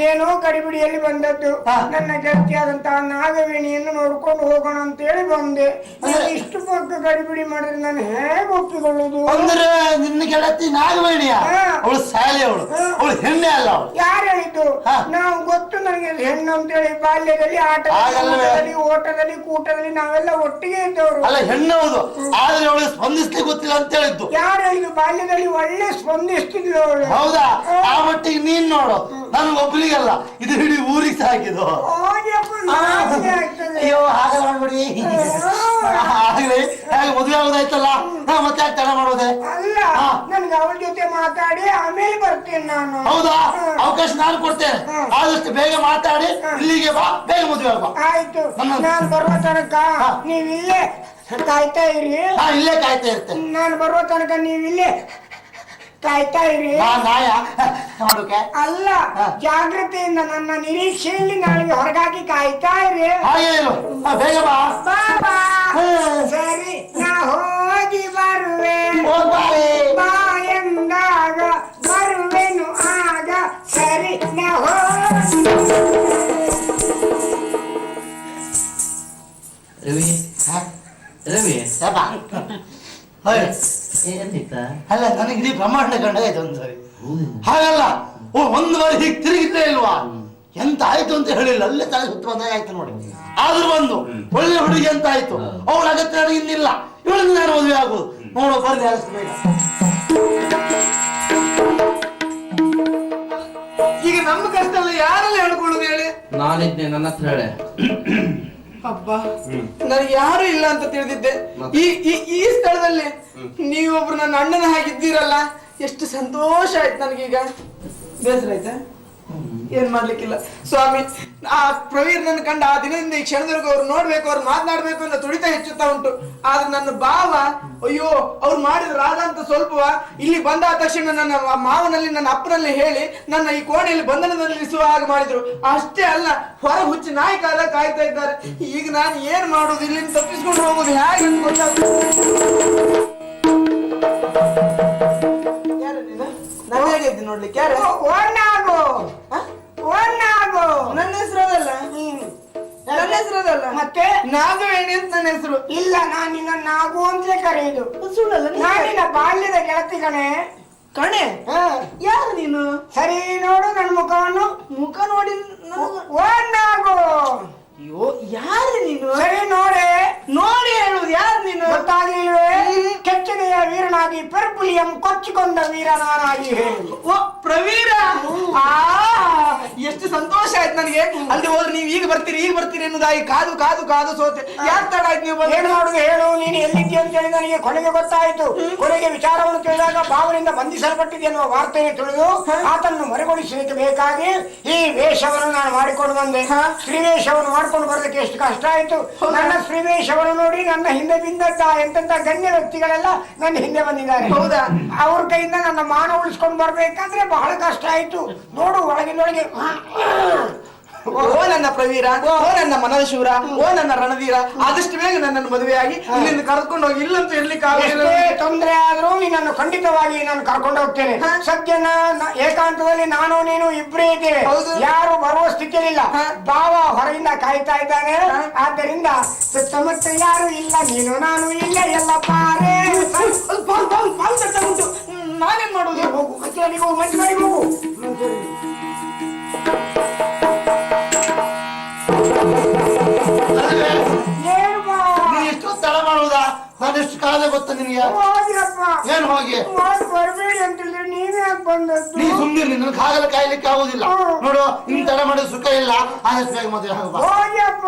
ಏನೋ ಗಡಿಬಿಡಿಯಲ್ಲಿ ಬಂದದ್ದು. ನನ್ನ ಗೆಳತಿಯಾದಂತಹ ನಾಗವೇಣಿಯನ್ನು ನೋಡ್ಕೊಂಡು ಹೋಗೋಣ ಅಂತ ಹೇಳಿ ಬಂದೆ. ಇಷ್ಟು ಪಕ್ಕ ಗಡಿಬಿಡಿ ಮಾಡಿದ್ರೆ ನಾನು ಹೇಗೆ ಒಪ್ಪಿಕೊಳ್ಳುದು? ಅಂದ್ರೆ ನಿನ್ನ ಗೆಳತಿ ನಾಗವೇಣಿಯ? ಅವಳು ಶಾಲೆ, ಅವಳು ಹೆಣ್ಣೆ ಅಲ್ಲ. ಅವಳು ಯಾರು ಹೇಳಿದ್ದು? ನಾವು ಗೊತ್ತು ನನಗೆ ಹೆಣ್ಣು ಅಂತ ಹೇಳಿ. ಬಾಲ್ಯದಲ್ಲಿ ಆಟದಲ್ಲಿ ಓಟದಲ್ಲಿ ಕೂಟದಲ್ಲಿ ನಾವೆಲ್ಲ ಒಟ್ಟಿಗೆ ಇದ್ದವರು. ಅಲ್ಲ, ಹೆಣ್ಣು ಹೌದು, ಆದ್ರೆ ಅವಳು ಸ್ಪಂದಿಸ್ಲಿಕ್ಕೆ ಗೊತ್ತಿಲ್ಲ ಅಂತ ಹೇಳಿದ್ದು. ಯಾರು ಹೇಳಿದ್ದು? ಬಾಲ್ಯದಲ್ಲಿ ಒಳ್ಳೆ ಸ್ಪಂದಿಸ್ತಿದ್ಲು ಅವಳು. ಹೌದಾ? ಆ ಮಟ್ಟಿಗೆ ನೀನ್ ನೋಡು, ನನ್ಗೆ ಒಬ್ಬಲಿಗಲ್ಲ, ಇದು ಇಡೀ ಊರಿಗೆ ಸಾಕಿದ್ದು. ಅಯ್ಯೋ ಹಾಗೆ ಮಾಡ್ಬಿಡಿ. ಆಗ್ಲಿ, ಹಾಗೆ ಮದುವೆ ಆಗೋದಾಯ್ತಲ್ಲ, ಮತ್ತೆ ಯಾಕೆ ತಡ ಮಾಡೋದೆ? ಅಲ್ಲ, ನನ್ಗೆ ಅವಳ ಜೊತೆ ಮಾತಾಡಿ ಆಮೇಲೆ ಬರ್ತೇನೆ ನಾನು. ಹೌದಾ? ಅವಕಾಶ ನಾನು ಕೊಡ್ತೇನೆ. ಆದಷ್ಟು ಬೇಗ ಮಾತಾಡಿ ಇಲ್ಲಿಗೆ ಬಾ, ಬೇಗ ಮದುವೆ ಆಗ. ಆಯ್ತು, ನಾನು ಬರುವ ತನಕ ನೀವಿಲ್ಲೇ ಕಾಯ್ತಾ ಇರಿ. ಇಲ್ಲೇ ಕಾಯ್ತಾ ಇರ್ತೇನೆ. ನಾನು ಬರುವ ತನಕ ನೀವಿಲ್ಲೇ ಕಾಯ್ತಾ ಇರಿ. ನಾಯ ಮಾಡೋಕೆ ಅಲ್ಲ, ಜಾಗ್ರತೆಯಿಂದ ನನ್ನ ನಿರೀಕ್ಷೆಯಲ್ಲಿ ನಾಳೆಗೆ ಹೊರಗಾಗಿ ಕಾಯ್ತಾ ಇರಿ. ಹಾಗೆ ಇರು, ಬೇಗ ಬಾ. ಬಾಬಾ, ಸರಿ, ನಾ ಹೋಗಿ ಬರುವೆ. ಬಾ ಎಂದಾಗ ಬರುವೆನು ಆಗ. ಸರಿ, ನಾ ಹೋಗಿ. ಯಪ್ಪ. ಹೋಯ್. ಏನಿತ್ತ ಅಲ್ಲ ನನಗೆ ಇಡೀ ಬ್ರಹ್ಮಾಂಡ ಕಂಡಾಯ್ತು ಒಂದ್ಸರಿ. ಹೌದೇನು? ಹಾಗಲ್ಲ ಒಂದು ಬಾರಿ ಹೀಗೆ ತಿರುಗಿದ್ದೇ ಇಲ್ವಾ, ಎಂತ ಆಯ್ತು ಅಂತ ಹೇಳಿಲ್ಲ, ಅಲ್ಲೇ ತಲೆ ಸುತ್ತ ಬಂದಾಗ ಆಯ್ತು ನೋಡಿ. ಆದ್ರೂ ಒಂದು ಒಳ್ಳೆ ಹುಡುಗಿ ಅಂತ ಆಯ್ತು, ಅವಳ ಅಗತ್ಯ ನನಗೆ ಇನ್ನಿಲ್ಲ, ಇವಳನ್ನು ನಾನು ಮದುವೆ ಆಗುದು. ನೋಡೋ ಬರ್ಲಿ ಆಲಿಸ್ಬೇಡ. ಈಗ ನಮ್ಮ ಕಷ್ಟ ಎಲ್ಲ ಯಾರೆಲ್ಲ ಹೇಳ್ಕೊಳ್ಳುದು ಹೇಳಿ? ನಾನಿದ್ದೆ, ನನ್ನ ಹತ್ರ ಹೇಳೆ. ಅಬ್ಬಾ, ನನಗೆ ಯಾರು ಇಲ್ಲ ಅಂತ ತಿಳಿದಿದ್ದೆ. ಈ ಈ ಈ ಸ್ಥಳದಲ್ಲಿ ನೀವೊಬ್ರು ನನ್ನ ಅಣ್ಣನ ಹಾಗಿದ್ದೀರಲ್ಲ, ಎಷ್ಟು ಸಂತೋಷ ಆಯ್ತು ನನಗೀಗ. ಬೇಸರ ಆಯ್ತಾ? ಏನ್ ಮಾಡ್ಲಿಕ್ಕಿಲ್ಲ ಸ್ವಾಮಿ. ಆ ಪ್ರವೀರ್ ನನ್ನ ಕಂಡ ಆ ದಿನದಿಂದ ಈ ಕ್ಷಣದವರೆಗೂ ಅವ್ರು ನೋಡ್ಬೇಕು, ಅವ್ರು ಮಾತನಾಡ್ಬೇಕು ಅನ್ನೋ ತುಡಿತ ಹೆಚ್ಚುತ್ತಾ ಉಂಟು. ಆದ್ರೆ ನನ್ನ ಭಾವ, ಅಯ್ಯೋ ಅವ್ರು ಮಾಡಿದ ರಾಧ ಅಂತ ಸ್ವಲ್ಪವ ಇಲ್ಲಿ ಬಂದ ತಕ್ಷಣ ನನ್ನ ಮಾವನಲ್ಲಿ ನನ್ನ ಅಪ್ಪನಲ್ಲಿ ಹೇಳಿ ನನ್ನ ಈ ಕೋಣೆಯಲ್ಲಿ ಬಂಧನದಲ್ಲಿ ಇರಿಸುವ ಹಾಗೆ ಮಾಡಿದ್ರು. ಅಷ್ಟೇ ಅಲ್ಲ, ಹೊರ ಹುಚ್ಚಿ ನಾಯಿ ಕಾಲ ಕಾಯ್ತಾ ಇದ್ದಾರೆ. ಈಗ ನಾನು ಏನ್ ಮಾಡುದು, ಇಲ್ಲಿಂದ ತಪ್ಪಿಸ್ಕೊಂಡು ಹೋಗುದು ಹೇಗೆ ಅಂತ ಗೊತ್ತಾಗ್ತದೆ. ಯಾರು ನೀನು? ನಾನು ಹೇಗಿದ್ದೀನಿ ನೋಡ್ಲಿಕ್ಕೆ? ಯಾರು? ನನ್ನ ಹೆಸರು ಅದಲ್ಲ, ನನ್ನ ಹೆಸರು ಅದಲ್ಲ, ಮತ್ತೆ ನಾಗವೇಣಿ ಅಂತ ನನ್ನ ಹೆಸರು. ಇಲ್ಲ, ನಾನು ನಿನ್ನ ನಾಗು ಅಂತಲೇ ಕರೆಯುದು. ಸುಳ್ಳಲ್ಲ, ನಾನಿನ ಬಾಲ್ಯದ ಗೆಳತಿ ಕಣೆ. ಕಣೆ? ಯಾರು ನೀನು? ಸರಿ ನೋಡು ನನ್ನ ಮುಖವನ್ನು. ಮುಖ ನೋಡಿ ನಾಗು. ಅಯ್ಯೋ, ಯಾರು ನೀನು? ಸರಿ ನೋಡೆ, ನೋಡಿ ಹೇಳುದು, ಯಾರು ನೀನು? ಗೊತ್ತಾಗ್ಲಿಲ್ವೇ? ಕೆಚ್ಚನೆಯ ವೀರನಾಗಿ ಪೆರ್ಪುಲಿಯಂ ಕೊಚ್ಚಿಕೊಂಡ ವೀರ ನಾನಾಗಿ ಹೇಳುದು. ಓ ಪ್ರವೀರ, ಎಷ್ಟು ಸಂತೋಷ ಆಯ್ತು ನನಗೆ. ಅಲ್ಲಿ ಹೋದ್ರೆ ನೀವು ಈಗ ಬರ್ತೀರಿ ಎನ್ನುವುದಾಗಿ ಕಾದು ಕಾದು ಕಾದು ಸೋತೆ. ಯಾಕೆ ತಡ ಆಯ್ತು ನೀವು? ಏನು ಮಾಡುದು ಹೇಳು, ನೀನು ಎಲ್ಲಿದ್ದೀಯ ಅಂತ ಹೇಳಿ ನನಗೆ ಕೊನೆಗೆ ಗೊತ್ತಾಯಿತು. ಕೊನೆಗೆ ವಿಚಾರವನ್ನು ತಿಳಿದಾಗ ಭಾವನಿಂದ ಬಂಧಿಸಲ್ಪಟ್ಟಿದೆ ಎನ್ನುವ ವಾರ್ತೆಯನ್ನು ತಿಳಿದು ಆತನ್ನು ಮರೆಗೊಳಿಸಲಿಕ್ಕೆ ಬೇಕಾಗಿ ಈ ವೇಷವನ್ನು ನಾನು ಮಾಡಿಕೊಂಡು ಬಂದೆ. ಸ್ತ್ರೀವೇಷವನ್ನು ಮಾಡ್ಕೊಂಡು ಬರಲಿಕ್ಕೆ ಎಷ್ಟು ಕಷ್ಟ ಆಯ್ತು. ನನ್ನ ಸ್ತ್ರೀವೇಷವನ್ನು ನೋಡಿ ನನ್ನ ಹಿಂದೆ ಬಿದ್ದದ್ದ ಎಂತೆಂತ ಗಣ್ಯ ವ್ಯಕ್ತಿಗಳೆಲ್ಲ ನನ್ನ ಹಿಂದೆ ಬಂದಿದ್ದಾರೆ. ಹೌದಾ? ಅವ್ರ ಕೈಯಿಂದ ನನ್ನ ಮಾನ ಉಳಿಸ್ಕೊಂಡು ಬರ್ಬೇಕಂದ್ರೆ ಬಹಳ ಕಷ್ಟ ಆಯ್ತು. ನೋಡು ಒಳಗಿನೊಳಗೆ. ಓ ನನ್ನ ಪ್ರವೀರ, ಓ ನನ್ನ ಮನದ ಶೂರ, ಓ ನನ್ನ ರಣವೀರ, ಆದಷ್ಟು ಬೇಗ ನನ್ನನ್ನು ಮದುವೆಯಾಗಿ ಇಲ್ಲಿಂದ ಕರ್ಕೊಂಡು ಹೋಗಿ. ಇಲ್ಲಂತೂ ಇರ್ಲಿಕ್ಕೆ ತೊಂದರೆ ಆದ್ರೂ ನಿನ್ನನ್ನು ಖಂಡಿತವಾಗಿ ನಾನು ಕರ್ಕೊಂಡು ಹೋಗ್ತೇನೆ. ಸದ್ಯ ಏಕಾಂತದಲ್ಲಿ ನಾನು ನೀನು ಇಬ್ಬರೇ ಇದ್ದೇವೆ. ಯಾರು ಬರುವ ಸ್ಥಿತಿಯಲ್ಲಿಲ್ಲ. ಭಾವ ಹೊರಗಿಂದ ಕಾಯ್ತಾ ಇದ್ದಾನೆ. ಆದ್ದರಿಂದ ಸುತ್ತಮುತ್ತ ಯಾರು ಇಲ್ಲ, ನೀನು ನಾನು ಇಲ್ಲ, ಎಲ್ಲ ಪಾರೆ. ಉಂಟು. ನಾನೇನ್ ಮಾಡುದು? ಹೋಗು, ಕಚೇರಿಗೆ ಹೋಗು, ಮಂಚು ಮನೆಗೆ ಹೋಗು. ನೀನು ಎಷ್ಟು ತಡ ಮಾಡುವುದಾ? ನಾನು ಎಷ್ಟು ಕಾಲ ಗೊತ್ತ ನಿನಗೆ? ಏನ್ ಹೋಗಿ ಬರಬೇಡಿ ಅಂತಂದ್ರೆ ನೀವೇ ಬಂದದ್ದು. ನೀ ಸುಮ್ಮನೆ ನನಗೆ ಹಾಗಲ್ಲ ಕಾಯ್ಲಿಕ್ಕೆ ಆಗುದಿಲ್ಲ. ನೋಡು, ನಿನ್ ತಡ ಮಾಡಿದ ಸುಖ ಇಲ್ಲ. ಆದಷ್ಟು ಬೇಗ ಮದುವೆ ಆಗುವ.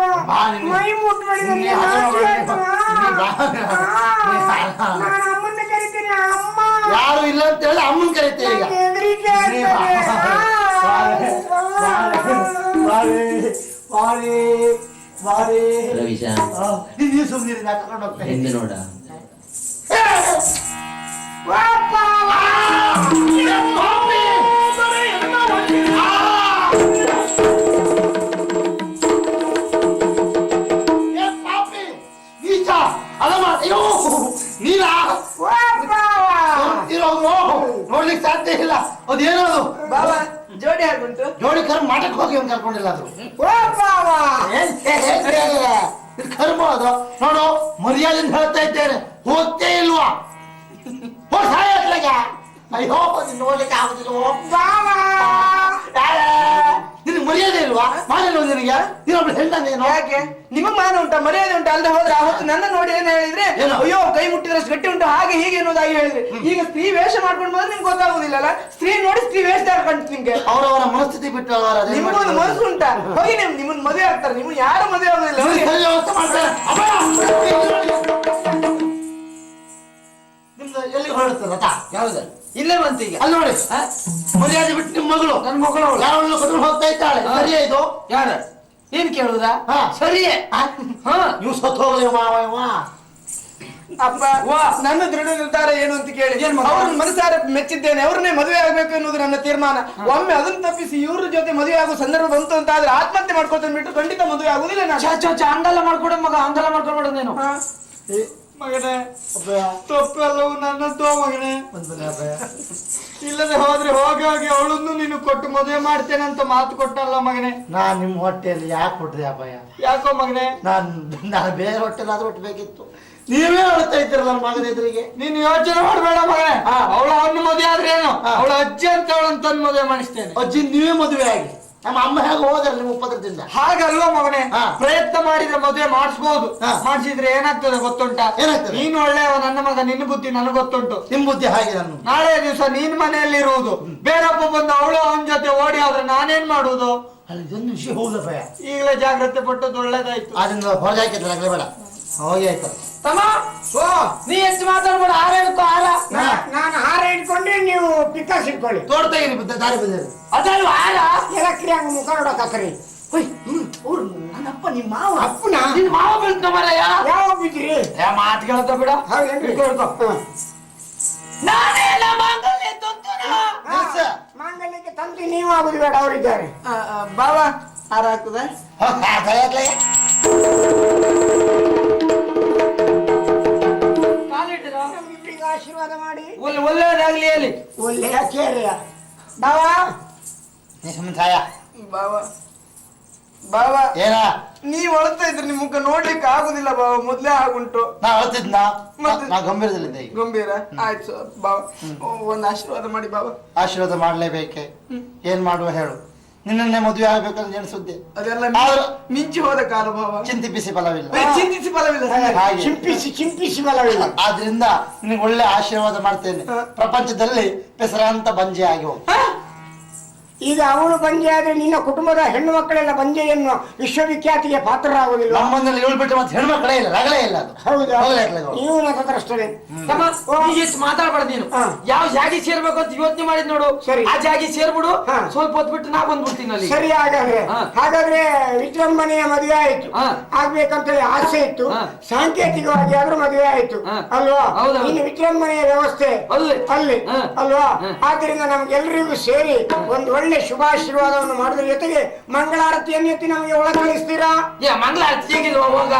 ಮೈ ಮುಟ್ಬೇಡಿ. ಅಮ್ಮನ್ನ ಕರಿತೀನಿ. ಅಮ್ಮ ಯಾರು ಇಲ್ಲ ಅಂತ ಹೇಳಿ ಅಮ್ಮನ್ ಕರಿತೇ ಈಗ. ರವೀಶ, ನೀವು ಸುಮ್ಮನೆ ಕರ್ಕೊಂಡು ಹೋಗ್ತೇನೆ. ಹಿಂದೆ ನೋಡ. ನೋಡ್ಲಿಕ್ಕೆ ಸಾಧ್ಯ ಇಲ್ಲ. ಅದೇನದು ಬಾಬಾ ಜೋಡಿ ಹಾಗುಂಟು. ಜೋಡಿ ಕರ್ಮ ಮಾಡಕ್ ಹೋಗಿ ಅವ್ನು ಕರ್ಕೊಂಡಿಲ್ಲ. ಅದು ಕರ್ಮ ಅದು. ನೋಡು, ಮರ್ಯಾದೆಯಿಂದ ಹೇಳ್ತಾ ಇದ್ದೇನೆ, ಹೋಗ್ತೇ ಇಲ್ವಾ? ಅಯ್ಯೋ, ನೋಡ್ಲಿಕ್ಕೆ ಆಗುದಿಲ್ಲ. ನಿನಗೆ ಮರ್ಯಾದೆ ಇಲ್ವಾ? ಮಾಡಿಲ್ವ ನಿನಗೆ? ನೀನೊಬ್ಳು ಹೆಣ್ಣನೇನು? ಯಾಕೆ ನಿಮಗ್ ಮಾನ ಉಂಟಾ, ಮರ್ಯಾದೆ ಉಂಟಾ? ಅಲ್ಲದೆ ಹೋದ್ರೆ ಅವತ್ತು ನನ್ನ ನೋಡಿ ಏನ್ ಹೇಳಿದ್ರೆ, ಅಯ್ಯೋ ಕೈ ಮುಟ್ಟಿದ್ರಷ್ಟು ಗಟ್ಟಿ ಉಂಟು, ಹಾಗೆ ಹೀಗೆ ಅನ್ನೋದಾಗಿ ಹೇಳಿದ್ರೆ. ಈಗ ಸ್ತ್ರೀ ವೇಷ ಮಾಡ್ಕೊಂಡು ಬಂದ್ರೆ ನಿಮ್ಗೆ ಗೊತ್ತಾಗುದಿಲ್ಲಲ್ಲ. ಸ್ತ್ರೀ ನೋಡಿ ಸ್ತ್ರೀ ವೇಷ ಕಂಡು ನಿಮ್ಗೆ ಅವರವರ ಮನಸ್ಥಿತಿ ಬಿಟ್ಟು ನಿಮ್ಗೊಂದು ಮನಸ್ಸು ಉಂಟಾ? ಹೋಗಿ ನಿಮ್ಮನ್ನ ಮದುವೆ ಆಗ್ತಾರೆ. ನಿಮ್ಗೆ ಯಾರು ಮದುವೆ ಆಗುದಿಲ್ಲ. ನಿಮ್ದು ಎಲ್ಲಿಗೆ ಹೊರಡ್ತದ? ಯಾವ್ದು? ಇಲ್ಲೇ ಬಂತು ಈಗ. ಅಲ್ಲಿ ನೋಡಿ, ಮರ್ಯಾದೆ ಬಿಟ್ಟು ನಿಮ್ಮ ಮಗಳು, ನನ್ನ ಮಗಳು ಯಾರನ್ನು ಕರ್ಕೊಂಡು ಹೋಗ್ತಾ ಇದ್ದಾಳೆ. ಸರಿಯೇ ಇದು? ಯಾರ ಏನ್ ಕೇಳುದಾ? ಸರಿಯೇ. ನೀವು ಸತ್ತು ಹೋಗಲಿ ಮಾವ. ಅಪ್ಪ, ನನ್ನ ದೃಢ ನಿರ್ಧಾರ ಏನು ಅಂತ ಕೇಳಿ ಅವ್ರನ್ನ ಮನಸಾರ ಮೆಚ್ಚಿದ್ದೇನೆ. ಅವ್ರನ್ನೇ ಮದುವೆ ಆಗ್ಬೇಕು ಎನ್ನುವುದು ನನ್ನ ತೀರ್ಮಾನ. ಒಮ್ಮೆ ಅದನ್ನ ತಪ್ಪಿಸಿ ಇವ್ರ ಜೊತೆ ಮದುವೆ ಆಗೋ ಸಂದರ್ಭ ಬಂತು ಅಂತ ಆದ್ರೆ ಆತ್ಮಹತ್ಯೆ ಮಾಡ್ಕೊತ ಬಿಟ್ಟು ಖಂಡಿತ ಮದುವೆ ಆಗುದಿಲ್ಲ. ಅಂದಲ್ಲ ಮಾಡ್ಕೊಡ ಮಗ, ಅಂದಲ್ಲ ಮಾಡ್ಕೊಂಡ್ಬಿಡೋದೇನು ಮಗನೇ? ತಪ್ಪೆಲ್ಲವೂ ನನ್ನದ್ದು ಮಗನೇ. ಇಲ್ಲದೆ ಹೋದ್ರೆ ಹೋಗಿ ಹೋಗಿ ಅವಳನ್ನು ನೀನು ಕೊಟ್ಟು ಮದುವೆ ಮಾಡ್ತೇನೆ ಅಂತ ಮಾತು ಕೊಟ್ಟಲ್ಲ ಮಗನೇ. ನಾನ್ ನಿಮ್ ಹೊಟ್ಟೆಯಲ್ಲಿ ಯಾಕೆ ಕೊಟ್ಟಿದೆ ಅಪ್ಪಯ್ಯ? ಯಾಕೋ ಮಗನೇ? ನಾನು ಬೇರೆ ಹೊಟ್ಟೆಲಾದ್ರೂ ಹುಟ್ಟಬೇಕಿತ್ತು. ನೀವೇ ಹೇಳ್ತಾ ಇದ್ದೀರಲ್ಲ ನನ್ನ ಮಗನ ಎದುರಿಗೆ. ನೀನು ಯೋಚನೆ ಮಾಡಬೇಡ ಮಗನೇ. ಅವಳ ಅವನ ಮದುವೆ ಆದ್ರೆ ಏನು, ಅವಳ ಅಜ್ಜಿ ಅಂತ ಅವಳಂತ ಮದುವೆ ಮಾಡಿಸ್ತೇನೆ. ಅಜ್ಜಿ ನೀವೇ ಮದುವೆ ಆಗಿ ನಮ್ಮ ಅಮ್ಮ ಹೇಗೆ ಹೋದ್ರೆ ನಿಮ್ಮ ಉಪದ್ರದಿಂದ. ಹಾಗಲ್ವಾ ಮಗನೇ, ಪ್ರಯತ್ನ ಮಾಡಿದ್ರೆ ಮದುವೆ ಮಾಡಿಸ್ಬೋದು. ಮಾಡಿಸಿದ್ರೆ ಏನಾಗ್ತದೆ ಗೊತ್ತುಂಟಾ? ಏನಾಗ್ತದೆ? ನೀನು ಒಳ್ಳೆಯವ ನನ್ನ ಮಗ, ನಿನ್ನ ಬುದ್ಧಿ ನನಗೆ ಗೊತ್ತುಂಟು. ನಿಮ್ ಬುದ್ಧಿ ಹಾಗೆ. ನಾನು ನಾಳೆ ದಿವಸ ನೀನ್ ಮನೆಯಲ್ಲಿ ಇರುವುದು, ಬೇರೊಬ್ಬ ಬಂದು ಅವಳು ಅವನ ಜೊತೆ ಓಡಿ ಆದ್ರೆ ನಾನೇನ್ ಮಾಡುವುದು? ಅಲ್ಲಿ ಇದೊಂದು ವಿಷಯ ಹೌದಪ್ಪ. ಈಗಲೇ ಜಾಗ್ರತೆ ಪಟ್ಟದ್ದು ಒಳ್ಳೇದಾಯ್ತು. ಅದನ್ನ ಹೊರಗೆ ಹಾಕಿದ್ರೆ ಬೇಡ. ಹೋಗಿ ಆಯ್ತು ತಮ್ಮ. ಓ ನೀ ಹೆಚ್ಚು ಮಾತಾಡ್ಬೇಡ, ಹಾರ ಹಿಡ್ಕೊ ಹಾರ. ನಾನು ಹಾರ ಇಟ್ಕೊಂಡ್ರೆ ನೀವು ಪಿಕಾಸ್ ಇಟ್ಕೊಳ್ಳಿ. ತೋಡ್ತಾ ಇದೀನಿ ದಾರಿ ಬಂದಿದೆ. ಅದಲ್ವ ಹಾರ. ಎಲಕ್ರಿ ಹಂಗ ಮುಖ ನೋಡಕ್ರಿ. ಅವ್ರು ನನ್ನಪ್ಪ ನಿಮ್ಮ ಮಾವ. ಅಪ್ಪನ ನಿನ್ ಮಾವ ಬೀಳ್ತ ಮರಯ್ಯ. ಯಾವ ಬಿದ್ರಿ? ಮಾತುಗಳತ್ತ ಬಿಡ. ನಾನೇನ ಮಾಂಗಲ್ಯ ತಂತುನ. ಮಾಂಗಲ್ಯಕ್ಕೆ ತಂದು ನೀವು ಆಗುದು ಬೇಡ, ಅವರಿದ್ದಾರೆ. ಬಾಬಾ ಹಾರ ಹಾಕುದ? ಇಬ್ಬರಿಗೆ ಆಶೀರ್ವಾದ ಮಾಡಿ. ಒಳ್ಳೆಯದಾಗ್ಲಿ ಹೇಳಿ. ಒಳ್ಳೆಯ ಕೇರೆಯ ಬಾವಾ. ಬಾಬಾ ಬಾಬಾ ಏನ ನೀವ್ ಅಳ್ತಾ ಇದ್ರಿ, ನಿಮ್ ಮುಖ ನೋಡ್ಲಿಕ್ಕೆ ಆಗುದಿಲ್ಲ ಬಾಬಾ, ಮೊದ್ಲೇ ಆಗುಂಟು. ನಾ ಹೇಳ್ತಿದ್ನ ಮತ್ತೆ? ನಾ ಗಂಭೀರದಲ್ಲಿದ್ದೆ ಈಗ. ಗಂಭೀರ ಆಯ್ತು ಬಾಬಾ, ಒಂದ್ ಆಶೀರ್ವಾದ ಮಾಡಿ ಬಾಬಾ. ಆಶೀರ್ವಾದ ಮಾಡ್ಲೇಬೇಕೆ? ಏನ್ ಮಾಡುವ ಹೇಳು? ನಿನ್ನನ್ನೇ ಮದುವೆ ಆಗ್ಬೇಕಂತ ಎಣಿಸುತ್ತೆ. ಅದೆಲ್ಲ ಆದ್ರೂ ಮಿಂಚಿ ಹೋದ ಕಾಲ ಬಾಬಾ. ಚಿಂತಿಪಿಸಿ ಫಲವಿಲ್ಲ. ಚಿಂತಿಸಿ ಫಲವಿಲ್ಲ. ಹಾಗೆ ಚಿಂಪಿಸಿ ಬಲವಿಲ್ಲ. ಆದ್ರಿಂದ ನಿನಗೆ ಒಳ್ಳೆ ಆಶೀರ್ವಾದ ಮಾಡ್ತೇನೆ. ಪ್ರಪಂಚದಲ್ಲಿ ಹೆಸರಾಂತ ಬಂಜೆ ಆಗಿ ಹೋಗು. ಈಗ ಅವಳು ಬಂಜೆ ಆದ್ರೆ ನಿನ್ನ ಕುಟುಂಬದ ಹೆಣ್ಣು ಮಕ್ಕಳೆಲ್ಲ ಬಂಜೆ ಎನ್ನುವ ವಿಶ್ವವಿಖ್ಯಾತಿಗೆ ಪಾತ್ರರಾಗುವುದಿಲ್ಲ. ನಮ್ಮನ್ನಲ್ಲಿ ಇವಳು ಬಿಟ್ಟು ಮತ್ತೆ ಹೆಣ್ಮಕ್ಳೇ ಇಲ್ಲ, ರಗಳೇ ಇಲ್ಲ. ಅದು ಹೌದಾ? ಹೋಗ್ಲೇ ಇಲ್ಲ ಅದು. ನೀವು ನನ್ನಷ್ಟೇ. ತಮ್ಮ ನೀ ಎಷ್ಟು ಮಾತಾಡ್ಬೇಡ ನೀನು. ಯಾವ ಜಾಗಿ ಸೇರ್ಬೇಕು ಅಂತ ಯೋಚನೆ ಮಾಡಿದ್ ನೋಡು. ಸರಿ. ಆ ಜಾಗಿ ಸೇರ್ಬಿಡು. ಸ್ವಲ್ಪ ಹೊತ್ತು ಬಿಟ್ಟು ನಾ ಬಂದ್ಬಿಡ್ತೀನಿ ಅಲ್ಲಿ. ಸರಿ, ಹಾಗಾದ್ರೆ ವಿಜೃಂಭಣೆಯ ಮದುವೆ ಆಯ್ತು. ಆಗ್ಬೇಕಂತ ಆಸೆ ಇತ್ತು, ಸಾಂಕೇತಿಕವಾಗಿ ಆದ್ರೂ ಮದುವೆ ಆಯ್ತು ಅಲ್ವಾ? ಇನ್ನು ವಿಜೃಂಭಣೆಯ ವ್ಯವಸ್ಥೆ ಅಲ್ಲಿ ಅಲ್ವಾ? ಆದ್ರಿಂದ ನಮ್ಗೆಲ್ರಿಗೂ ಸೇರಿ ಒಂದು ಒಳ್ಳೆ ಶುಭಾಶೀರ್ವಾದವನ್ನು ಮಾಡಿದ್ರ ಜೊತೆಗೆ ಮಂಗಳಾರತಿಯನ್ನು ಎತ್ತಿ ನಮಗೆ ಒಳಗಾಣಿಸ್ತೀರಾ? ಮಂಗಳಾರತಿ ಹೇಗಿಲ್ವ ಹೋಗ.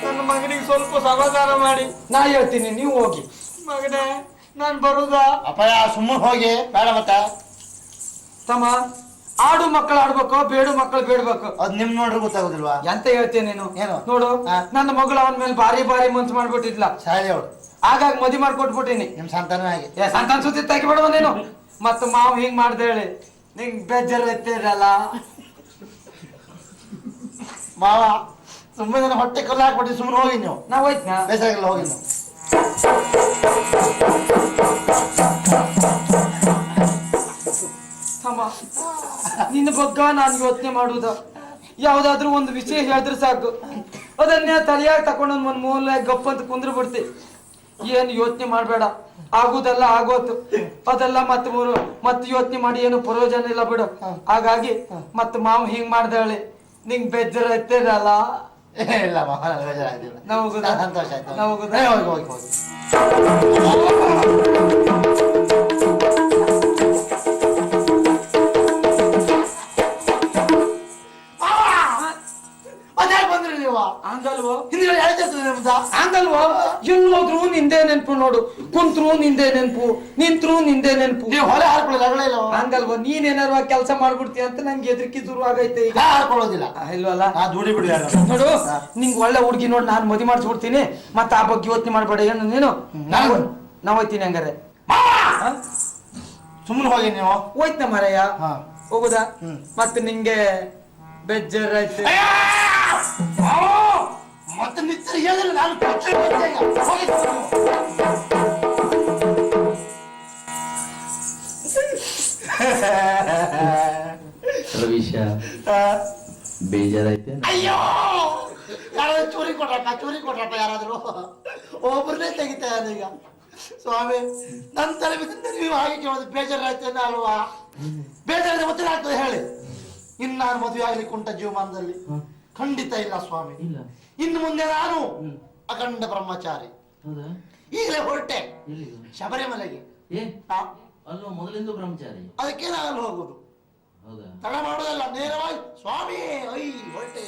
ನನ್ನ ಮಗನಿಗೆ ಸ್ವಲ್ಪ ಸಮಾಧಾನ ಮಾಡಿ. ನಾ ಹೇಳ್ತೀನಿ, ನೀವು ಹೋಗಿ. ಮಗನೇ ನಾನ್ ಬರುದಾ? ಅಪ್ಪಯ್ಯ ಸುಮ್ಮನೆ ಹೋಗಿ ಬೇಡ. ಮತ್ತೆ ತಮ್ಮ, ಆಡು ಮಕ್ಕಳು ಆಡ್ಬೇಕು, ಬೇಡು ಮಕ್ಕಳು ಬೇಡ್ಬೇಕು. ಅದ್ ನಿಮ್ ನೋಡ್ರಿ ಗೊತ್ತಾಗುದಿಲ್ವಾ? ಎಂತ ಹೇಳ್ತೇನೆ ನೀನು? ಏನು? ನೋಡು, ನನ್ನ ಮಗಳು ಅವನ ಮೇಲೆ ಭಾರಿ ಭಾರಿ ಮನ್ಸು ಮಾಡ್ಬಿಟ್ಟಿದ್ಲ. ಶಾಲೆ ಅವಳು ಹಾಗಾಗಿ ಮದುವೆ ಮಾಡ್ಕೊಟ್ಬಿಟ್ಟಿನಿ. ನಿಮ್ ಸಂತಾನ ಹಾಗೆ. ಸಂತಾನ ಸುತ್ತಿ ತೆಗಿ ಬಿಡುವ ನೀನು. ಮತ್ತ ಮಾವು ಹಿಂಗ್ ಮಾಡ್ದೆ ಹೇಳಿ ನಿಂಗ್ ಬೇಜಾರು ಎತ್ತಿರಲ್ಲ. ಮಾವ ಸುಮ್ಮನೆ ಹೊಟ್ಟೆ ಕಲ್ಲು ಹಾಕ್ಬಿಟ್ಟು ಸುಮ್ಮನೆ ಹೋಗಿ ನೀವು. ನಾ ಹೋಯ್ತನಾ? ಬೇಸಾಗಿಲ್ಲ ಹೋಗಿ ನೀವು. ತಮ್ಮ, ನಿನ್ನ ಬಗ್ಗೆ ನಾನು ಯೋಚನೆ ಮಾಡುದ. ಯಾವ್ದಾದ್ರು ಒಂದು ವಿಷಯ ಹೇಳಿದ್ರೆ ಸಾಕು, ಅದನ್ನೇ ತಲೆಯಾಗಿ ತಗೊಂಡು ಒಂದ್ ಮೂಲ ಗಪ್ಪ ಅಂತ ಕುಂದ್ರ ಬಿಡ್ತಿ. ಏನು ಯೋಚನೆ ಮಾಡ್ಬೇಡ, ಆಗುದೆಲ್ಲ ಆಗೋತು. ಅದೆಲ್ಲ ಮತ್ತೆ ಯೋಚನೆ ಮಾಡಿ ಏನು ಪ್ರಯೋಜನ ಇಲ್ಲ ಬಿಡು. ಹಾಗಾಗಿ ಮತ್ ಮಾವ ಹಿಂಗ್ ಮಾಡ್ದೇಳಿ ನಿಂಗ್ ಬೇಜಾರ ಐತಿರಲ್ಲ. ಇಲ್ಲ ಮಾವ, ಬೇಜಾರಾಗ್ತಿಲ್ಲ. ಸಂತೋಷ ಆಯ್ತು. ನಾವು ಹೋಗಿ ಹೋಗಿ. ಹಂಗಲ್ವೋ? ಹಂಗಲ್ವೋ? ಎಲ್ಲೋದ್ರು ನಿಂದೆ ನೆನ್ಪು ನೋಡು, ಕುಂತ್ರು ನಿಂದೆ ನೆನ್ಪು, ನಿಂತ್ರು ನಿಂದೆ ನೆನ್ಪು. ನೀವು ಹೊಲೆ ಹಾಕೊಳ್ಳೋದು ಹಂಗಲ್ವೋ? ನೀನೇನಾರು ಕೆಲಸ ಮಾಡ್ಬಿಡ್ತೀಯ ಅಂತ ನಂಗೆ ಹೆದರಿಕೆ ಶುರು ಆಗೈತೆ ಈಗ. ಹಾಕೊಳ್ಳೋದಿಲ್ಲ ಇಲ್ವಲ್ಲ? ದುಡಿ ಬಿಡಿ ನೋಡು, ನಿಂಗ್ ಒಳ್ಳೆ ಹುಡುಗಿ ನೋಡಿ ನಾನು ಮದುವೆ ಮಾಡಿಸ್ಬಿಡ್ತೀನಿ. ಮತ್ತೆ ಆ ಬಗ್ಗೆ ಯೋಚನೆ ಮಾಡ್ಬೇಡ. ಏನು ನೀನು? ನಾವ್ ಹೋಯ್ತೀನಿ ಹಂಗಾರೆ. ಸುಮ್ಮನೆ ಹೋಗಿ ನೀವು. ಹೋಯ್ತನ ಮರಯ್ಯ? ಹೋಗುದಾ? ಮತ್ತೆ ನಿಂಗೆ ಬೇಜಾರಾಯ್ತು. ಮತ್ತೆ ನಿತ್ಯ ಹೇಳಿದ್ರೆ ನಾನು ರವೀಶ ಬೇಜಾರೈತೆ. ಅಯ್ಯೋ, ಯಾರಾದ್ರೂ ಚೂರಿ ಕೊಟ್ರಪ್ಪ ಯಾರಾದ್ರೂ ಒಬ್ಬರನ್ನೇ ತೆಗಿತಾರೆ ಈಗ. ಸ್ವಾಮಿ, ನನ್ನ ತಲೆ ಬಿದ್ದ ನೀವು ಹಾಗೆ ಕೇಳೋದು ಬೇಜಾರಾಯ್ತೇನೆ ಅಲ್ವಾ? ಬೇಜಾರ ಮತ್ತೆ ಆಗ್ತದೆ ಹೇಳಿ. ಇನ್ನು ನಾನು ಮದುವೆ ಆಗ್ಲಿಕ್ಕೆ ಉಂಟ ಜೀವಮಾನದಲ್ಲಿ? ಖಂಡಿತ ಇಲ್ಲ ಸ್ವಾಮಿ. ಇನ್ನು ಮುಂದೆ ನಾನು ಅಖಂಡ ಬ್ರಹ್ಮಚಾರಿ. ಈಗಲೇ ಹೊರಟೆ ಶಬರಿಮಲೆಗೆ. ಅಲ್ಲೋ ಮೊದಲಿಂದ ಬ್ರಹ್ಮಚಾರಿ? ಅದಕ್ಕೆ ನಾನು ಹೋಗುದು. ತಡ ಮಾಡೋದಲ್ಲ, ನೇರವಾಗಿ ಸ್ವಾಮಿ ಹೊರಟೆ.